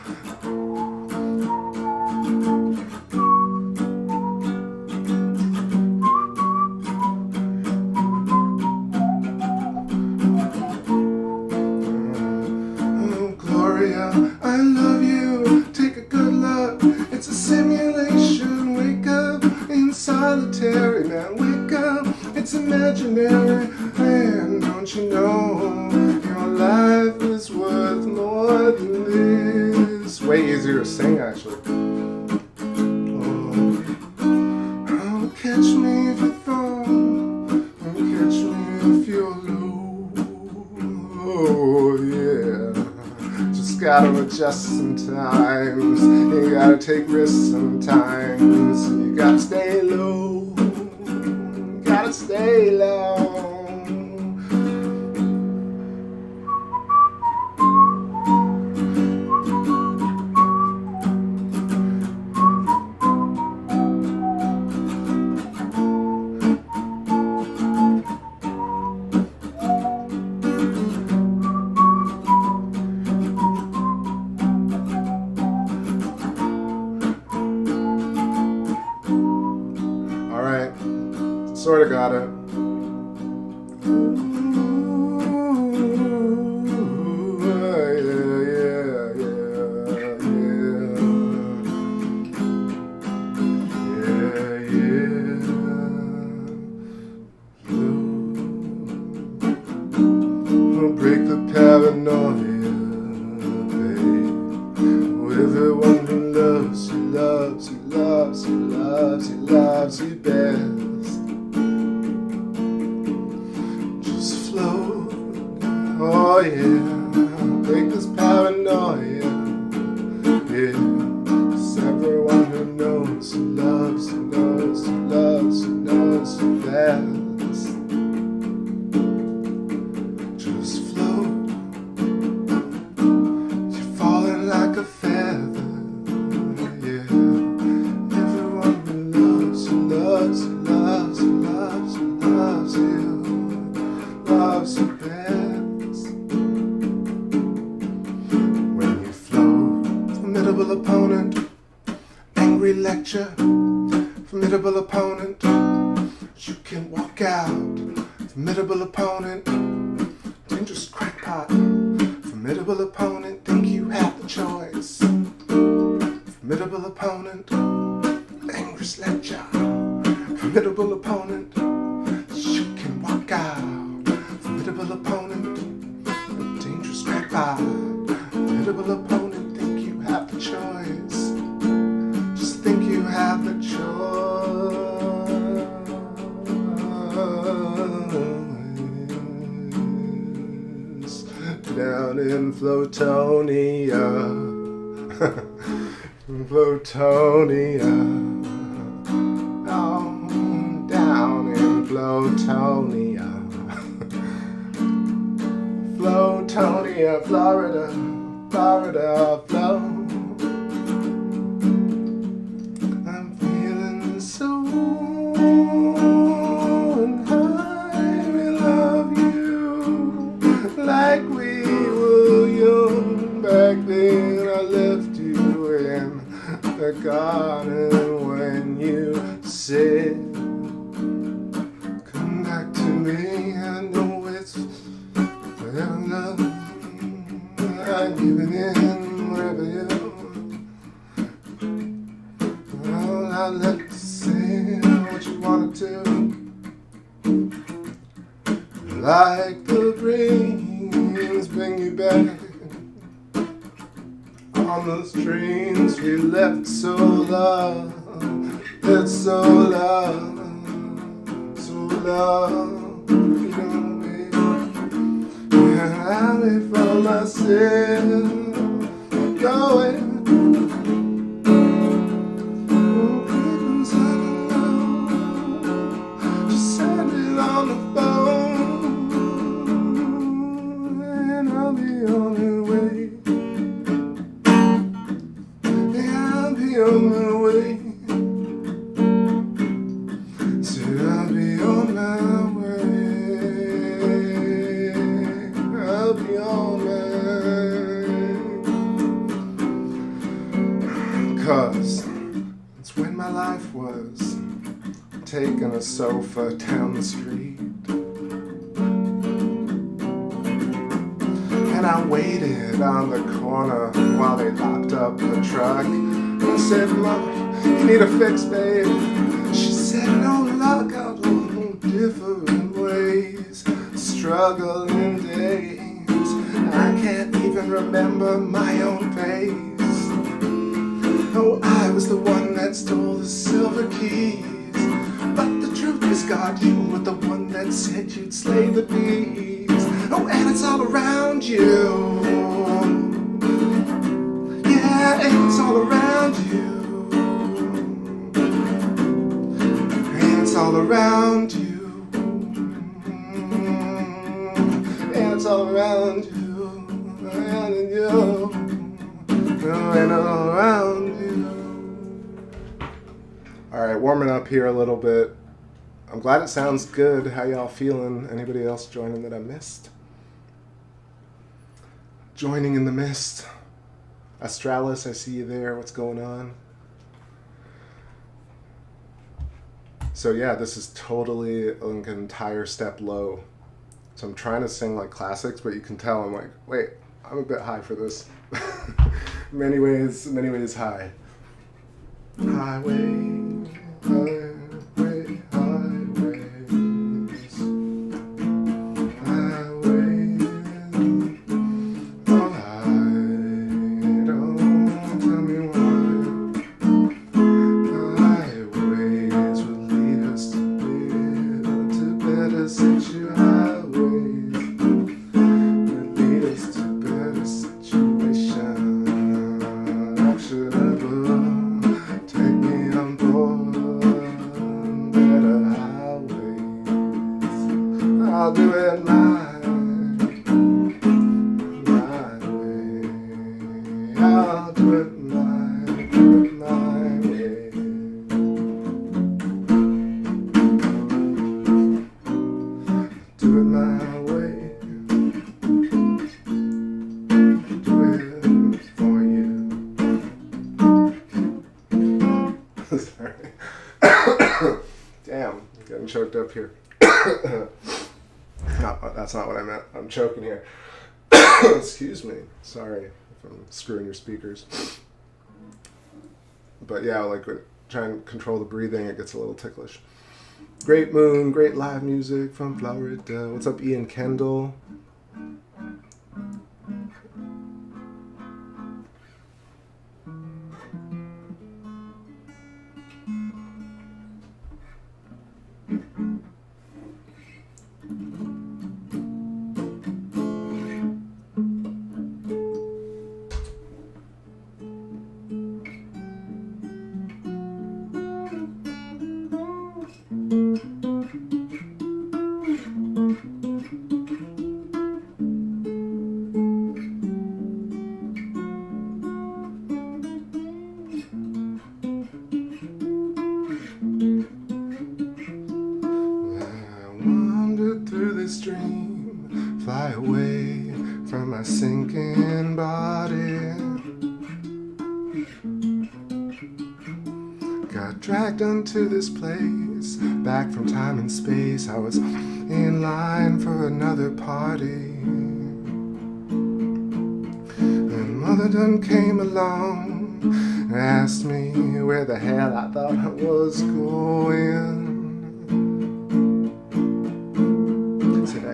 I love you, take a good look. It's a simulation, wake up in solitary. Now wake up, it's imaginary. And don't you know, your life is worth more than this. Way easier to sing, actually. Oh, catch me if you fall, and catch me if you're low. Oh, yeah. Gotta adjust sometimes, you gotta take risks sometimes, you gotta stay low, you gotta stay low. Sort of got it. Break the paranoia, babe. Everyone who loves you, loves you. loves you best. Just float, oh yeah, break this paranoia, yeah. 'Cause everyone who knows, who loves, who knows, who loves, who knows you best. Just float, you're falling like a feather, yeah. Everyone who loves, who loves, who loves, who loves, who loves you, loves you best. When you float, formidable opponent, angry lecture, formidable opponent, you can walk out, formidable opponent, dangerous crackpot, formidable opponent, think you have the choice, formidable opponent, angry lecture, formidable opponent, you can walk out, formidable opponent, dangerous crackpot, formidable opponent, think you have the choice, just think you have the choice. Down in Flotonia, Flotonia, oh, down in Flotonia, Flotonia, Florida, Florida, Flo. I'm feeling so high, we love you like we were young back then. I left you in the garden when you said, come back to me. I know it's whatever love I'm giving in wherever you. Well, I let you say what you wanted to, like the breeze bring you back on those dreams we left so long. It's so long, so long. You know me, and I may find myself going. Just send it on the phone, and I'll be on the way. Yeah, I'll be on the way. So I'll be on my way. I'll be on my way. 'Cause it's when my life was taking a sofa down the street, and I waited on the corner while they locked up the truck and said, look, you need a fix, babe. She said, no luck, I'll do different ways, struggling days. I can't even remember my own face. Oh, I was the one that stole the silver keys, but the truth is, God, you were the one that said you'd slay the bees. Oh, and it's all around you. Yeah, and it's all around you. And it's all around you. And it's all around you. And you. And all around you. Alright, warming up here a little bit. I'm glad it sounds good. How y'all feeling? Anybody else joining that I missed? Joining in the mist. Astralis, I see you there. What's going on? So yeah, this is totally like an entire step low. So I'm trying to sing like classics, but you can tell I'm like, wait, I'm a bit high for this. many ways high. Highway, highways. Highways with Damn, I'm getting choked up here. No, that's not what I meant. I'm choking here. Excuse me. Sorry if I'm screwing your speakers. But yeah, like trying to control the breathing, it gets a little ticklish. Great moon, great live music from Florida. What's up, Ian Kendall? Fly away from my sinking body. Got dragged into this place, back from time and space. I was in line for another party. Then Mother done came along and asked me where the hell I thought I was going.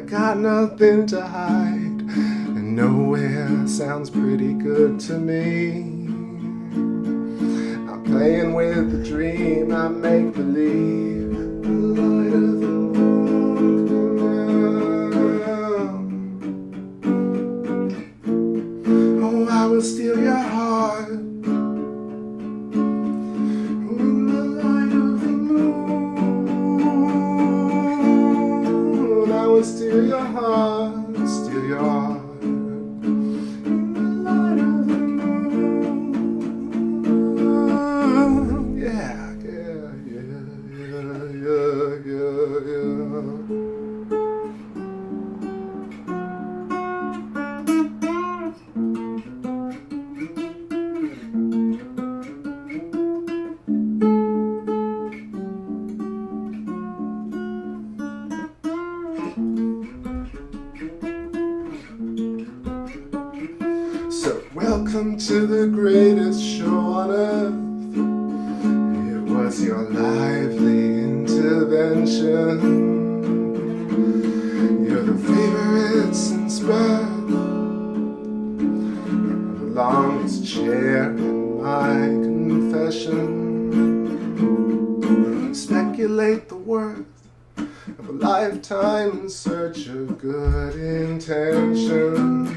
Got nothing to hide, and nowhere sounds pretty good to me. I'm playing with the dream, I make believe the light of the moon come down. Oh, I will steal your heart in the light of the moon. I will steal your heart, steal your heart in the light of the moon. Yeah, yeah, yeah, yeah, yeah, yeah. Welcome to the greatest show on earth. It was your lively intervention. You're the favorites and spurs, the longest chair in my confession. Speculate the worth of a lifetime in search of good intentions.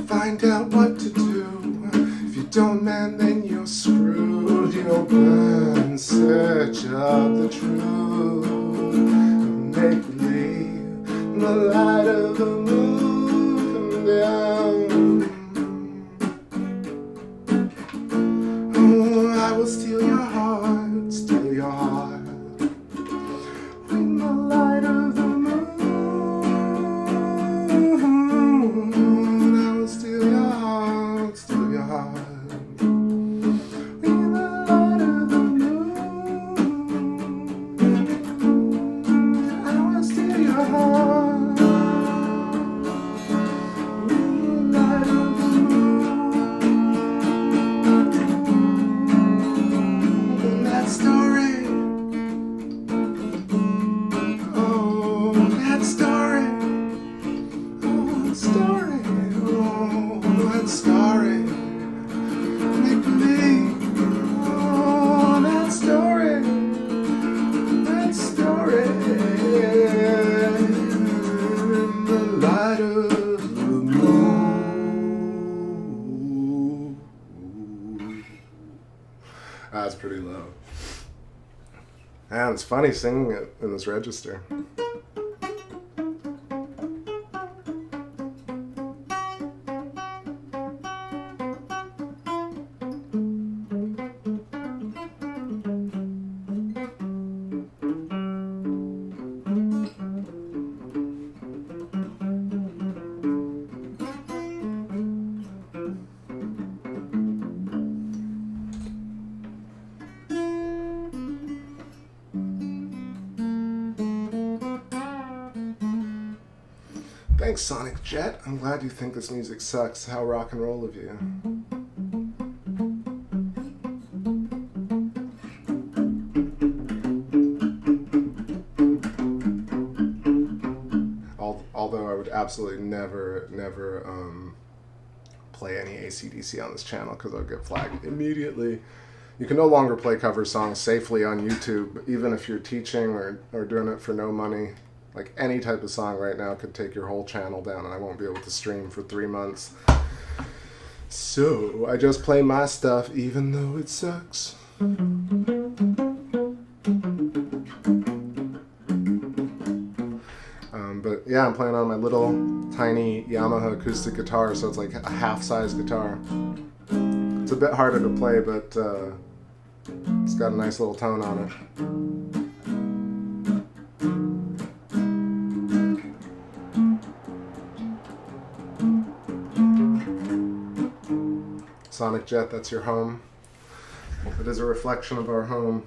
Find out what to do. If you don't, man, then you're screwed. You'll burn in search of the truth. Make believe the light of the moon come down. Oh, I will steal your heart, steal your heart. When the light of the That's pretty low. And it's funny singing it in this register. Thanks, Sonic Jet. I'm glad you think this music sucks. How rock and roll of you. Although I would absolutely never play any AC/DC on this channel because I'll get flagged immediately. You can no longer play cover songs safely on YouTube, even if you're teaching or doing it for no money. Like any type of song right now could take your whole channel down and I won't be able to stream for 3 months. So I just play my stuff even though it sucks. But yeah, I'm playing on my little tiny Yamaha acoustic guitar, so it's like a half-size guitar. It's a bit harder to play, but it's got a nice little tone on it. Sonic Jet, that's your home. It is a reflection of our home.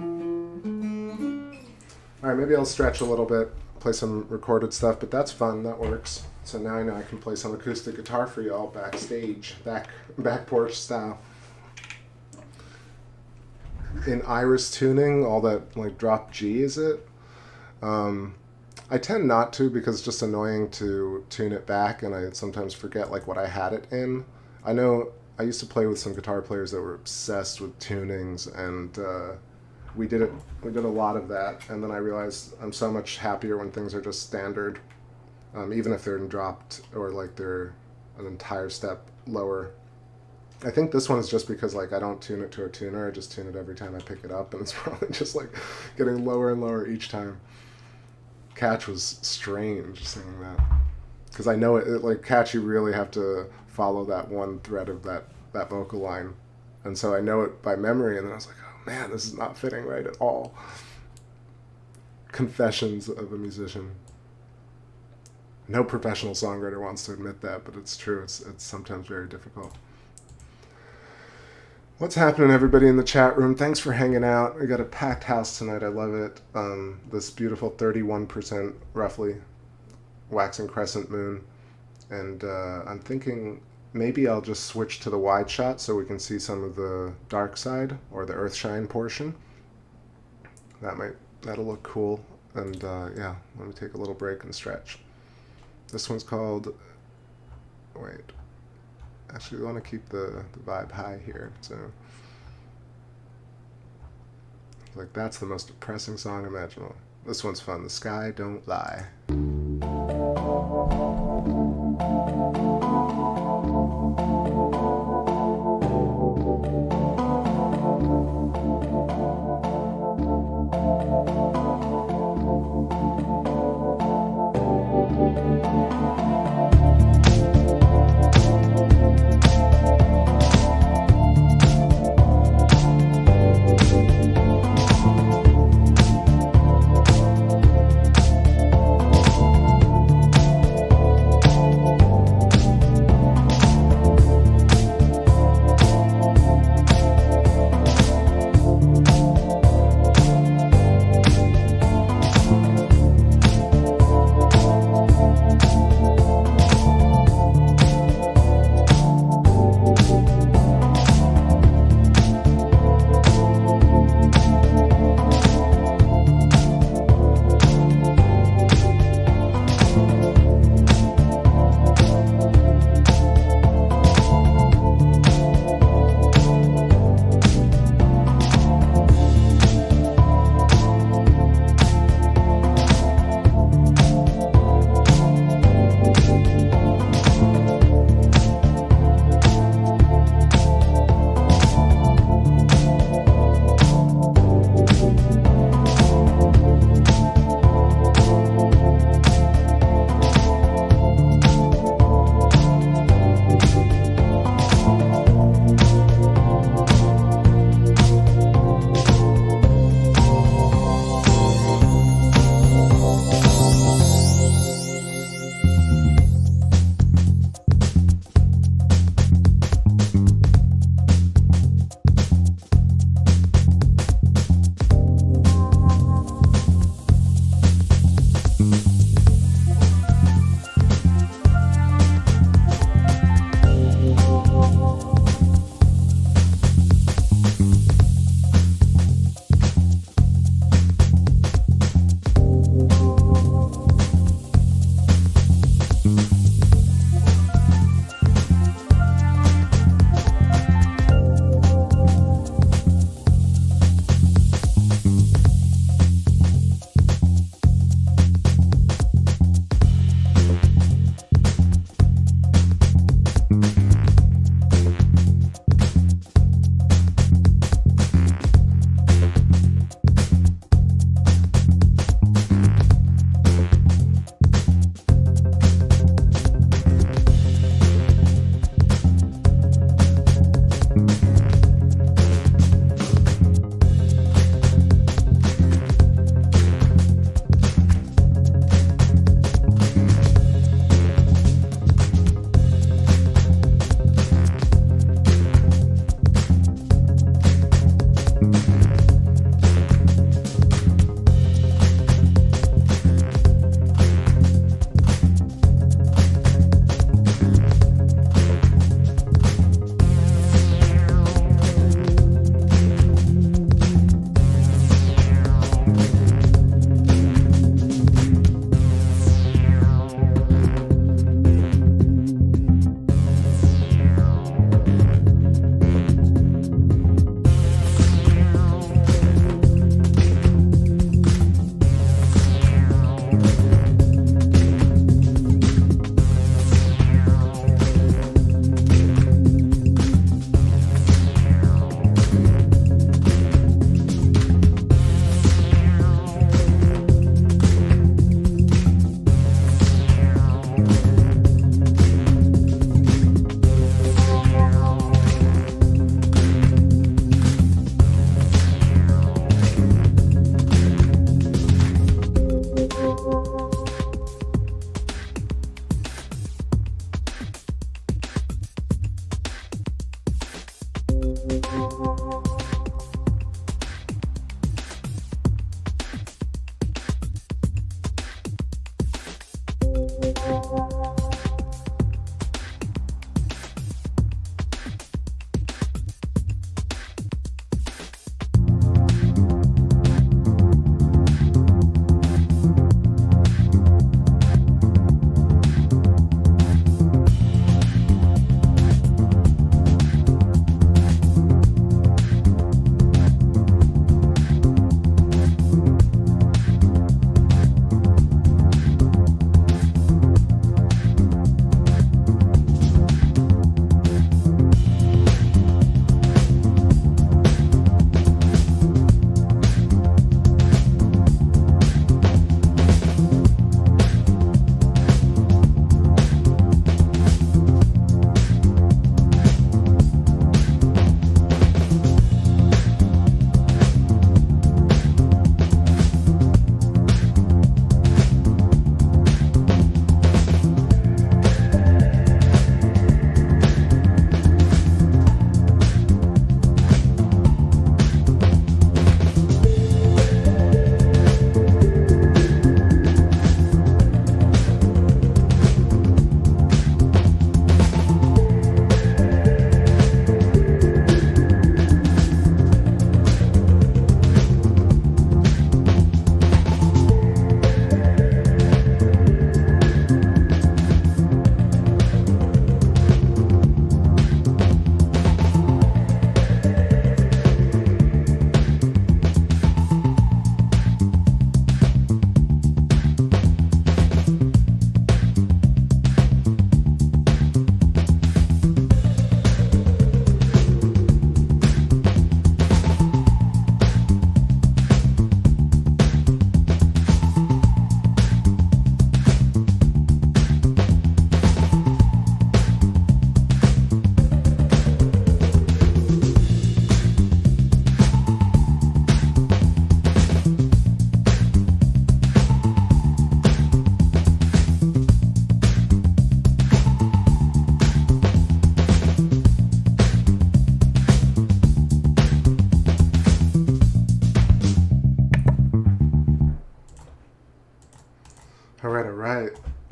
Alright, maybe I'll stretch a little bit, play some recorded stuff, but that's fun, that works. So now I know I can play some acoustic guitar for y'all backstage, back porch style. In iris tuning, all that like drop G, is it? I tend not to because it's just annoying to tune it back, and I sometimes forget like what I had it in. I know I used to play with some guitar players that were obsessed with tunings, and we did a lot of that, and then I realized I'm so much happier when things are just standard, even if they're dropped or like they're an entire step lower. I think this one is just because like I don't tune it to a tuner, I just tune it every time I pick it up, and it's probably just like getting lower and lower each time. Catch was strange singing that, because I know it like Catch, you really have to follow that one thread of that vocal line, and so I know it by memory, and then I was like, man, this is not fitting right at all. Confessions of a musician. No professional songwriter wants to admit that, but it's true. It's sometimes very difficult. What's happening, everybody in the chat room? Thanks for hanging out. We got a packed house tonight. I love it. This beautiful 31% roughly waxing crescent moon. And I'm thinking maybe I'll just switch to the wide shot so we can see some of the dark side or the earthshine portion. That'll look cool. And yeah, let me take a little break and stretch. This one's called, wait, actually we want to keep the vibe high here. So like that's the most depressing song imaginable. This one's fun. The Sky Don't Lie.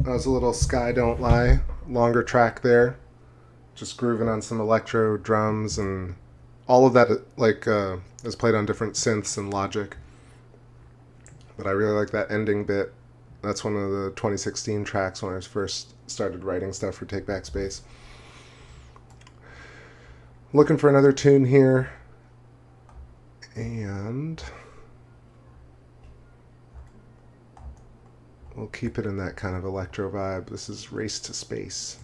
That was a little Sky Don't Lie, longer track there. Just grooving on some electro drums, and all of that is played on different synths and Logic. But I really like that ending bit. That's one of the 2016 tracks when I first started writing stuff for TakeBackSpace. Looking for another tune here. And we'll keep it in that kind of electro vibe. This is Race to Space.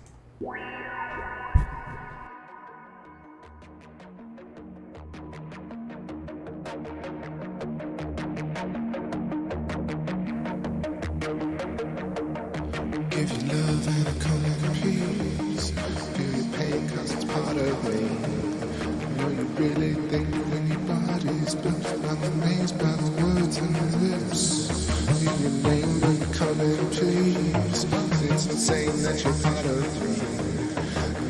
Give you love and a common peace. Feel your pain cause it's part of me. I know you really think when your body's built. I'm amazed by the words on your lips. Give your name and a common peace. It's insane that you're part of me.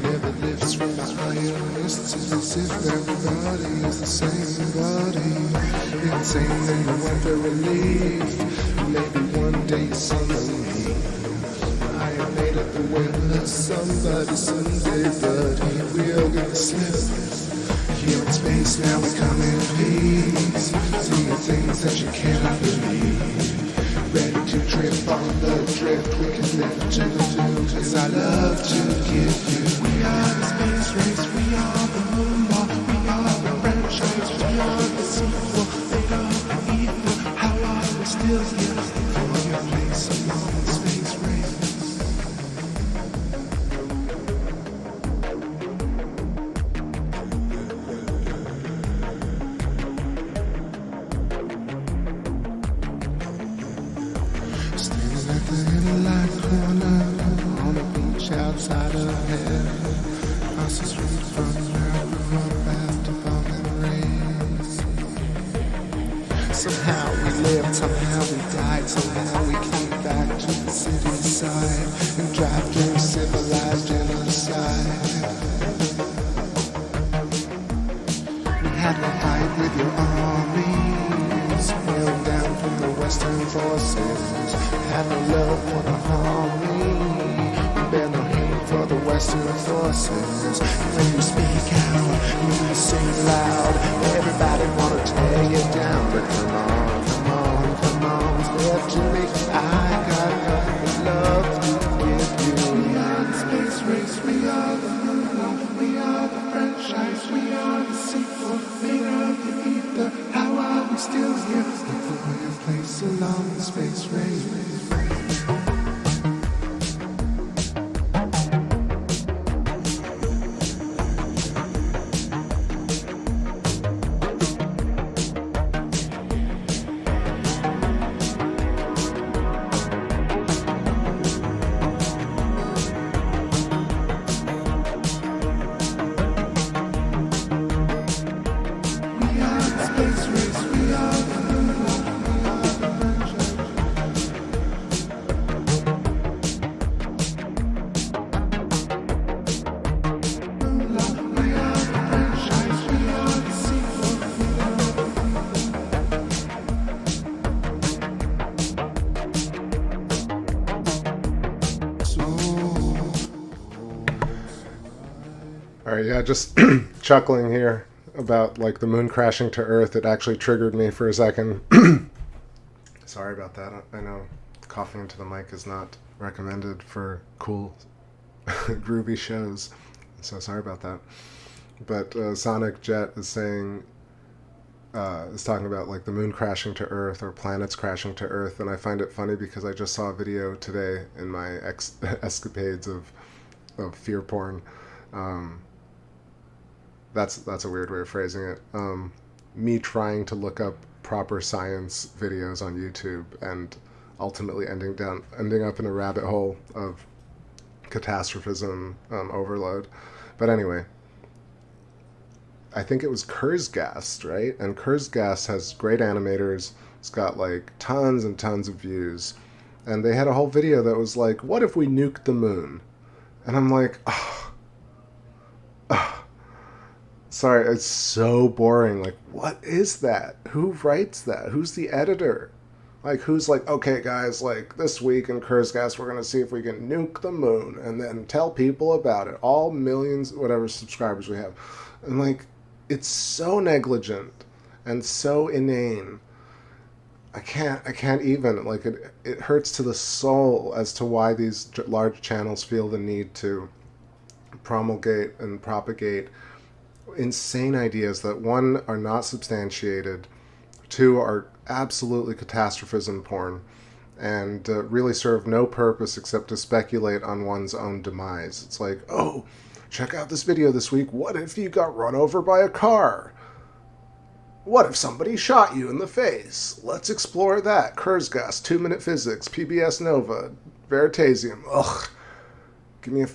Never lifts from my iron wrists. It's as if everybody is the same body. Insane that you want for relief. Maybe one day you summon me. I made up the way that somebody someday, but he will gonna slip. Here in space now we come in peace. Seeing things that you cannot believe. Ready to trip on the drift. We can live to the do. Cause I love to give you. We are the space race. We are the moonwalk. We are the franchise. We are the sequel. Made of the ether. How are we still here? For your place along the space race. Outside of heaven, across the street from where we run basketball memories. Somehow we lived, somehow we died, somehow we came back to the city side and drive through civilized genocide. We had to fight with your armies, held down from the Western forces. Had no love for the harmony. Bear no hate for the Western forces. When you speak out, you sing loud. Everybody wanna tear you down, but come on, come on, come on. What's left to me? I got nothing but love to give you. We are the space race. We are the moonwalk. We are the franchise. We are the sequel. Made of the ether. How are we still here? Look for your place along the space race. Yeah, just chuckling here about like the moon crashing to Earth. It actually triggered me for a second. Sorry about that. I know coughing into the mic is not recommended for cool, groovy shows. So sorry about that. But Sonic Jet is saying, is talking about like the moon crashing to Earth or planets crashing to Earth, and I find it funny because I just saw a video today in my escapades of fear porn. That's a weird way of phrasing it. Me trying to look up proper science videos on YouTube and ultimately ending up in a rabbit hole of catastrophism overload. But anyway, I think it was Kurzgast, right? And Kurzgast has great animators. It's got like tons and tons of views. And they had a whole video that was like, what if we nuked the moon? And I'm like, sorry, it's so boring. Like, what is that? Who writes that? Who's the editor? Like, who's like, okay, guys, like, this week in Kurzgas, we're going to see if we can nuke the moon and then tell people about it. All millions, whatever subscribers we have. And, like, it's so negligent and so inane. I can't even, like, it hurts to the soul as to why these large channels feel the need to promulgate and propagate insane ideas that, one, are not substantiated, two, are absolutely catastrophism porn, and really serve no purpose except to speculate on one's own demise. It's like, oh, check out this video this week. What if you got run over by a car? What if somebody shot you in the face? Let's explore that. Kurzgas, 2-minute physics, PBS Nova, Veritasium. Ugh. Give me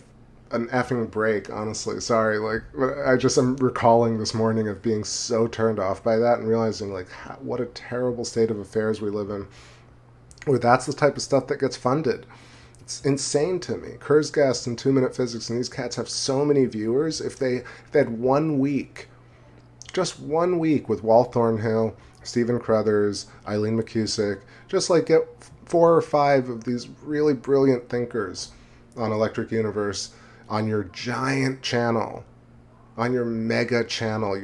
an effing break, honestly. Sorry, like, I'm recalling this morning of being so turned off by that and realizing, like, what a terrible state of affairs we live in, where that's the type of stuff that gets funded. It's insane to me. Kurzgas and 2-minute physics, and these cats have so many viewers. If they had 1 week, just 1 week with Walt Thornhill, Stephen Crothers, Eileen McCusick, just like get 4 or 5 of these really brilliant thinkers on Electric Universe on your giant channel, on your mega channel,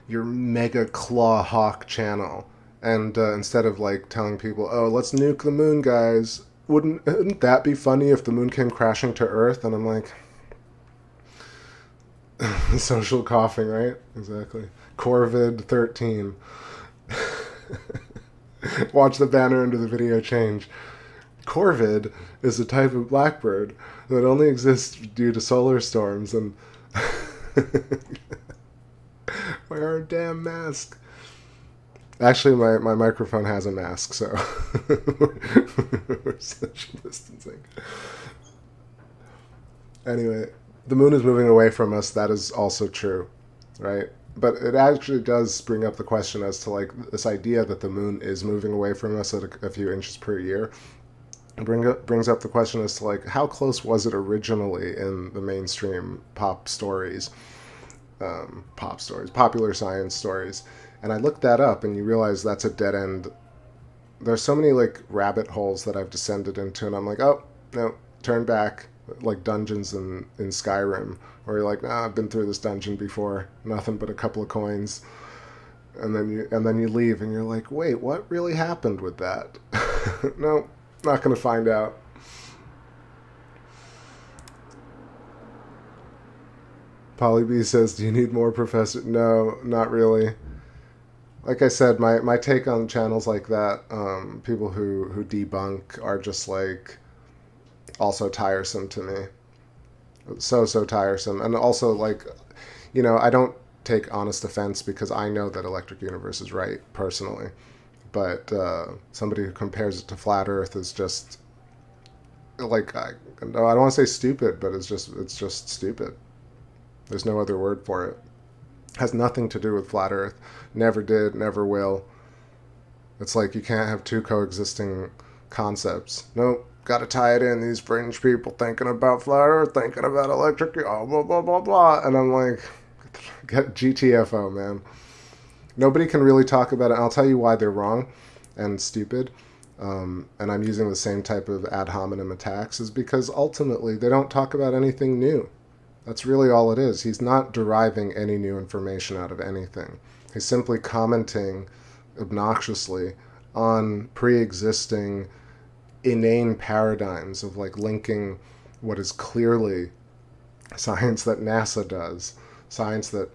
your mega claw hawk channel, and instead of like telling people, oh, let's nuke the moon, guys, wouldn't that be funny if the moon came crashing to Earth? And I'm like, social coughing, right? Exactly. Corvid 13. Watch the banner under the video change. Corvid is a type of blackbird that only exists due to solar storms, and wear a damn mask. Actually, my microphone has a mask, so we're social distancing. Anyway, the moon is moving away from us. That is also true, right? But it actually does bring up the question as to, like, this idea that the moon is moving away from us at a few inches per year. Brings up the question as to, like, how close was it originally in the mainstream popular science stories. And I looked that up, and you realize that's a dead end. There's so many, like, rabbit holes that I've descended into, and I'm like, oh, no, turn back. Like dungeons in Skyrim, where you're like, I've been through this dungeon before, nothing but a couple of coins. And then you leave, and you're like, wait, what really happened with that? No, not going to find out. Polly B says, do you need more professor? No, not really. Like I said, my take on channels like that, people who debunk, are just like also tiresome to me. So tiresome. And also, like, you know, I don't take honest offense because I know that Electric Universe is right, personally. But somebody who compares it to Flat Earth is just, like, I don't want to say stupid, but it's just stupid. There's no other word for it. Has nothing to do with Flat Earth. Never did, never will. It's like you can't have two coexisting concepts. Nope, gotta tie it in. These fringe people thinking about Flat Earth, thinking about electric, blah, blah, blah, blah, blah. And I'm like, get GTFO, man. Nobody can really talk about it. And I'll tell you why they're wrong and stupid. And I'm using the same type of ad hominem attacks, is because ultimately they don't talk about anything new. That's really all it is. He's not deriving any new information out of anything. He's simply commenting obnoxiously on pre-existing inane paradigms of, like, linking what is clearly science that NASA does, science that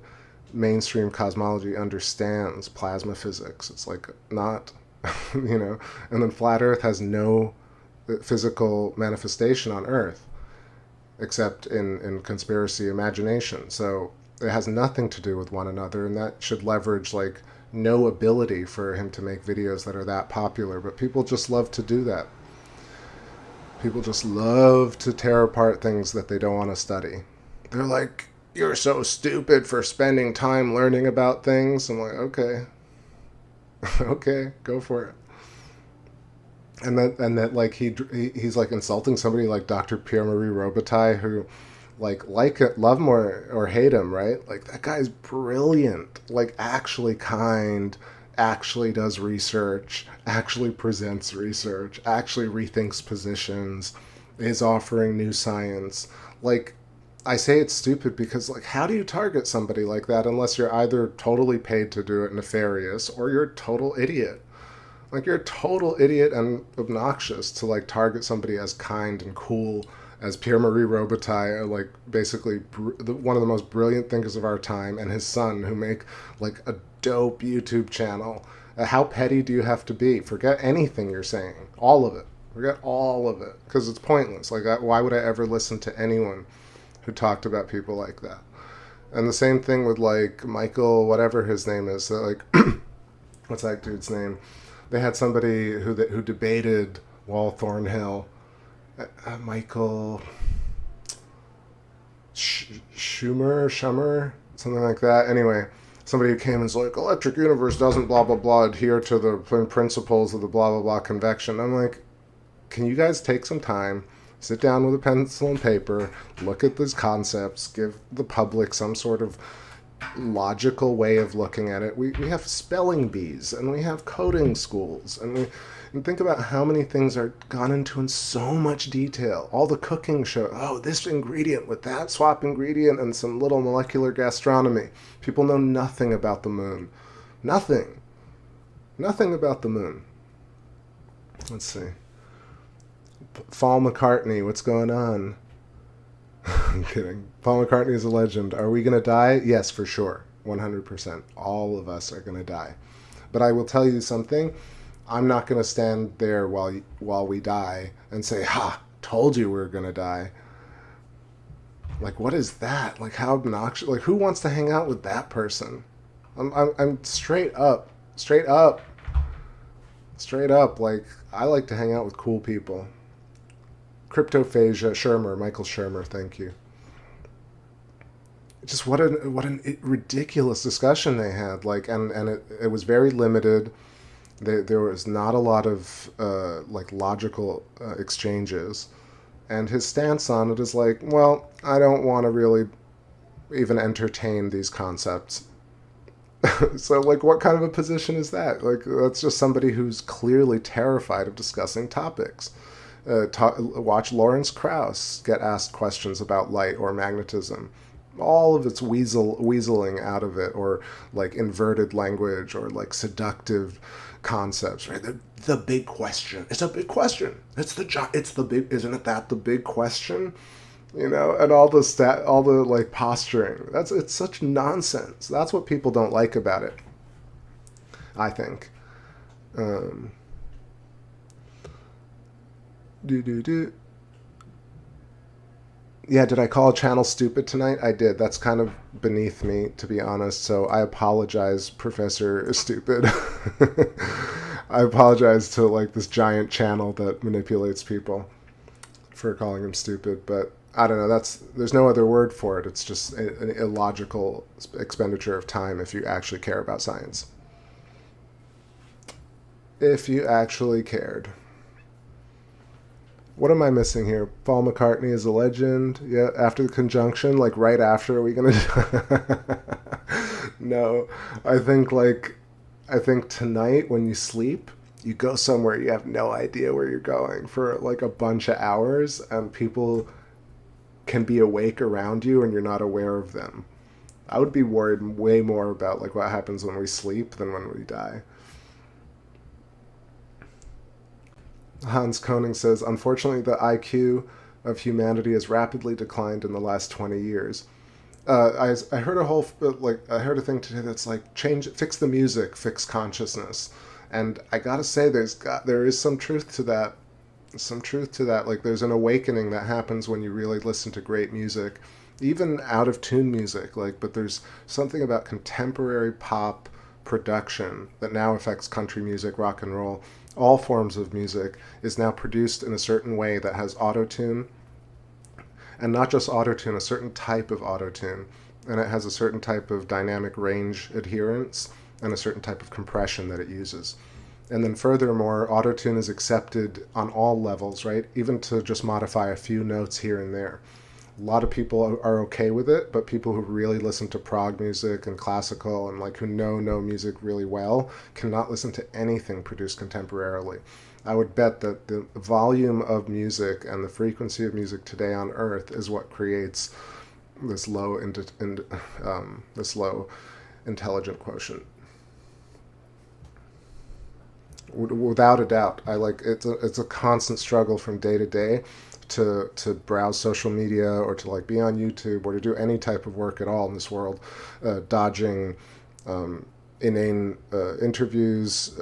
mainstream cosmology understands, plasma physics. It's like not, you know, and then Flat Earth has no physical manifestation on Earth, except in conspiracy imagination. So it has nothing to do with one another, and that should leverage, like, no ability for him to make videos that are that popular. But people just love to do that. People just love to tear apart things that they don't want to study. They're like, you're so stupid for spending time learning about things. I'm like, okay. Okay, go for it. And that like he's like insulting somebody like Dr. Pierre-Marie Robitaille, who like it, love him or hate him, right? Like, that guy's brilliant, like actually kind, actually does research, actually presents research, actually rethinks positions, is offering new science. Like, I say it's stupid because, like, how do you target somebody like that unless you're either totally paid to do it nefarious or you're a total idiot? Like, you're a total idiot and obnoxious to, like, target somebody as kind and cool as Pierre-Marie Robitaille, like, basically one of the most brilliant thinkers of our time, and his son, who make, like, a dope YouTube channel. How petty do you have to be? Forget anything you're saying. All of it. Forget all of it. Because it's pointless. Like, why would I ever listen to anyone who talked about people like that? And the same thing with, like, Michael, whatever his name is. So, like, what's that dude's name? They had somebody who debated Wall Thornhill. Michael Schumer, something like that. Anyway, somebody who came and was like, electric universe doesn't blah, blah, blah adhere to the principles of the blah, blah, blah convection. I'm like, can you guys take some time, sit down with a pencil and paper, look at these concepts, give the public some sort of logical way of looking at it. We have spelling bees, and we have coding schools, and think about how many things are gone into in so much detail. All the cooking show, oh, this ingredient with that swap ingredient and some little molecular gastronomy. People know nothing about the moon. Nothing about the moon. Let's see. Paul McCartney, what's going on? I'm kidding. Paul McCartney is a legend. Are we going to die? Yes, for sure. 100%. All of us are going to die. But I will tell you something. I'm not going to stand there while we die and say, ha, told you we were going to die. Like, what is that? Like, how obnoxious. Like, who wants to hang out with that person? I'm straight up. Like, I like to hang out with cool people. Cryptophagia, Michael Shermer, thank you. Just what an ridiculous discussion they had. Like, and it was very limited. There was not a lot of like logical exchanges, and his stance on it is like, well, I don't want to really even entertain these concepts. So, like, what kind of a position is that? Like, that's just somebody who's clearly terrified of discussing topics. Watch Lawrence Krauss get asked questions about light or magnetism. All of its weaseling out of it, or like inverted language, or like seductive concepts. Right? The big question. It's a big question. It's the big. Isn't it that the big question? You know, and all the like posturing. It's such nonsense. That's what people don't like about it, I think. Yeah, did I call a channel stupid tonight? I did. That's kind of beneath me, to be honest. So I apologize, Professor Stupid. I apologize to like this giant channel that manipulates people for calling him stupid. But I don't know. There's no other word for it. It's just an illogical expenditure of time if you actually care about science. If you actually cared. What am I missing here? Paul McCartney is a legend. Yeah, after the conjunction, like right after, are we gonna? No, I think tonight when you sleep, you go somewhere you have no idea where you're going for like a bunch of hours, and people can be awake around you and you're not aware of them. I would be worried way more about like what happens when we sleep than when we die. Hans Koning says, unfortunately, the IQ of humanity has rapidly declined in the last 20 years. I heard I heard a thing today that's like, fix the music, fix consciousness. And I gotta say, there is some truth to that. Like, there's an awakening that happens when you really listen to great music, even out of tune music. Like, but there's something about contemporary pop production that now affects country music, rock and roll. All forms of music is now produced in a certain way that has auto-tune, and not just auto-tune, a certain type of auto-tune, and it has a certain type of dynamic range adherence and a certain type of compression that it uses. And then furthermore, auto-tune is accepted on all levels, right? Even to just modify a few notes here and there. A lot of people are okay with it, but people who really listen to prog music and classical and like who know music really well cannot listen to anything produced contemporarily. I would bet that the volume of music and the frequency of music today on Earth is what creates this low intelligent quotient. Without a doubt, it's a constant struggle from day to day to browse social media or to like be on YouTube or to do any type of work at all in this world, dodging inane interviews,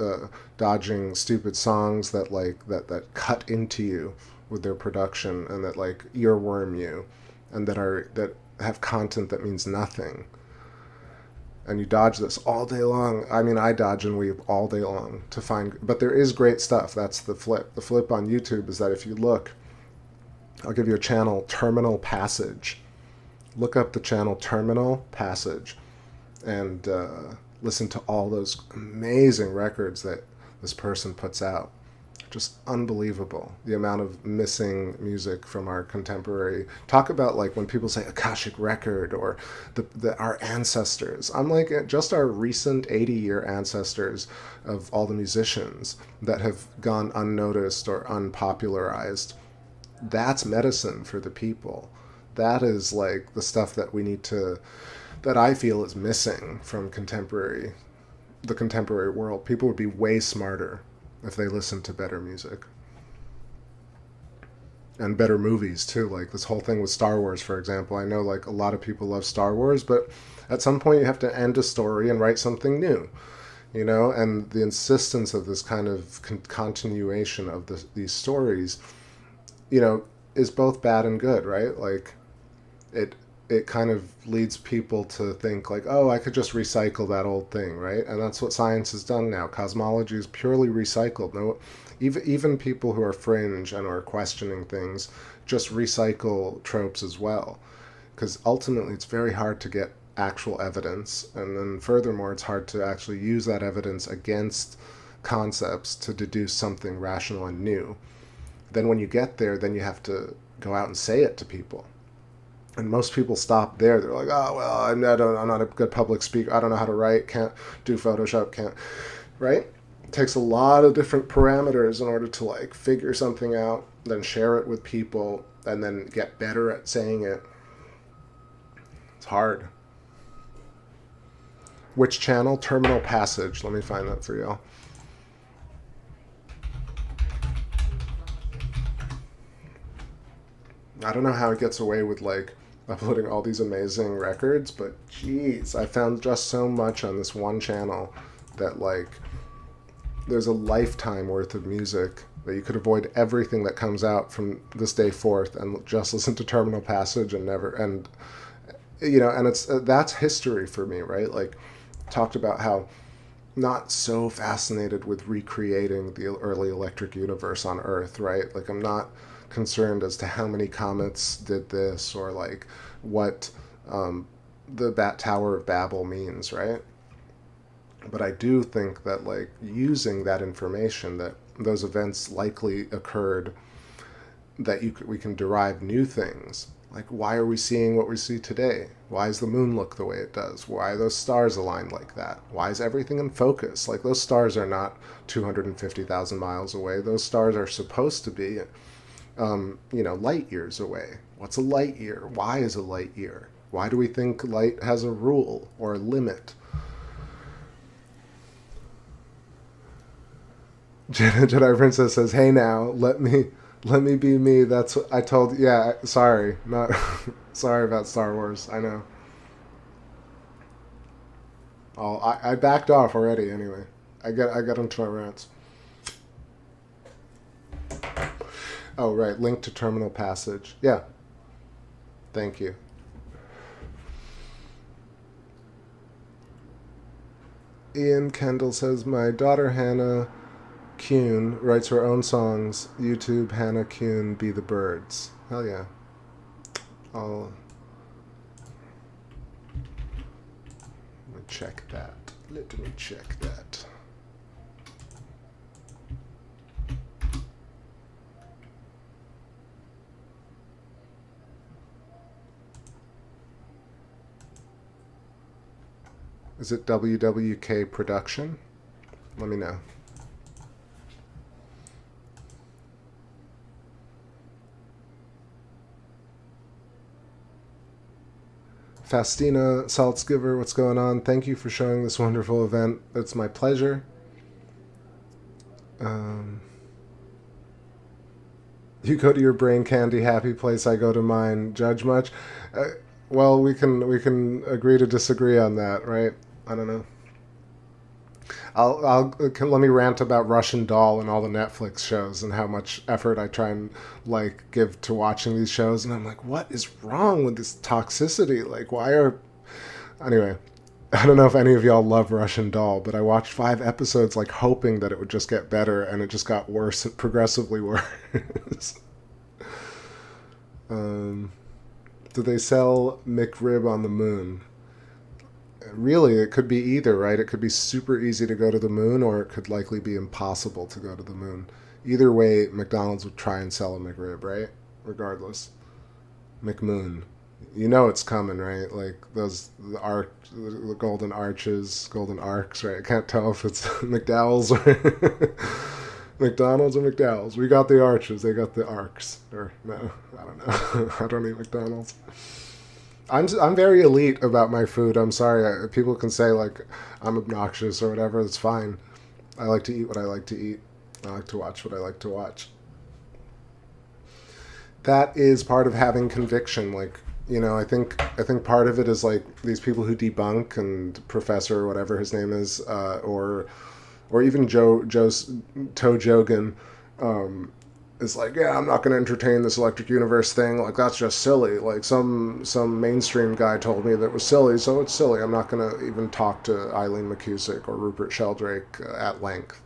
dodging stupid songs that cut into you with their production and that like earworm you, and that have content that means nothing. And you dodge this all day long. I mean, I dodge and weave all day long to find, but there is great stuff. That's the flip. The flip on YouTube is that if you look, I'll give you a channel, Terminal Passage. Look up the channel Terminal Passage and listen to all those amazing records that this person puts out. Just unbelievable, the amount of missing music from our contemporary. Talk about like when people say Akashic record or our ancestors. I'm like just our recent 80-year ancestors of all the musicians that have gone unnoticed or unpopularized. That's medicine for the people. That is like the stuff that we need to, that I feel is missing from the contemporary world. People would be way smarter if they listened to better music. And better movies too, like this whole thing with Star Wars, for example. I know like a lot of people love Star Wars, but at some point you have to end a story and write something new, you know? And the insistence of this kind of continuation of these stories, you know, is both bad and good, right? Like it kind of leads people to think like, oh, I could just recycle that old thing, right? And that's what science has done now. Cosmology is purely recycled. No, even people who are fringe and are questioning things just recycle tropes as well, because ultimately it's very hard to get actual evidence, and then furthermore it's hard to actually use that evidence against concepts to deduce something rational and new. Then when you get there, then you have to go out and say it to people. And most people stop there. They're like, oh, well, I'm not a good public speaker. I don't know how to write. Can't do Photoshop. Can't, right? It takes a lot of different parameters in order to like figure something out, then share it with people, and then get better at saying it. It's hard. Which channel? Terminal Passage. Let me find that for y'all. I don't know how it gets away with like uploading all these amazing records, but geez, I found just so much on this one channel that like there's a lifetime worth of music that you could avoid everything that comes out from this day forth and just listen to Terminal Passage and never, and you know, and it's that's history for me, right? Like talked about how not so fascinated with recreating the early electric universe on Earth, right? Like I'm not concerned as to how many comets did this or like what the Tower of Babel means, right? But I do think that like using that information, that those events likely occurred, that we can derive new things. Like, why are we seeing what we see today? Why does the moon look the way it does? Why are those stars aligned like that? Why is everything in focus? Like, those stars are not 250,000 miles away. Those stars are supposed to be light years away. What's a light year? Why is a light year? Why do we think light has a rule or a limit? Jedi Princess says, "Hey now, let me be me." That's what I told. Yeah, sorry, not sorry about Star Wars. I know. I backed off already. Anyway, I got into my rants. Oh, right. Link to Terminal Passage. Yeah. Thank you. Ian Kendall says, my daughter Hannah Kuhn writes her own songs. YouTube, Hannah Kuhn, Be the Birds. Hell yeah. Let me check that. Let me check that. Is it WWK Production? Let me know. Fastina Saltzgiver, what's going on? Thank you for showing this wonderful event. It's my pleasure. You go to your brain candy happy place, I go to mine. Judge much? Well, we can agree to disagree on that, right? I don't know. Let me rant about Russian Doll and all the Netflix shows and how much effort I try and like give to watching these shows, and I'm like, what is wrong with this toxicity? Like, why are... Anyway, I don't know if any of y'all love Russian Doll, but I watched 5 episodes like hoping that it would just get better, and it just got worse, progressively worse. Do they sell McRib on the moon? Really, it could be either, right? It could be super easy to go to the moon, or it could likely be impossible to go to the moon. Either way, McDonald's would try and sell a McRib, right? Regardless. McMoon. You know it's coming, right? Like the golden arches, golden arcs, right? I can't tell if it's McDowell's or McDonald's or McDowell's. We got the arches, they got the arcs. Or no, I don't know. I don't eat McDonald's. I'm very elite about my food. I'm sorry. People can say like I'm obnoxious or whatever. It's fine. I like to eat what I like to eat. I like to watch what I like to watch. That is part of having conviction. Like, you know, I think part of it is like these people who debunk, and Professor or whatever his name is, or even Toe Jogan. It's like, yeah, I'm not going to entertain this electric universe thing. Like, that's just silly. Like, some mainstream guy told me that it was silly, so it's silly. I'm not going to even talk to Eileen McCusick or Rupert Sheldrake at length,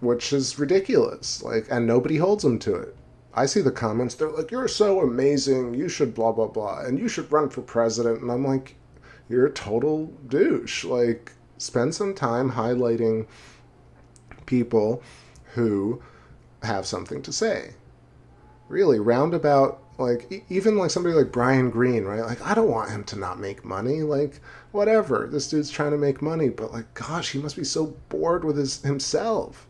which is ridiculous. Like, and nobody holds them to it. I see the comments. They're like, you're so amazing. You should blah, blah, blah. And you should run for president. And I'm like, you're a total douche. Like, spend some time highlighting people who have something to say. Really, roundabout, like, even like somebody like Brian Greene, right? Like, I don't want him to not make money. Like, whatever. This dude's trying to make money, but like, gosh, he must be so bored with himself.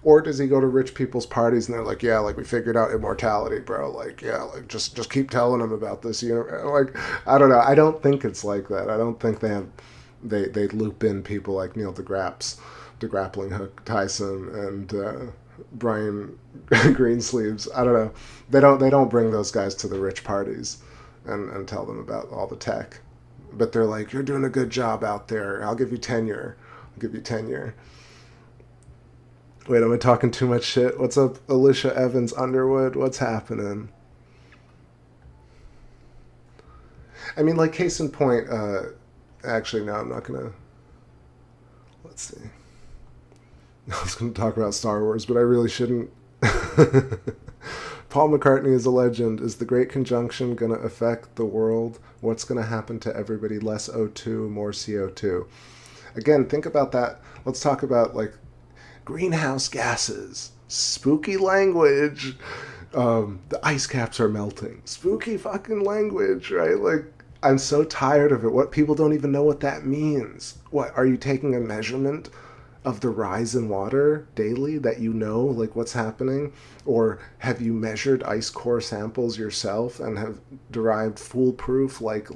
Or does he go to rich people's parties and they're like, yeah, like, we figured out immortality, bro. Like, yeah, like, just keep telling him about this. You know, like, I don't know. I don't think it's like that. I don't think they loop in people like Neil deGrasse, the Grappling Hook Tyson, and Brian Greensleeves. I don't know. They don't bring those guys to the rich parties and tell them about all the tech. But they're like, you're doing a good job out there. I'll give you tenure. Wait, am I talking too much shit? What's up, Alicia Evans Underwood? What's happening? I mean, like, case in point, actually, no, I'm not gonna... Let's see. I was going to talk about Star Wars, but I really shouldn't. Paul McCartney is a legend. Is the Great Conjunction going to affect the world? What's going to happen to everybody? Less O2, more CO2. Again, think about that. Let's talk about, like, greenhouse gases. Spooky language. The ice caps are melting. Spooky fucking language, right? Like, I'm so tired of it. What, people don't even know what that means. What, are you taking a measurement of the rise in water daily that you know, like, what's happening? Or have you measured ice core samples yourself and have derived foolproof like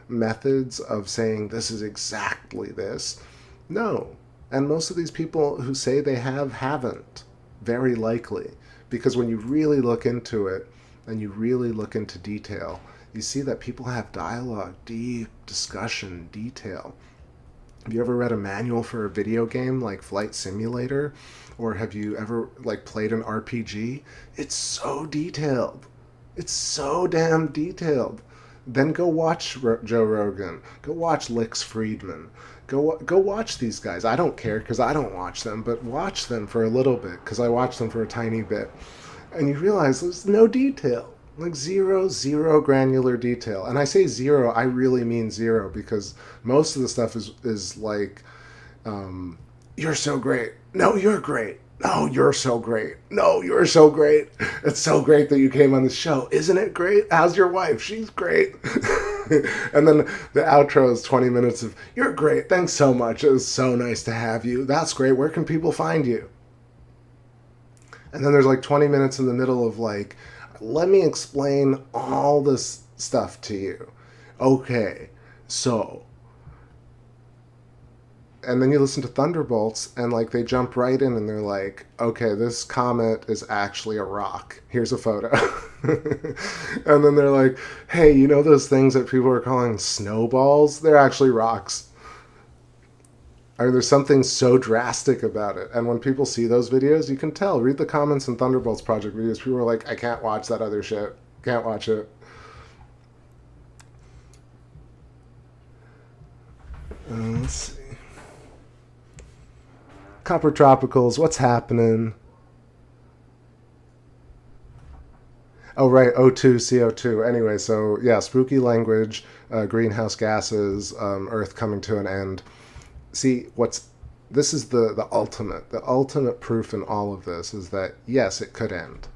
methods of saying this is exactly this? No. And most of these people who say they haven't, very likely, because when you really look into it and you really look into detail, you see that people have dialogue, deep discussion, detail. Have you ever read a manual for a video game like Flight Simulator? Or have you ever, like, played an RPG? It's so detailed. It's so damn detailed. Then go watch Joe Rogan. Go watch Lex Friedman. Go watch these guys. I don't care because I don't watch them, but watch them for a little bit because I watch them for a tiny bit. And you realize there's no detail. Like zero granular detail. And I say zero, I really mean zero, because most of the stuff is like, you're so great. No, you're great. No, you're so great. No, you're so great. It's so great that you came on the show. Isn't it great? How's your wife? She's great. And then the outro is 20 minutes of, you're great, thanks so much, it was so nice to have you, that's great, where can people find you? And then there's like 20 minutes in the middle of like, let me explain all this stuff to you. Okay, so. And then you listen to Thunderbolts, and like they jump right in and they're like, okay, this comet is actually a rock. Here's a photo. And then they're like, hey, you know those things that people are calling snowballs? They're actually rocks. I mean, there's something so drastic about it. And when people see those videos, you can tell. Read the comments in Thunderbolts Project videos. People are like, I can't watch that other shit. Can't watch it. Let's see. Copper Tropicals, what's happening? Oh, right, O2, CO2. Anyway, so, yeah, spooky language, greenhouse gases, Earth coming to an end. See, this is the ultimate proof in all of this is that, yes, it could end.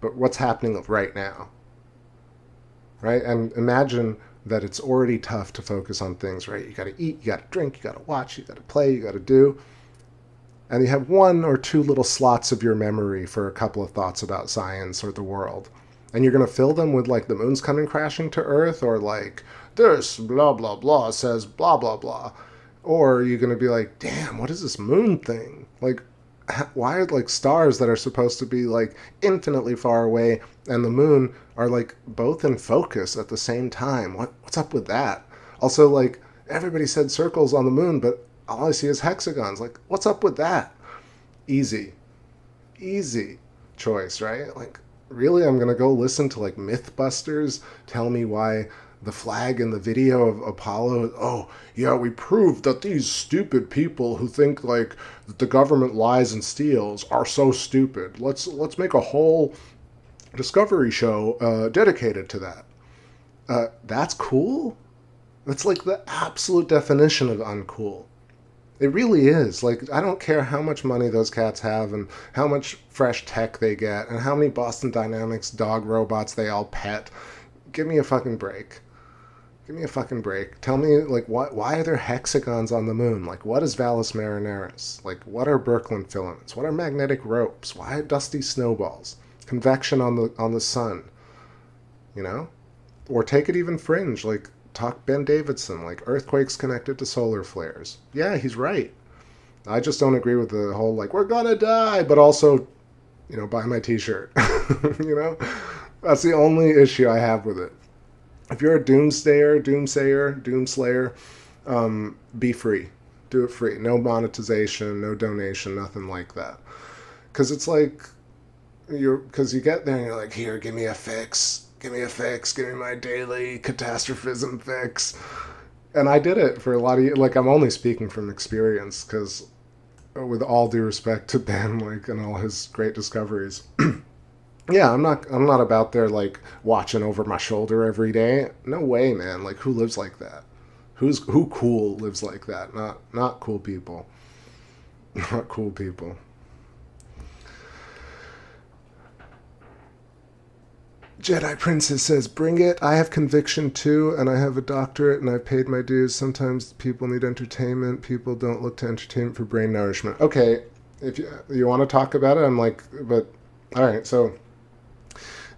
But what's happening right now? Right? And imagine that it's already tough to focus on things, right? You got to eat, you got to drink, you got to watch, you got to play, you got to do. And you have 1 or 2 little slots of your memory for a couple of thoughts about science or the world. And you're going to fill them with like the moon's coming crashing to Earth, or like this blah, blah, blah says blah, blah, blah. Or you're going to be like, damn, what is this moon thing? Like, why are like stars that are supposed to be like infinitely far away and the moon are like both in focus at the same time? What's up with that? Also, like, everybody said circles on the moon, but all I see is hexagons. Like, what's up with that? Easy choice, right? Like, really, I'm gonna go listen to like Mythbusters tell me why the flag in the video of Apollo, oh yeah, we proved that these stupid people who think like that the government lies and steals are so stupid. Let's make a whole Discovery show dedicated to that. That's cool? That's like the absolute definition of uncool. It really is. Like, I don't care how much money those cats have and how much fresh tech they get and how many Boston Dynamics dog robots they all pet. Give me a fucking break. Give me a fucking break. Tell me, like, why are there hexagons on the moon? Like, what is Valles Marineris? Like, what are Birkeland filaments? What are magnetic ropes? Why dusty snowballs? Convection on the sun, you know? Or take it even fringe, like, talk Ben Davidson, like, earthquakes connected to solar flares. Yeah, he's right. I just don't agree with the whole, like, we're gonna die, but also, you know, buy my t-shirt. You know? That's the only issue I have with it. If you're a doomsayer, be free. Do it free. No monetization, no donation, nothing like that. Because it's like, because you get there and you're like, here, give me a fix. Give me my daily catastrophism fix. And I did it for a lot of, like, I'm only speaking from experience, because with all due respect to Ben, like, and all his great discoveries, yeah, I'm not about there, like, watching over my shoulder every day. No way, man. Like, who lives like that? Who cool lives like that? Not cool people. Not cool people. Jedi Princess says, bring it. I have conviction too, and I have a doctorate, and I've paid my dues. Sometimes people need entertainment. People don't look to entertainment for brain nourishment. Okay, if you want to talk about it, I'm like, but all right. So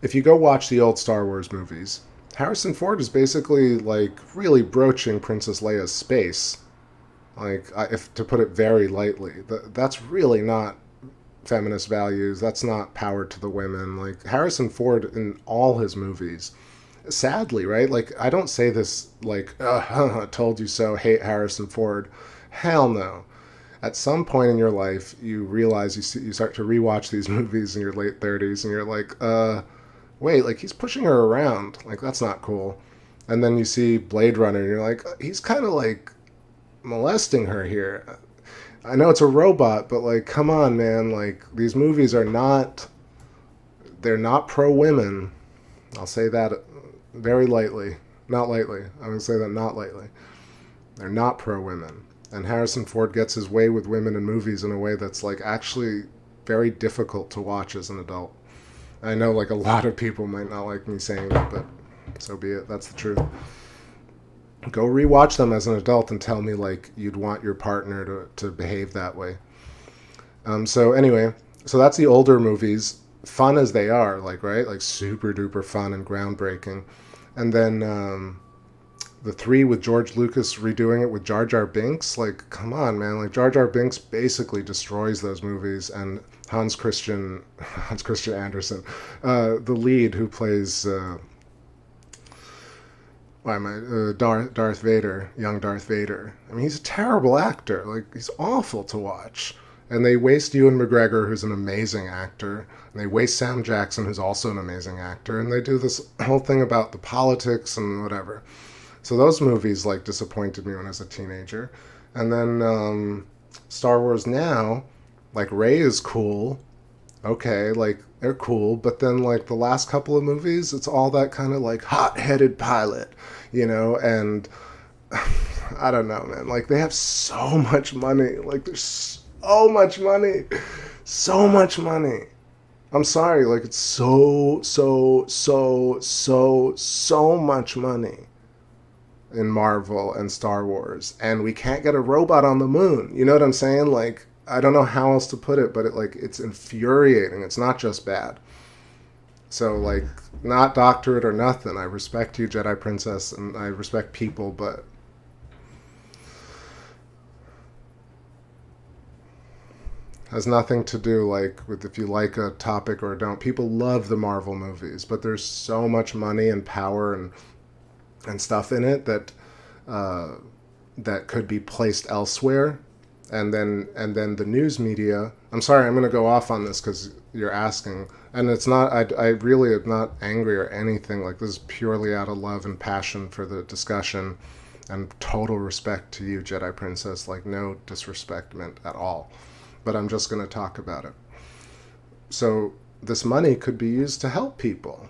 if you go watch the old Star Wars movies, Harrison Ford is basically like really broaching Princess Leia's space. Like, if to put it very lightly, that's really not feminist values. That's not power to the women. Like, Harrison Ford in all his movies, sadly, right? Like, I don't say this like, told you so, hate Harrison Ford. Hell no. At some point in your life, you realize you start to rewatch these movies in your late 30s, and you're like, wait, like, he's pushing her around. Like, that's not cool. And then you see Blade Runner, and you're like, he's kind of like molesting her here. I know it's a robot, but, like, come on, man. Like, these movies they're not pro-women. I'll say that very lightly. Not lightly. I'm going to say that not lightly. They're not pro-women. And Harrison Ford gets his way with women in movies in a way that's, like, actually very difficult to watch as an adult. I know, like, a lot of people might not like me saying that, but So be it. That's the truth. Go rewatch them as an adult and tell me like you'd want your partner to behave that way. So anyway, so that's the older movies, fun as they are, like, right? Like super duper fun and groundbreaking. And then the 3 with George Lucas redoing it with Jar Jar Binks, like, come on, man. Like, Jar Jar Binks basically destroys those movies. And Hans Christian Andersen, the lead who plays... Darth Vader, young Darth Vader. I mean, he's a terrible actor. Like, he's awful to watch. And they waste Ewan McGregor, who's an amazing actor. And they waste Sam Jackson, who's also an amazing actor. And they do this whole thing about the politics and whatever. So those movies, like, disappointed me when I was a teenager. And then Star Wars now, like, Rey is cool. Okay, like, they're cool, but then, like, the last couple of movies, it's all that kind of, like, hot-headed pilot, you know, and I don't know, man. Like, they have so much money. Like, there's so much money. So much money. I'm sorry, like, it's so much money in Marvel and Star Wars, and we can't get a robot on the moon. You know what I'm saying? Like, I don't know how else to put it, but it's infuriating. It's not just bad. So, like, not doctorate or nothing. I respect you, Jedi Princess, and I respect people, but has nothing to do, like, with if you like a topic or don't. People love the Marvel movies, but there's so much money and power and stuff in it that that could be placed elsewhere. And then the news media, I'm sorry, I'm going to go off on this because you're asking. And it's not, I really am not angry or anything. Like, this is purely out of love and passion for the discussion and total respect to you, Jedi Princess. Like, no disrespect meant at all. But I'm just going to talk about it. So this money could be used to help people,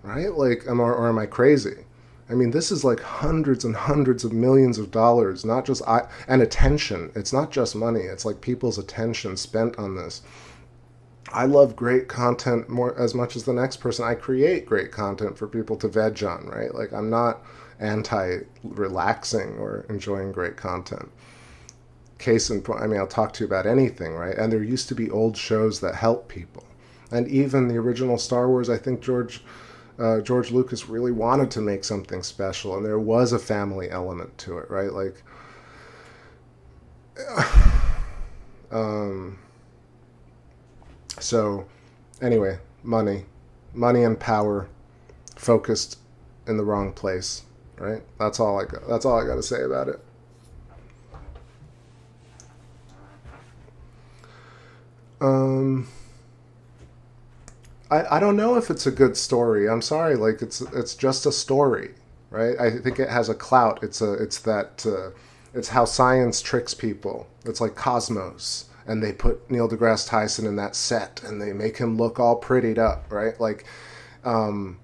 right? Like, or am I crazy? I mean, this is like hundreds and hundreds of millions of dollars, not just and attention. It's not just money. It's like people's attention spent on this. I love great content more as much as the next person. I create great content for people to veg on, right? Like, I'm not anti-relaxing or enjoying great content. Case in point, I mean, I'll talk to you about anything, right? And there used to be old shows that help people. And even the original Star Wars, I think George Lucas really wanted to make something special, and there was a family element to it, right? Like, so anyway, money and power focused in the wrong place, right? That's all I got to say about it. I don't know if it's a good story. I'm sorry, like, it's just a story, right? I think it has a clout. It's how science tricks people. It's like Cosmos, and they put Neil deGrasse Tyson in that set, and they make him look all prettied up, right? Like, I'm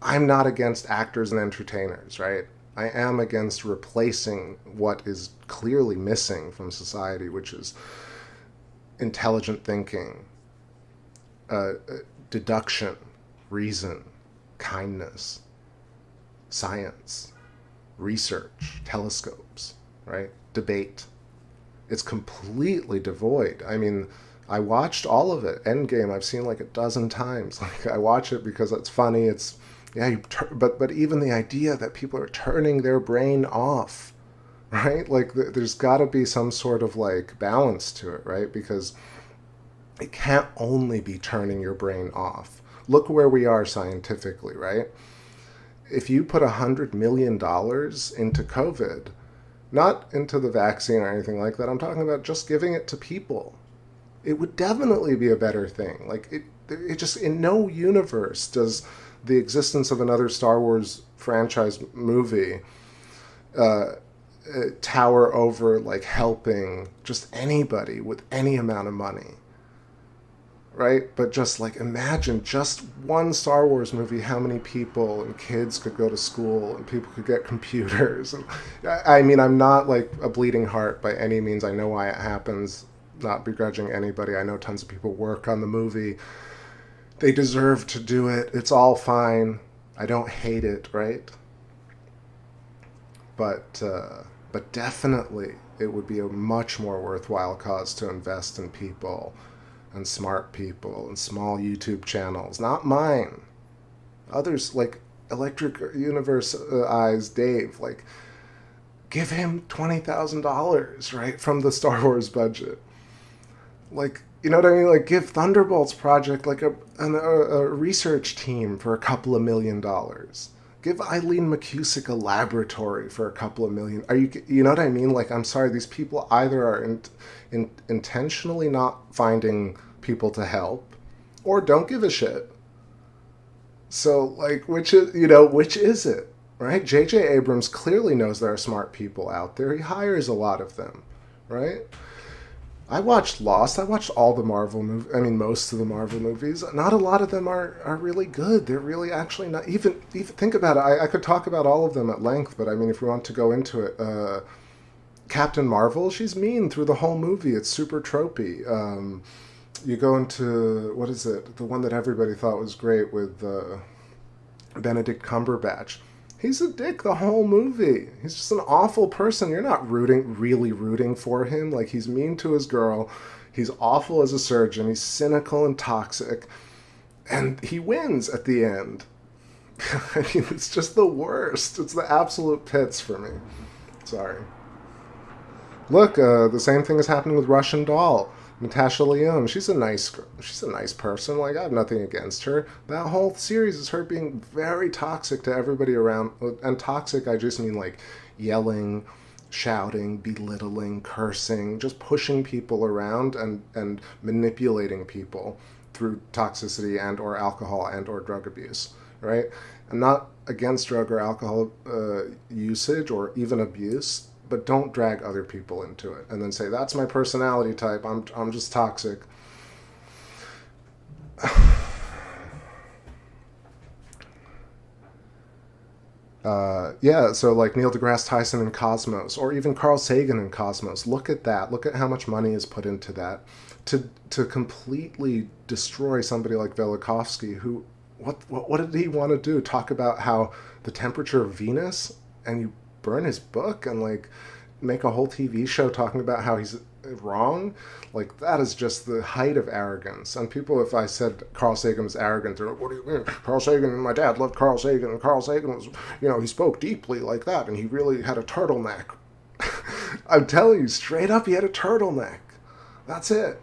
not against actors and entertainers, right? I am against replacing what is clearly missing from society, which is intelligent thinking, deduction, reason, kindness, science, research, telescopes, right? Debate. It's completely devoid. I mean, I watched all of it. Endgame, I've seen like a dozen times. Like, I watch it because it's funny. It's, yeah, but even the idea that people are turning their brain off, right? Like, there's got to be some sort of, like, balance to it, right? Because it can't only be turning your brain off. Look where we are scientifically, right? If you put $100 million into COVID, not into the vaccine or anything like that, I'm talking about just giving it to people, it would definitely be a better thing. Like, it just, in no universe does the existence of another Star Wars franchise movie tower over, like, helping just anybody with any amount of money. Right? But just, like, imagine just one Star Wars movie, how many people and kids could go to school and people could get computers. And, I mean, I'm not, like, a bleeding heart by any means. I know why it happens, not begrudging anybody. I know tons of people work on the movie. They deserve to do it. It's all fine. I don't hate it, right? But definitely it would be a much more worthwhile cause to invest in people and smart people and small YouTube channels. Not mine. Others, like Electric Universe Eyes Dave, like, give him $20,000, right, from the Star Wars budget. Like, you know what I mean? Like, give Thunderbolts Project like a research team for a couple of $1 million. Give Eileen McCusick a laboratory for a couple of million. You know what I mean? Like, I'm sorry, these people either are intentionally not finding people to help, or don't give a shit. So, like, which is it, right? J.J. Abrams clearly knows there are smart people out there. He hires a lot of them, right? I watched Lost. I watched all the Marvel movies. I mean, most of the Marvel movies. Not a lot of them are really good. They're really actually not... Even think about it. I could talk about all of them at length, but I mean, if we want to go into it... Captain Marvel, she's mean through the whole movie. It's super tropey. You go into... What is it? The one that everybody thought was great with Benedict Cumberbatch. He's a dick the whole movie. He's just an awful person. You're not really rooting for him. Like, he's mean to his girl. He's awful as a surgeon. He's cynical and toxic. And he wins at the end. I mean, it's just the worst. It's the absolute pits for me. Sorry. Look, the same thing is happening with Russian Doll. Natasha Lyonne, she's a nice person. Like, I have nothing against her. That whole series is her being very toxic to everybody around. And toxic, I just mean like yelling, shouting, belittling, cursing, just pushing people around and manipulating people through toxicity and or alcohol and or drug abuse, right? I'm not against drug or alcohol usage or even abuse, but don't drag other people into it and then say, that's my personality type, I'm just toxic. Yeah, so like Neil deGrasse Tyson in Cosmos, or even Carl Sagan in Cosmos. Look at that. Look at how much money is put into that. To completely destroy somebody like Velikovsky, who, what did he want to do? Talk about how the temperature of Venus, and you burn his book and like make a whole TV show talking about how he's wrong? Like, that is just the height of arrogance. And people, if I said Carl Sagan was arrogant, they're like, what do you mean? Carl Sagan, my dad loved Carl Sagan, and Carl Sagan was, he spoke deeply like that, and he really had a turtleneck. I'm telling you, straight up, he had a turtleneck. That's it.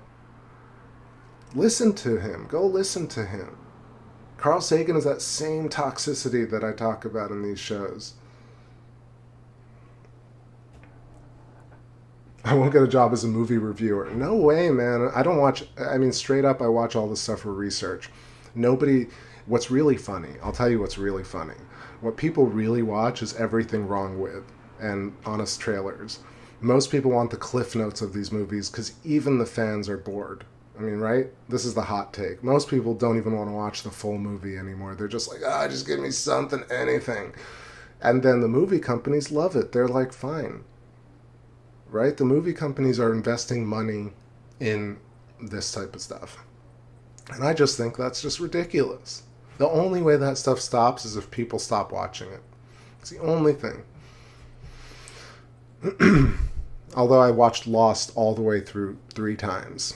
Listen to him. Go listen to him. Carl Sagan is that same toxicity that I talk about in these shows. I won't get a job as a movie reviewer. No way, man. I don't watch... I mean, straight up, I watch all this stuff for research. What's really funny, I'll tell you what's really funny. What people really watch is Everything Wrong With and Honest Trailers. Most people want the cliff notes of these movies because even the fans are bored. I mean, right? This is the hot take. Most people don't even want to watch the full movie anymore. They're just like, just give me something, anything. And then the movie companies love it. They're like, fine. Right? The movie companies are investing money in this type of stuff. And I just think that's just ridiculous. The only way that stuff stops is if people stop watching it. It's the only thing. Although I watched Lost all the way through 3 times.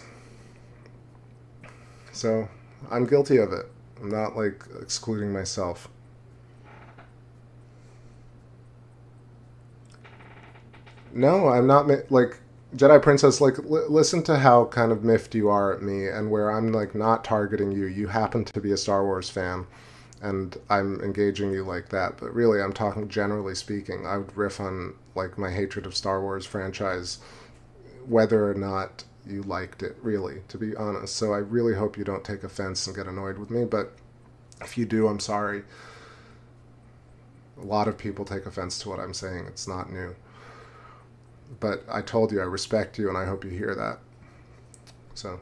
So, I'm guilty of it. I'm not, like, excluding myself. No, I'm not, like, Jedi Princess, like, listen to how kind of miffed you are at me, and where I'm, like, not targeting you. You happen to be a Star Wars fan, and I'm engaging you like that. But really, I'm talking generally speaking. I would riff on, like, my hatred of Star Wars franchise, whether or not you liked it, really, to be honest. So I really hope you don't take offense and get annoyed with me, but if you do, I'm sorry. A lot of people take offense to what I'm saying. It's not new. But I told you, I respect you, and I hope you hear that. So,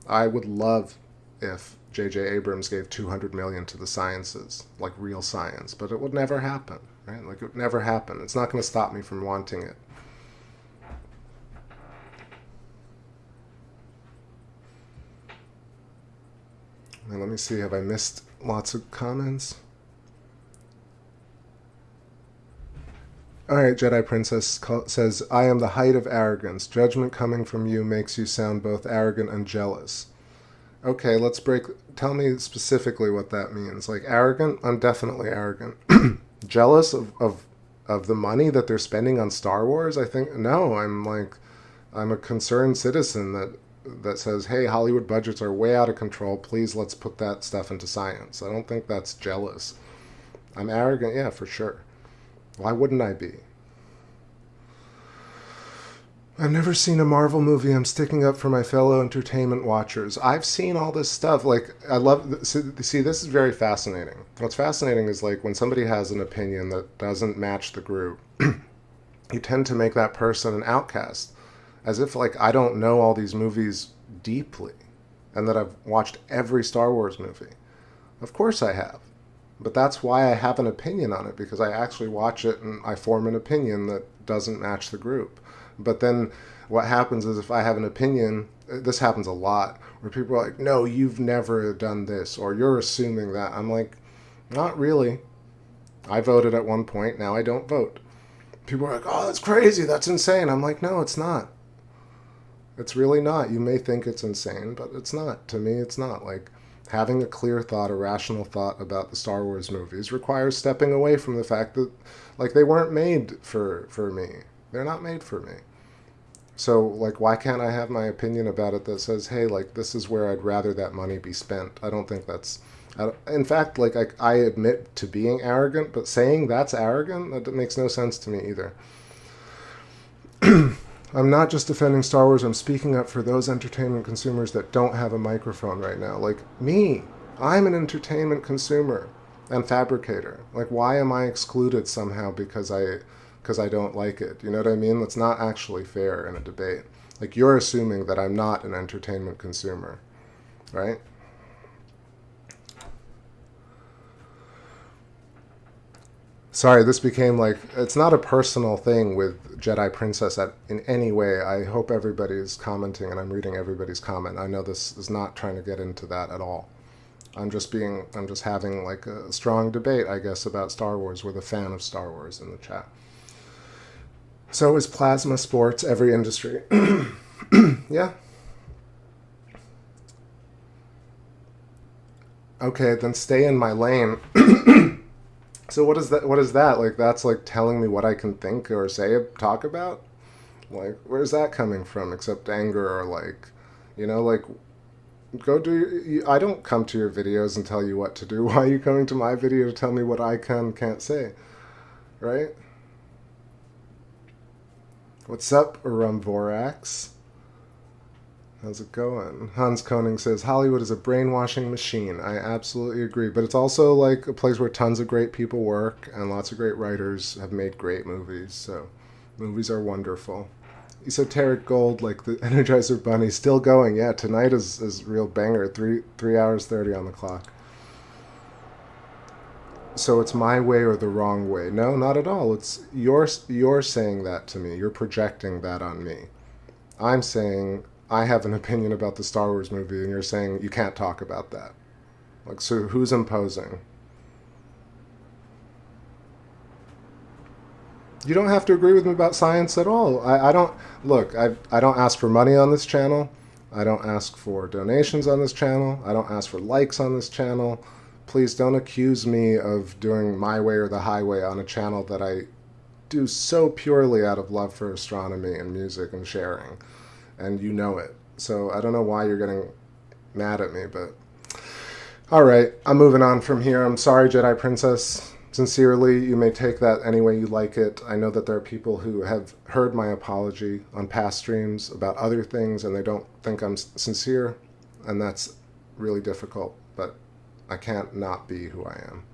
I would love if J.J. Abrams gave $200 million to the sciences, like real science, but it would never happen, right? Like, it would never happen. It's not going to stop me from wanting it. And let me see, have I missed Lots of comments. All right, Jedi Princess says, I am the height of arrogance. Judgment coming from you makes you sound both arrogant and jealous. Okay, let's tell me specifically what that means. Like, arrogant? I'm definitely arrogant. Jealous of the money that they're spending on Star Wars? I think, no, I'm a concerned citizen that says, hey, Hollywood budgets are way out of control. Please, let's put that stuff into science. I don't think that's jealous. I'm arrogant, yeah, for sure. Why wouldn't I be? I've never seen a Marvel movie. I'm sticking up for my fellow entertainment watchers. I've seen all this stuff. Like, I love... See, this is very fascinating. What's fascinating is, like, when somebody has an opinion that doesn't match the group, you tend to make that person an outcast. As if, like, I don't know all these movies deeply, and that I've watched every Star Wars movie. Of course I have. But that's why I have an opinion on it, because I actually watch it and I form an opinion that doesn't match the group. But then what happens is if I have an opinion, this happens a lot, where people are like, no, you've never done this, or you're assuming that. I'm like, not really. I voted at one point, now I don't vote. People are like, oh, that's crazy, that's insane. I'm like, no, it's not. It's really not. You may think it's insane, but it's not. To me, it's not. Like, having a clear thought, a rational thought about the Star Wars movies requires stepping away from the fact that, like, they weren't made for me. They're not made for me. So, like, why can't I have my opinion about it that says, hey, like, this is where I'd rather that money be spent? I don't think that's... in fact, like, I admit to being arrogant, but saying that's arrogant, that makes no sense to me either. I'm not just defending Star Wars, I'm speaking up for those entertainment consumers that don't have a microphone right now. Like, me. I'm an entertainment consumer and fabricator. Like, why am I excluded somehow because I don't like it? You know what I mean? That's not actually fair in a debate. Like, you're assuming that I'm not an entertainment consumer, right? Sorry, this became like, it's not a personal thing with Jedi Princess in any way. I hope everybody's commenting and I'm reading everybody's comment. I know this is not trying to get into that at all. I'm just having like a strong debate, I guess, about Star Wars with a fan of Star Wars in the chat. So is plasma sports every industry? Yeah. Okay, then stay in my lane. So what is that? Like, that's like telling me what I can think or say, talk about? Like, where's that coming from except anger or like, you know, like, go do... I don't come to your videos and tell you what to do. Why are you coming to my video to tell me what I can't say? Right? What's up, Rumvorax? How's it going? Hans Koning says, Hollywood is a brainwashing machine. I absolutely agree. But it's also like a place where tons of great people work and lots of great writers have made great movies. So movies are wonderful. Esoteric Gold, like the Energizer Bunny, still going. Yeah, tonight is real banger. 3 hours 30 on the clock. So it's my way or the wrong way. No, not at all. It's you're saying that to me. You're projecting that on me. I'm saying... I have an opinion about the Star Wars movie, and you're saying you can't talk about that. Like, so who's imposing? You don't have to agree with me about science at all. I don't... Look, I don't ask for money on this channel. I don't ask for donations on this channel. I don't ask for likes on this channel. Please don't accuse me of doing my way or the highway on a channel that I do so purely out of love for astronomy and music and sharing. And you know it. So I don't know why you're getting mad at me, but... Alright, I'm moving on from here. I'm sorry, Jedi Princess. Sincerely, you may take that any way you like it. I know that there are people who have heard my apology on past streams about other things, and they don't think I'm sincere, and that's really difficult, but I can't not be who I am.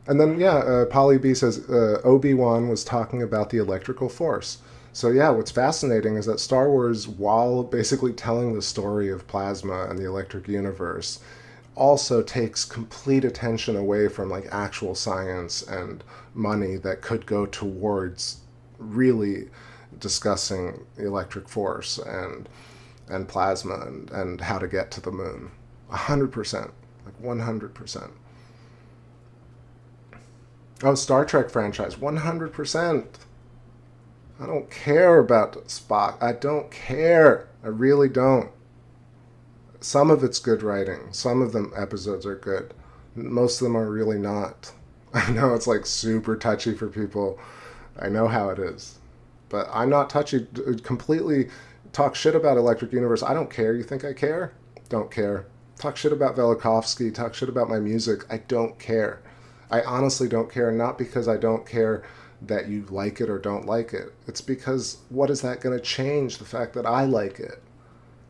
And then, yeah, Polly B says, Obi-Wan was talking about the electrical force. So, yeah, what's fascinating is that Star Wars, while basically telling the story of plasma and the electric universe, also takes complete attention away from, like, actual science and money that could go towards really discussing the electric force and and plasma and how to get to the moon. 100%. Like 100%. Oh, Star Trek franchise. 100%. I don't care about Spock. I don't care. I really don't. Some of it's good writing. Some of them episodes are good. Most of them are really not. I know it's like super touchy for people. I know how it is. But I'm not touchy. Completely talk shit about Electric Universe. I don't care. You think I care? Don't care. Talk shit about Velikovsky. Talk shit about my music. I don't care. I honestly don't care. Not because I don't care that you like it or don't like it. It's because what is that going to change the fact that I like it?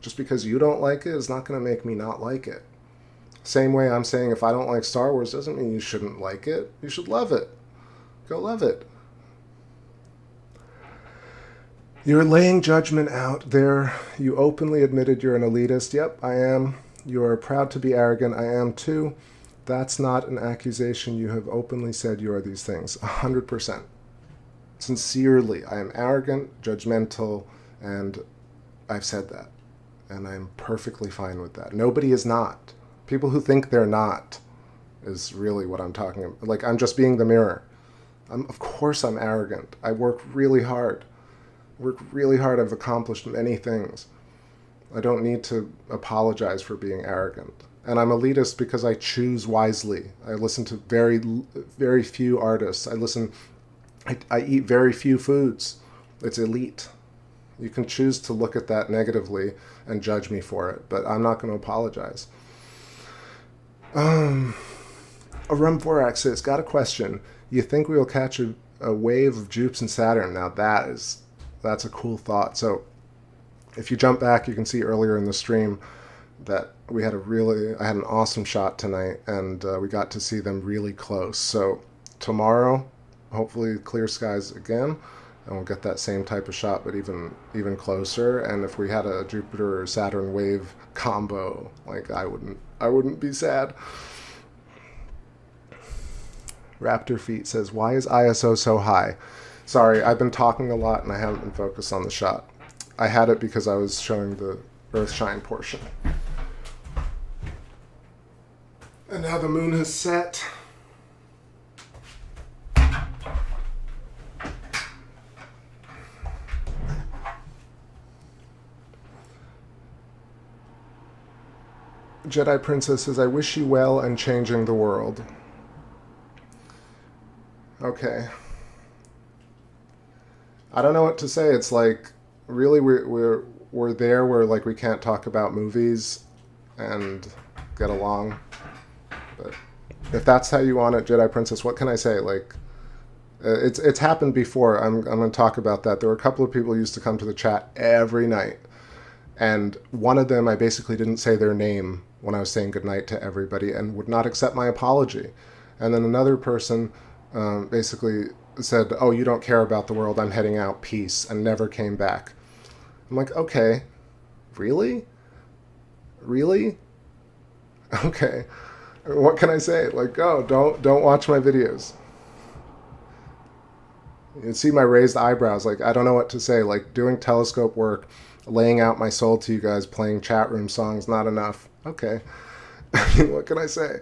Just because you don't like it is not going to make me not like it. Same way I'm saying if I don't like Star Wars doesn't mean you shouldn't like it. You should love it. Go love it. You're laying judgment out there. You openly admitted you're an elitist. Yep, I am. You are proud to be arrogant. I am too. That's not an accusation. You have openly said you are these things. 100%. Sincerely, I am arrogant, judgmental, and I've said that. And I'm perfectly fine with that. Nobody is not. People who think they're not is really what I'm talking about. Like, I'm just being the mirror. Of course I'm arrogant. I work really hard. I've accomplished many things. I don't need to apologize for being arrogant. And I'm elitist because I choose wisely. I listen to very, very few artists. I eat very few foods. It's elite. You can choose to look at that negatively and judge me for it, but I'm not going to apologize. Arum Vorax says, got a question. You think we will catch a wave of Jupes and Saturn? Now that's a cool thought. So if you jump back, you can see earlier in the stream that I had an awesome shot tonight, and we got to see them really close. So tomorrow, hopefully clear skies again, and we'll get that same type of shot, but even closer. And if we had a Jupiter or Saturn wave combo, like I wouldn't be sad. Raptor Feet says, why is ISO so high? Sorry, I've been talking a lot and I haven't been focused on the shot. I had it because I was showing the Earthshine portion. And now the moon has set. Jedi Princess says, I wish you well and changing the world. Okay. I don't know what to say. It's like, really, we're there where like we can't talk about movies and get along. But if that's how you want it, Jedi Princess, what can I say? Like, it's happened before. I'm going to talk about that. There were a couple of people who used to come to the chat every night, and one of them, I basically didn't say their name when I was saying goodnight to everybody and would not accept my apology. And then another person basically said, oh, you don't care about the world, I'm heading out, peace, and never came back. I'm like, okay, really? Really? Okay. What can I say? Like, oh, don't watch my videos. You can see my raised eyebrows. Like, I don't know what to say. Like, doing telescope work, laying out my soul to you guys, playing chat room songs, not enough. Okay. I mean, what can I say?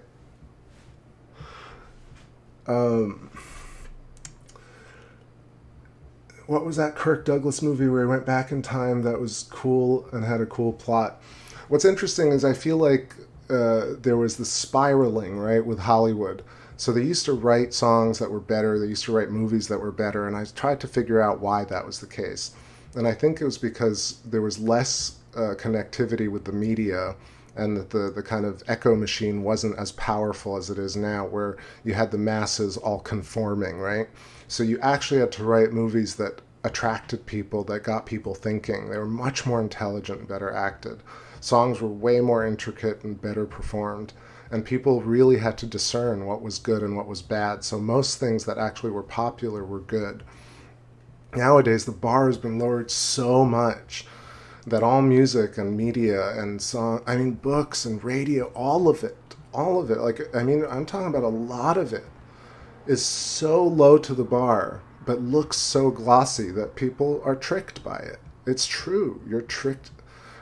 What was that Kirk Douglas movie where he went back in time that was cool and had a cool plot? What's interesting is I feel like there was the spiraling, right, with Hollywood. So they used to write songs that were better. They used to write movies that were better. And I tried to figure out why that was the case. And I think it was because there was less connectivity with the media, and that the kind of echo machine wasn't as powerful as it is now, where you had the masses all conforming, right? So you actually had to write movies that attracted people, that got people thinking. They were much more intelligent and better acted. Songs were way more intricate and better performed. And people really had to discern what was good and what was bad. So most things that actually were popular were good. Nowadays, the bar has been lowered so much that all music and media and books and radio, all of it, like, I mean, I'm talking about a lot of it, is so low to the bar, but looks so glossy that people are tricked by it. It's true. You're tricked.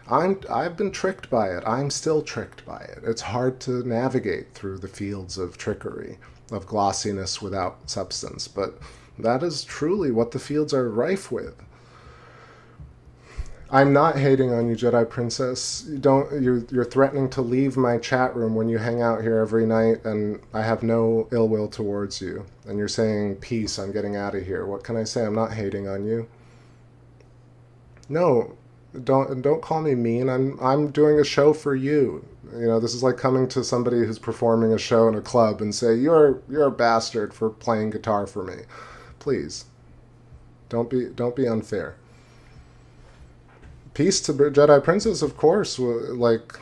I've been tricked by it. I'm still tricked by it. It's hard to navigate through the fields of trickery, of glossiness without substance, but that is truly what the fields are rife with. I'm not hating on you, Jedi Princess. You're threatening to leave my chat room when you hang out here every night, and I have no ill will towards you. And you're saying, peace, I'm getting out of here. What can I say? I'm not hating on you. No, don't call me mean. I'm doing a show for you. You know, this is like coming to somebody who's performing a show in a club and say, you're a bastard for playing guitar for me. Please. Don't be unfair. Peace to Jedi Princess, of course. Like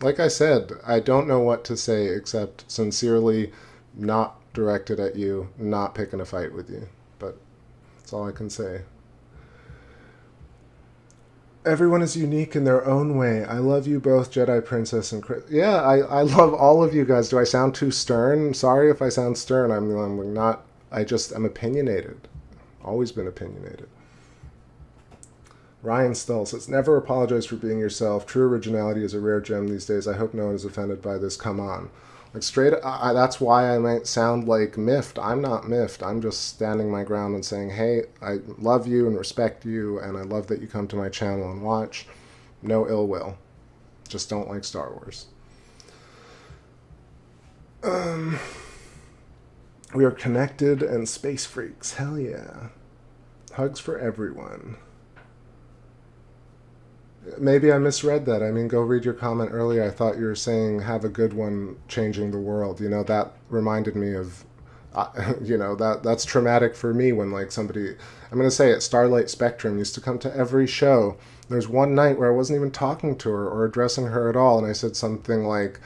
I said, I don't know what to say except sincerely not directed at you, not picking a fight with you. But that's all I can say. Everyone is unique in their own way. I love you both, Jedi Princess and Chris. Yeah, I love all of you guys. Do I sound too stern? Sorry if I sound stern. I'm not. I just am opinionated. Always been opinionated. Ryan Stull says, never apologize for being yourself. True originality is a rare gem these days. I hope no one is offended by this. Come on. Like straight, that's why I might sound like miffed. I'm not miffed. I'm just standing my ground and saying, hey, I love you and respect you, and I love that you come to my channel and watch. No ill will. Just don't like Star Wars. We are connected and space freaks. Hell yeah. Hugs for everyone. Maybe I misread that. I mean, go read your comment earlier. I thought you were saying, have a good one, changing the world. You know, that reminded me of, you know, that's traumatic for me when, like, somebody, I'm going to say it, Starlight Spectrum used to come to every show. There's one night where I wasn't even talking to her or addressing her at all, and I said something like,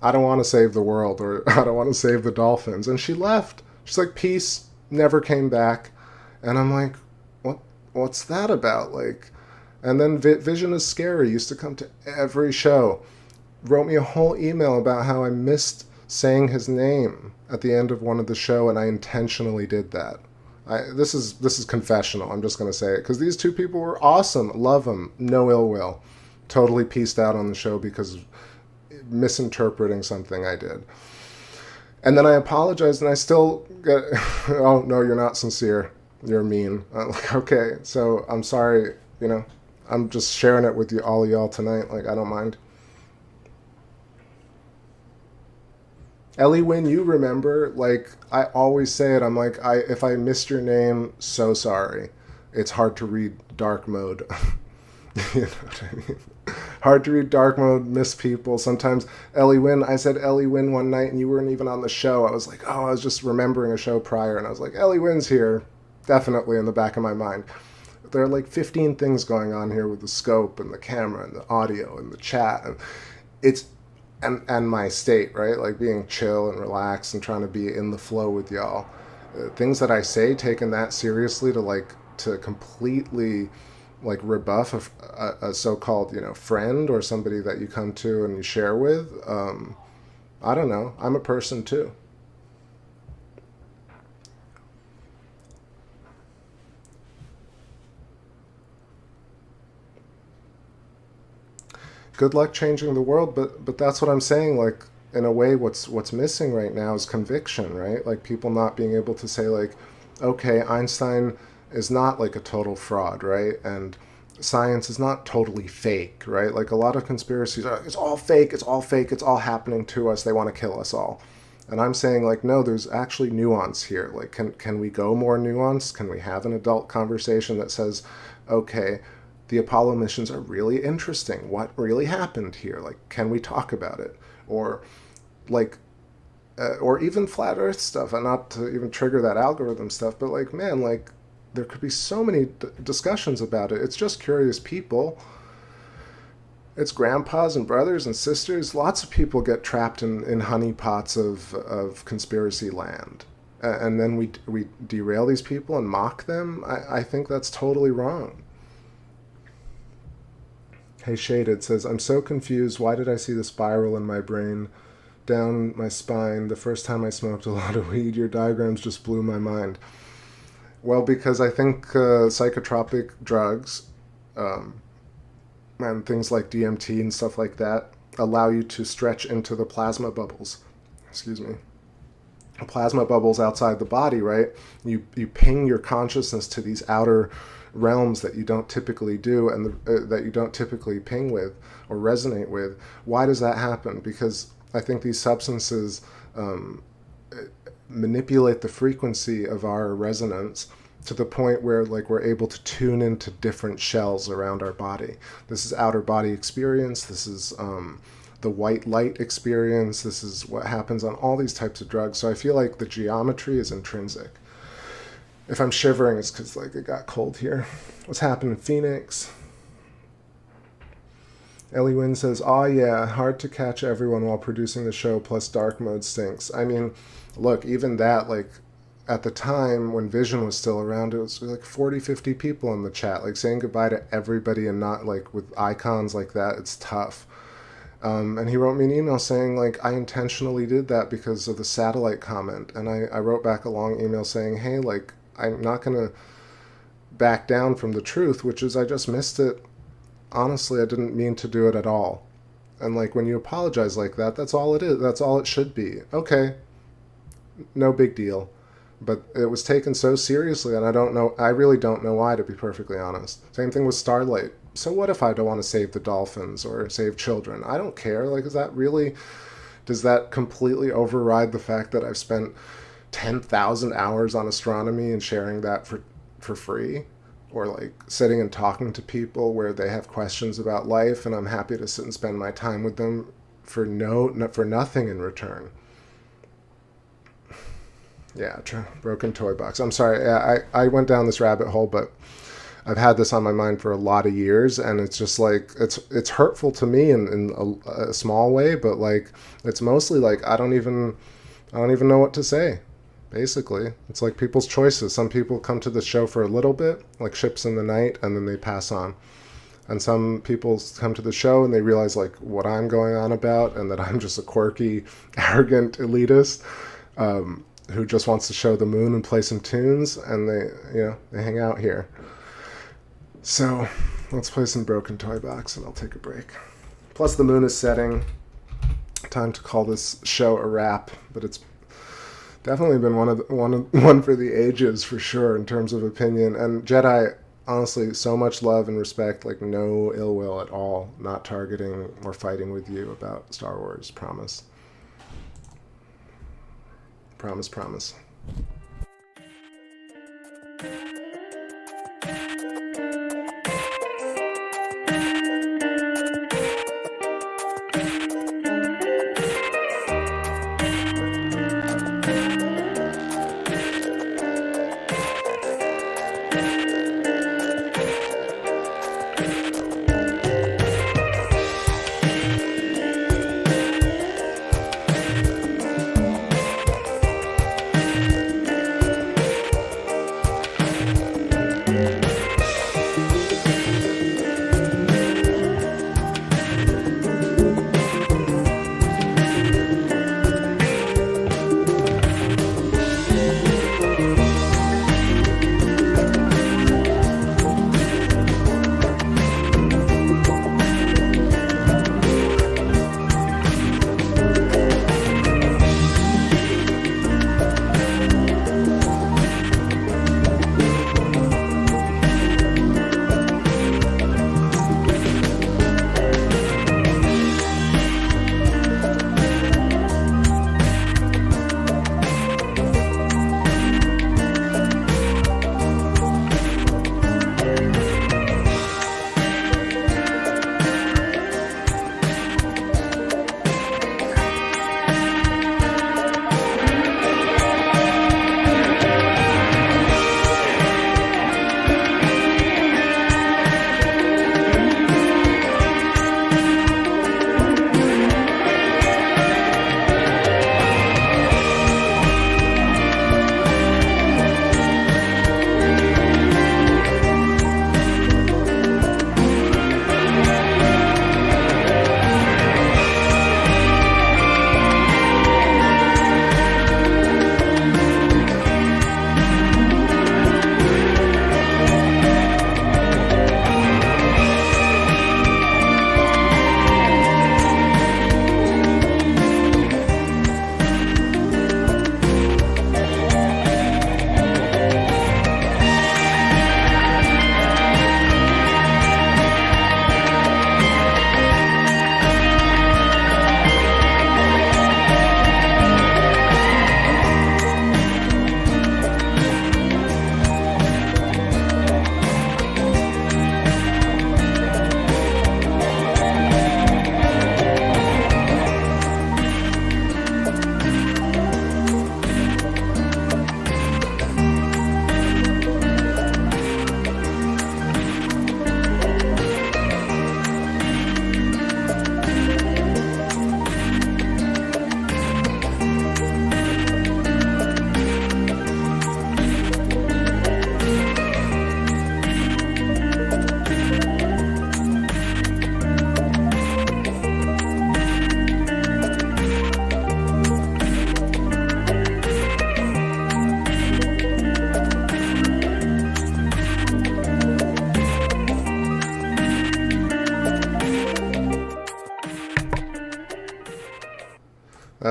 I don't want to save the world, or I don't want to save the dolphins. And she left. She's like, peace, never came back. And I'm like, what's that about? Like, and then Vision is Scary used to come to every show. Wrote me a whole email about how I missed saying his name at the end of one of the show, and I intentionally did that. This is confessional. I'm just going to say it, because these two people were awesome. Love them. No ill will. Totally pieced out on the show because of misinterpreting something I did. And then I apologized, and I still get, oh, no, you're not sincere. You're mean. I'm like, okay, so I'm sorry, you know. I'm just sharing it with you, all of y'all tonight. Like, I don't mind. Ellie Wynn, you remember, like, I always say it. I'm like, if I missed your name, so sorry. It's hard to read dark mode. You know what I mean? Hard to read dark mode, miss people. Sometimes Ellie Wynn, I said Ellie Wynn one night and you weren't even on the show. I was like, oh, I was just remembering a show prior. And I was like, Ellie Wynn's here. Definitely in the back of my mind. There are like 15 things going on here with the scope and the camera and the audio and the chat, and it's and my state, right? Like being chill and relaxed and trying to be in the flow with y'all. Things that I say taken that seriously to completely like rebuff a so-called, you know, friend or somebody that you come to and you share with. I don't know. I'm a person too. Good luck changing the world, but that's what I'm saying. Like, in a way, what's missing right now is conviction, right? Like, people not being able to say, like, okay, Einstein is not like a total fraud, right? And science is not totally fake, right? Like, a lot of conspiracies are, it's all fake, it's all fake, it's all happening to us, they want to kill us all. And I'm saying, like, no, there's actually nuance here. Like, can we go more nuanced? Can we have an adult conversation that says, okay, the Apollo missions are really interesting. What really happened here? Like, can we talk about it? Or, like, or even flat Earth stuff. And not to even trigger that algorithm stuff, but like, man, like, there could be so many discussions about it. It's just curious people. It's grandpas and brothers and sisters. Lots of people get trapped in honeypots of conspiracy land. And then we derail these people and mock them. I think that's totally wrong. Hey Shaded says, I'm so confused. Why did I see the spiral in my brain down my spine the first time I smoked a lot of weed? Your diagrams just blew my mind. Well, because I think psychotropic drugs and things like DMT and stuff like that allow you to stretch into the plasma bubbles. Excuse me. Plasma bubbles outside the body, right? You ping your consciousness to these outer realms that you don't typically do, and that you don't typically ping with or resonate with. Why does that happen? Because I think these substances manipulate the frequency of our resonance to the point where like we're able to tune into different shells around our body. This is outer body experience. This is the white light experience. This is what happens on all these types of drugs. So I feel like the geometry is intrinsic. If I'm shivering, it's because like it got cold here. What's happening in Phoenix? Ellie Wynn says, "Oh yeah, hard to catch everyone while producing the show, plus dark mode stinks." I mean, look, even that, like, at the time when Vision was still around, it was like 40, 50 people in the chat. Like, saying goodbye to everybody and not, like, with icons like that, it's tough. And he wrote me an email saying, like, I intentionally did that because of the satellite comment. And I wrote back a long email saying, hey, like, I'm not going to back down from the truth, which is I just missed it. Honestly, I didn't mean to do it at all. And, like, when you apologize like that, that's all it is. That's all it should be. Okay, no big deal. But it was taken so seriously, and I really don't know why, to be perfectly honest. Same thing with Starlight. So what if I don't want to save the dolphins or save children? I don't care. Like, does that completely override the fact that I've spent 10,000 hours on astronomy and sharing that for free? Or like sitting and talking to people where they have questions about life, and I'm happy to sit and spend my time with them for nothing in return. Yeah, broken toy box. I'm sorry. I went down this rabbit hole, but I've had this on my mind for a lot of years, and it's just like it's hurtful to me in a small way, but like it's mostly like I don't even know what to say. Basically, it's like people's choices. Some people come to the show for a little bit, like Ships in the Night, and then they pass on. And some people come to the show and they realize like what I'm going on about, and that I'm just a quirky, arrogant elitist who just wants to show the moon and play some tunes, and they hang out here. So let's play some Broken Toy Box and I'll take a break. Plus the moon is setting. Time to call this show a wrap, but it's definitely been one for the ages for sure in terms of opinion. And Jedi, honestly, so much love and respect, like no ill will at all. Not targeting or fighting with you about Star Wars. Promise. Promise.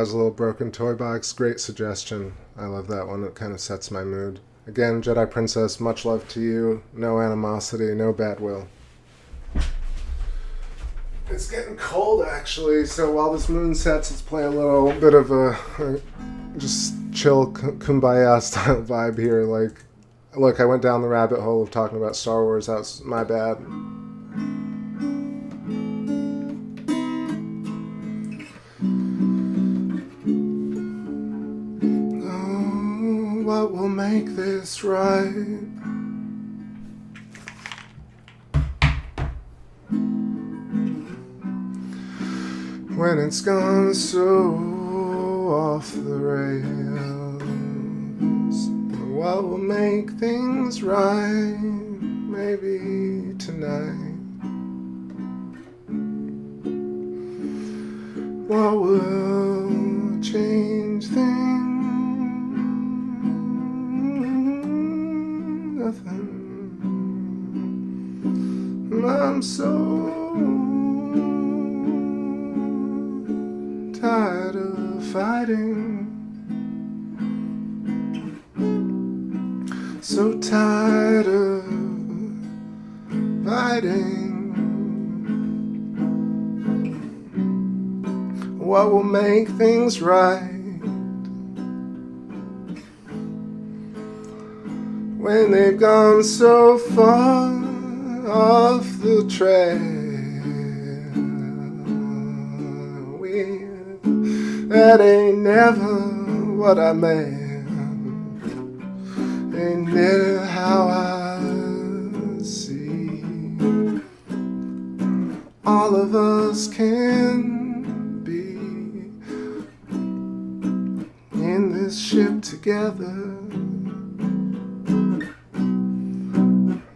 has a little broken toy box. Great suggestion. I love that one. It kind of sets my mood. Again, Jedi Princess, much love to you. No animosity, no bad will. It's getting cold, actually, so while this moon sets, let's play a little bit of a just chill kumbaya style vibe here. Like, look, I went down the rabbit hole of talking about Star Wars. That's my bad. Oh, what will make this right? When it's gone so off the rails, what will make things right? Maybe tonight. What will change things? Nothing. I'm so tired of fighting, so tired of fighting. What will make things right when they've gone so far off the trail? That ain't never what I meant, ain't never how I see. All of us can be in this ship together,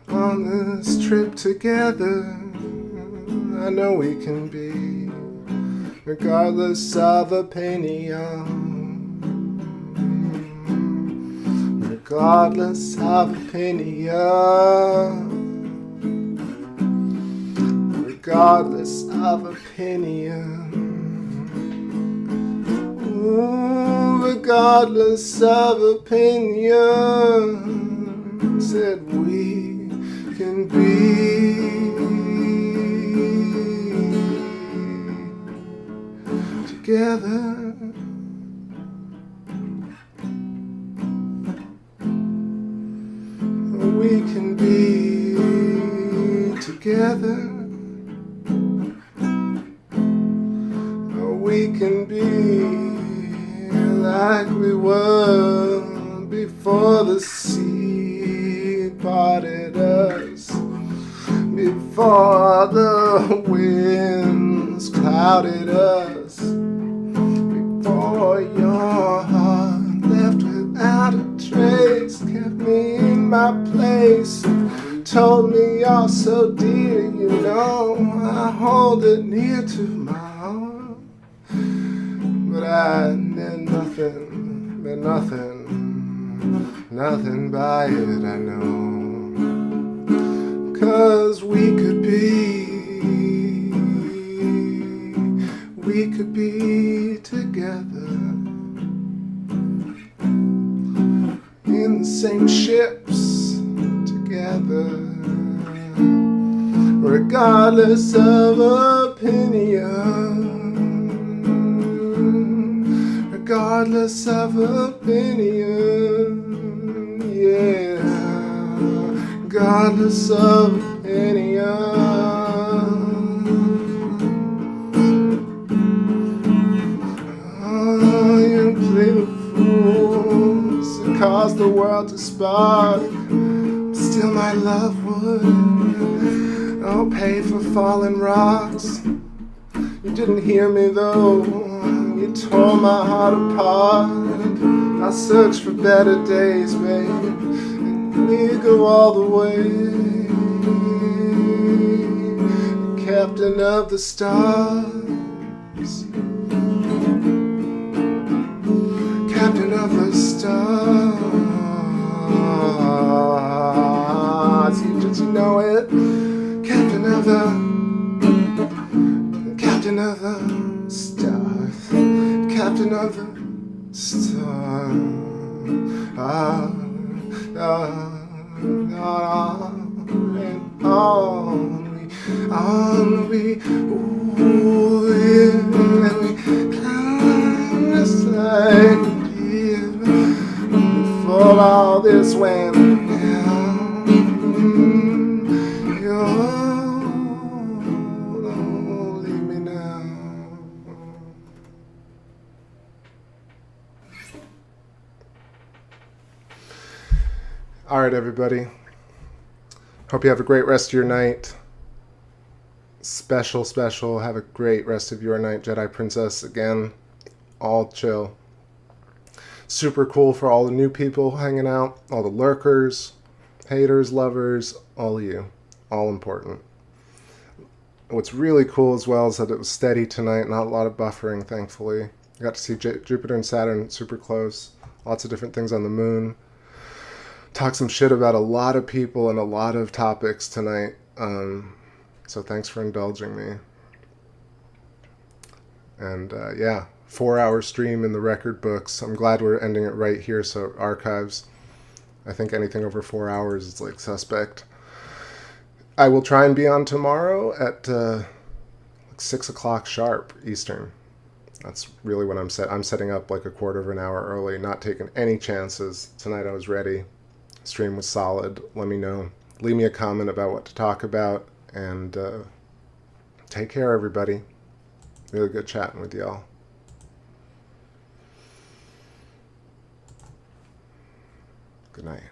on this trip together. I know we can be, regardless of opinion, regardless of opinion, regardless of opinion. Ooh, regardless of opinion, said we can be together. We can be together. We can be like we were before the sea parted us, before the winds clouded us, before your heart left without a trace, kept me in my place, told me you're so dear, you know, I hold it near to my heart. But I did nothing by it, I know. 'Cause we could be together in the same ships together, regardless of opinion. Regardless of opinion, yeah. Regardless of opinion. Oh, you play the fools and cause the world to spark. Still my love would, oh, pay for fallen rocks. You didn't hear me though. You tore my heart apart. I search for better days, babe, and we go all the way. Captain of the stars, Captain of the stars. You know it. Captain of the stars. Captain of another star. And on we move in, and we climb just like a deer before all this went down. You don't leave me now. All right, everybody. Hope you have a great rest of your night. Special. Have a great rest of your night, Jedi Princess. Again, all chill. Super cool for all the new people hanging out, all the lurkers, haters, lovers, all of you. All important. What's really cool as well is that it was steady tonight, not a lot of buffering, thankfully. I got to see Jupiter and Saturn super close. Lots of different things on the moon. Talk some shit about a lot of people and a lot of topics tonight. So thanks for indulging me. And yeah, 4-hour stream in the record books. I'm glad we're ending it right here, so archives. I think anything over 4 hours is like suspect. I will try and be on tomorrow at like 6 o'clock sharp Eastern. That's really when I'm setting up like a quarter of an hour early, not taking any chances. Tonight I was ready. Stream was solid. Let me know. Leave me a comment about what to talk about. And take care, everybody. Really good chatting with y'all. Good night.